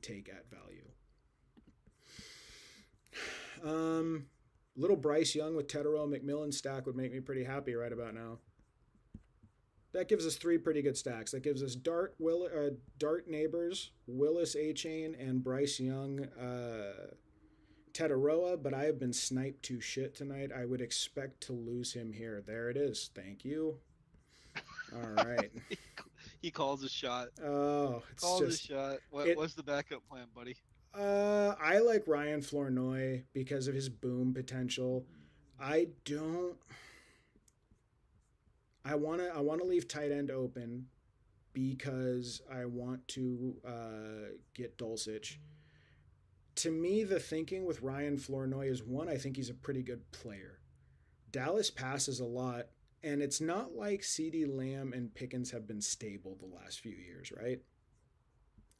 take at value. Little Bryce Young with Teterow McMillan stack would make me pretty happy right about now. That gives us 3 pretty good stacks. That gives us Dart Nabers, Willis A-Chain, and Bryce Young Teteroa, but I have been sniped to shit tonight. I would expect to lose him here. There it is. Thank you. All right. He calls a shot. Oh, it's calls just... a shot. What's the backup plan, buddy? I like Ryan Flournoy because of his boom potential. I want to leave tight end open because I want to get Dulcich. To me, the thinking with Ryan Flournoy is, one, I think he's a pretty good player. Dallas passes a lot, and it's not like CeeDee Lamb and Pickens have been stable the last few years, right?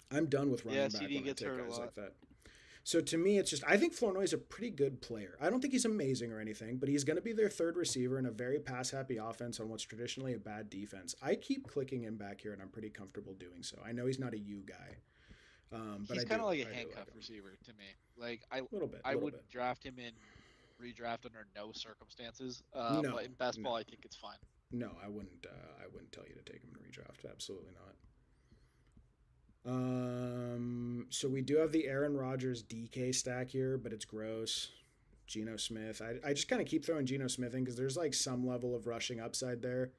I'm done with running back CD when I take guys like that. So to me, it's just, I think Flournoy is a pretty good player. I don't think he's amazing or anything, but he's going to be their third receiver in a very pass-happy offense on what's traditionally a bad defense. I keep clicking him back here, and I'm pretty comfortable doing so. I know he's not a U guy. But he's kind of like a handcuff receiver to me. Like I wouldn't draft him in redraft under no circumstances. No, But in best no, ball, I think it's fine. no. I wouldn't. I wouldn't tell you to take him in redraft. Absolutely not. So we do have the Aaron Rodgers DK stack here, but it's gross. Geno Smith. I just kind of keep throwing Geno Smith in because there's like some level of rushing upside there.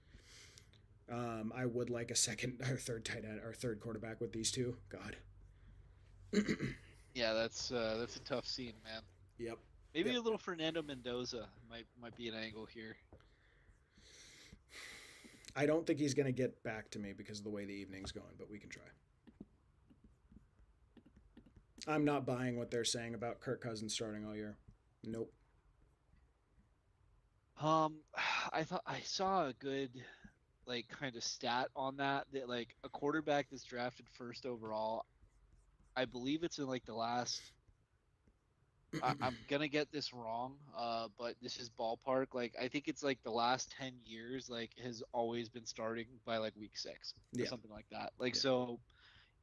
I would like a second or third tight end or third quarterback with these two. God. Yeah, that's a tough scene, man. Yep. Maybe Yep. a little Fernando Mendoza might be an angle here. I don't think he's going to get back to me because of the way the evening's going, but we can try. I'm not buying what they're saying about Kirk Cousins starting all year. Nope. Um, I thought I saw a good like kind of stat on that like a quarterback that's drafted first overall. I believe it's in like the last. I'm gonna get this wrong, but this is ballpark. Like I think it's like the last 10 years, like has always been starting by like week 6 or Yeah. something like that. Like Yeah. so,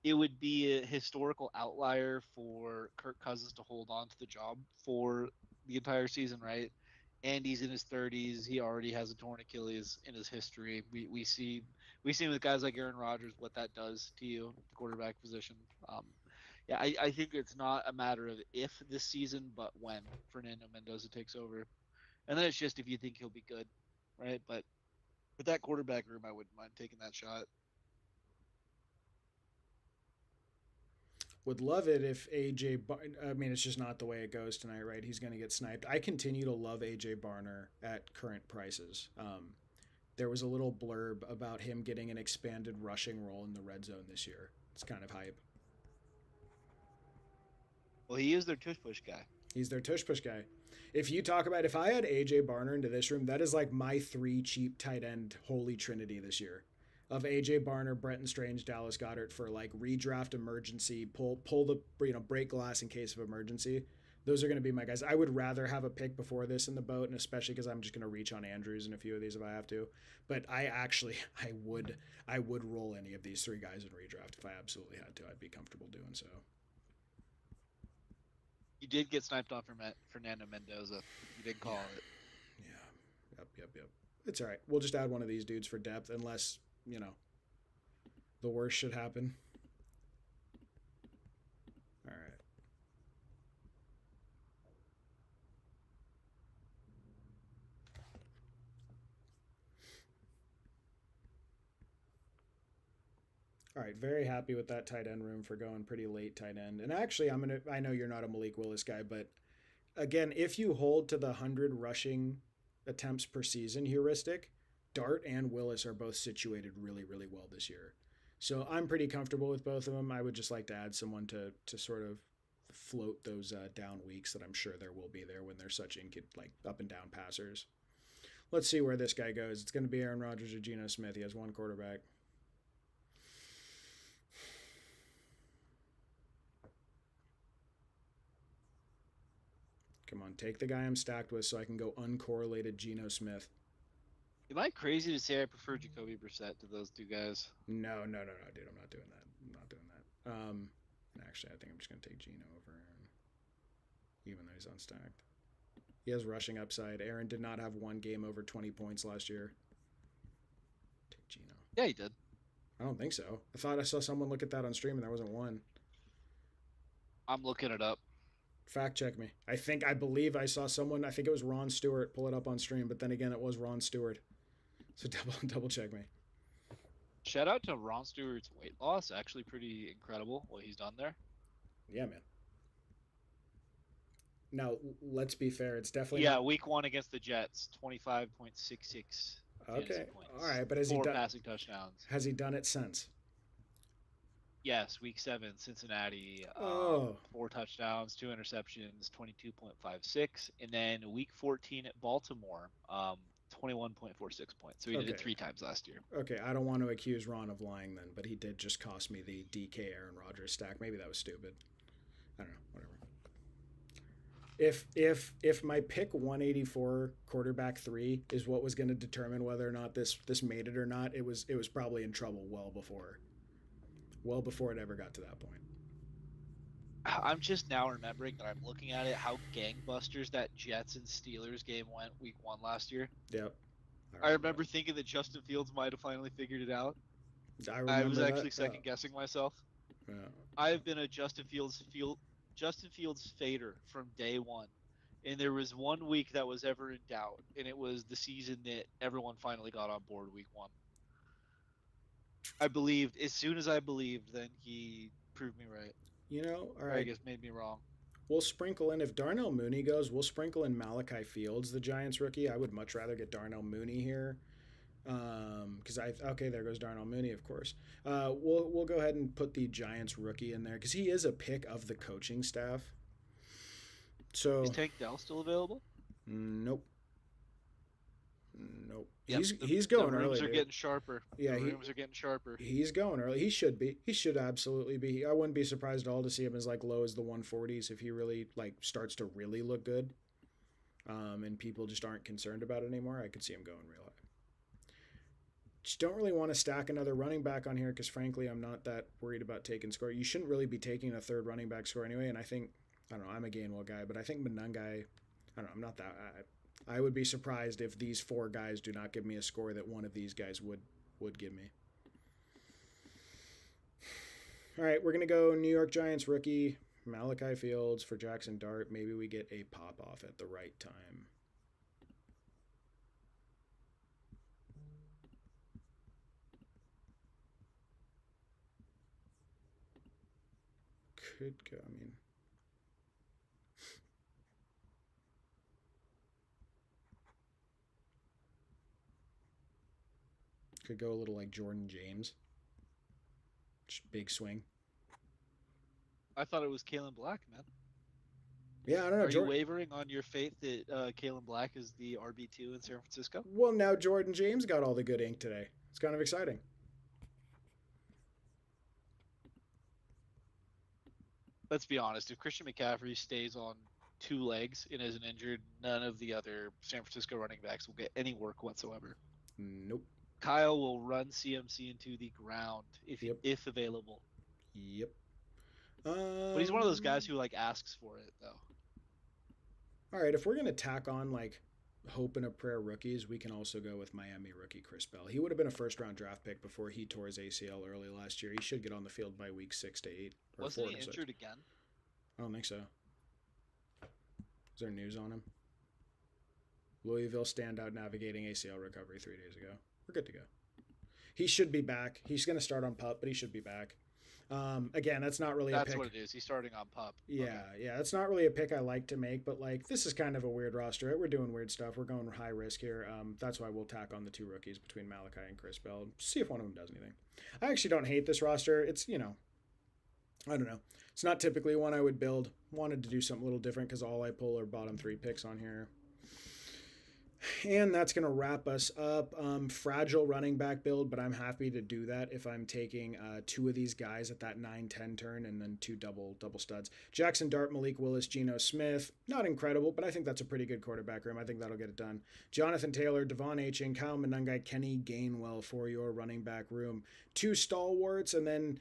it would be a historical outlier for Kirk Cousins to hold on to the job for the entire season, right? And he's in his 30s. He already has a torn Achilles in his history. We see with guys like Aaron Rodgers what that does to you, the quarterback position. Yeah, I think it's not a matter of if this season, but when Fernando Mendoza takes over, and then it's just if you think he'll be good, right? But with that quarterback room, I wouldn't mind taking that shot. Would love it if AJ. I mean, it's just not the way it goes tonight, right? He's going to get sniped. I continue to love AJ Barner at current prices. There was a little blurb about him getting an expanded rushing role in the red zone this year. It's kind of hype. Well, he is their tush push guy. He's their tush push guy. If you talk about if I had AJ Barner into this room, that is like my three cheap tight end holy trinity this year. Of AJ Barner, Bretton Strange, Dallas Goddard for like redraft emergency, pull the break glass in case of emergency. Those are going to be my guys. I would rather have a pick before this in the boat, and especially because I'm just going to reach on Andrews in a few of these if I have to. But I would roll any of these three guys in redraft if I absolutely had to. I'd be comfortable doing so. You did get sniped on for Fernando Mendoza. You did call Yeah, it. yeah, yep. It's all right. We'll just add one of these dudes for depth, unless the worst should happen. All right. All right, very happy with that tight end room for going pretty late tight end. And actually, I know you're not a Malik Willis guy, but again, if you hold to the 100 rushing attempts per season heuristic, Dart and Willis are both situated really, really well this year. So I'm pretty comfortable with both of them. I would just like to add someone to sort of float those down weeks that I'm sure there will be there when they're such like up and down passers. Let's see where this guy goes. It's going to be Aaron Rodgers or Geno Smith. He has one quarterback. Come on, take the guy I'm stacked with so I can go uncorrelated Geno Smith. Am I crazy to say I prefer Jacoby Brissett to those two guys? No, dude. I'm not doing that. I'm not doing that. And actually, I think I'm just going to take Geno over Aaron, even though he's unstacked. He has rushing upside. Aaron did not have one game over 20 points last year. Take Geno. Yeah, he did. I don't think so. I thought I saw someone look at that on stream and there wasn't one. I'm looking it up. Fact check me. I believe I saw someone, I think it was Ron Stewart, pull it up on stream, but then again, it was Ron Stewart. So double check me. Shout out to Ron Stewart's weight loss. Actually, pretty incredible what he's done there. Yeah, man. Now, let's be fair. It's definitely Week 1 against the Jets, 25.66 okay. points. All right, but Four passing touchdowns. Has he done it since? Yes, Week 7, Cincinnati, 4 touchdowns, 2 interceptions, 22.56, and then Week 14 at Baltimore, 21.46 points. So he did it 3 times last year. Okay, I don't want to accuse Ron of lying then, but he did just cost me the DK Aaron Rodgers stack. Maybe that was stupid. I don't know. Whatever. If my pick 184 quarterback 3 is what was going to determine whether or not this made it or not, it was probably in trouble well before it ever got to that point. I'm just now remembering that I'm looking at it how gangbusters that Jets and Steelers game went week 1 last year. Yep, I I remember remember thinking that Justin Fields might have finally figured it out. that. I I was remember that. actually second guessing myself. Yeah. I've been a Justin Fields fader from day one. And there was one week that was ever in doubt, and it was the season that everyone finally got on board week 1. I believed as soon as I believed, then he proved me right. All Or I right. guess made me wrong. We'll sprinkle in, if Darnell Mooney goes, we'll sprinkle in Malachi Fields, the Giants rookie. I would much rather get Darnell Mooney here. Because okay, there goes Darnell Mooney, of course. We'll go ahead and put the Giants rookie in there because he is a pick of the coaching staff. Is So Tank Dell still available? nope, nope. Yep. He's The going early, rooms are dude. getting sharper. Yeah, The rooms are getting sharper. he's going early. He should be. He should absolutely be. I wouldn't be surprised at all to see him as like low as the 140s if he really like starts to really look good. And people just aren't concerned about it anymore. I could see him going real high. Just don't really want to stack another running back on here because frankly, I'm not that worried about taking score. You shouldn't really be taking a third running back score anyway. And I think I don't know. I'm a Gainwell guy, but I think Menungai. I don't know. I'm not that. I would be surprised if these four guys do not give me a score that one of these guys would give me. All right, we're gonna go New York Giants rookie Malachi Fields for Jackson Dart. Maybe we get a pop off at the right time. Could go. I mean, could go a little like Jordan James. Just big swing. I thought it was Kalen Black, man. Yeah, I don't know. Are you Jordan. wavering on your faith that Kalen Black is the RB2 in San Francisco? Well, now Jordan James got all the good ink today. It's kind of exciting. Let's be honest. If Christian McCaffrey stays on two legs and isn't injured, none of the other San Francisco running backs will get any work whatsoever. Nope. Kyle will run CMC into the ground Yep. if available. Yep. But he's one of those guys who like asks for it though. All right, if we're gonna tack on like hope and a prayer rookies, we can also go with Miami rookie Chris Bell. He would have been a first round draft pick before he tore his ACL early last year. He should get on the field by week 6 to 8 or Wasn't 4 he to 6. injured again? I don't think so. Is there news on him? Louisville standout navigating ACL recovery 3 days ago. We're good to go. He should be back. He's going to start on PUP, but he should be back. Again, that's not really a That's pick. what it is. He's starting on PUP. Yeah, Okay. yeah, that's not really a pick I like to make, but like this is kind of a weird roster. We're doing weird stuff. We're going high risk here. That's why we'll tack on the two rookies between Malachi and Chris Bell. See if one of them does anything. I actually don't hate this roster. It's I don't know. It's not typically one I would build. Wanted to do something a little different because all I pull are bottom three picks on here. And that's going to wrap us up. Fragile running back build, but I'm happy to do that if I'm taking two of these guys at that 9-10 turn and then two double studs. Jackson Dart, Malik Willis, Geno Smith. Not incredible, but I think that's a pretty good quarterback room. I think that'll get it done. Jonathan Taylor, Devon Aching, Kyle Monangai, Kenny Gainwell for your running back room. Two stalwarts, and then,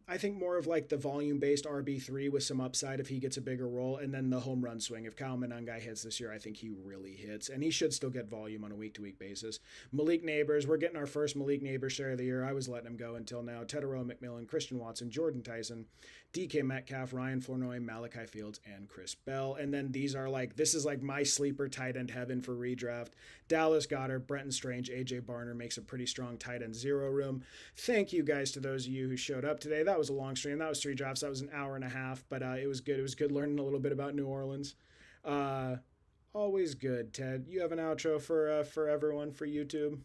I think more of like the volume based RB3 with some upside if he gets a bigger role, and then the home run swing. If Kyle Monangai hits this year, I think he really hits, and he should still get volume on a week to week basis. Malik Nabers, we're getting our first Malik Nabers share of the year. I was letting him go until now. Tedero McMillan, Christian Watson, Jordan Tyson, DK Metcalf, Ryan Flournoy, Malachi Fields, and Chris Bell. And then these are like, this is like my sleeper tight end heaven for redraft. Dallas Goedert, Brenton Strange, AJ Barner makes a pretty strong tight end zero room. Thank you guys to those of you who showed up today. That was a long stream. That was 3 drafts. That was an hour and a half, but it was good. It was good learning a little bit about New Orleans. Always good, Ted. You have an outro for everyone for YouTube?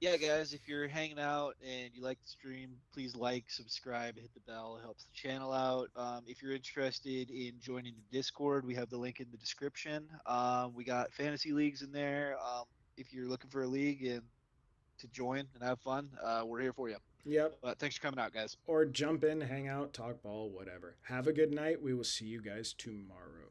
Yeah, guys, if you're hanging out and you like the stream, please like, subscribe, hit the bell. It helps the channel out. If you're interested in joining the Discord, we have the link in the description. We got fantasy leagues in there. If you're looking for a league and to join and have fun, we're here for you. Yep. But thanks for coming out, guys. Or jump in, hang out, talk ball, whatever. Have a good night. We will see you guys tomorrow.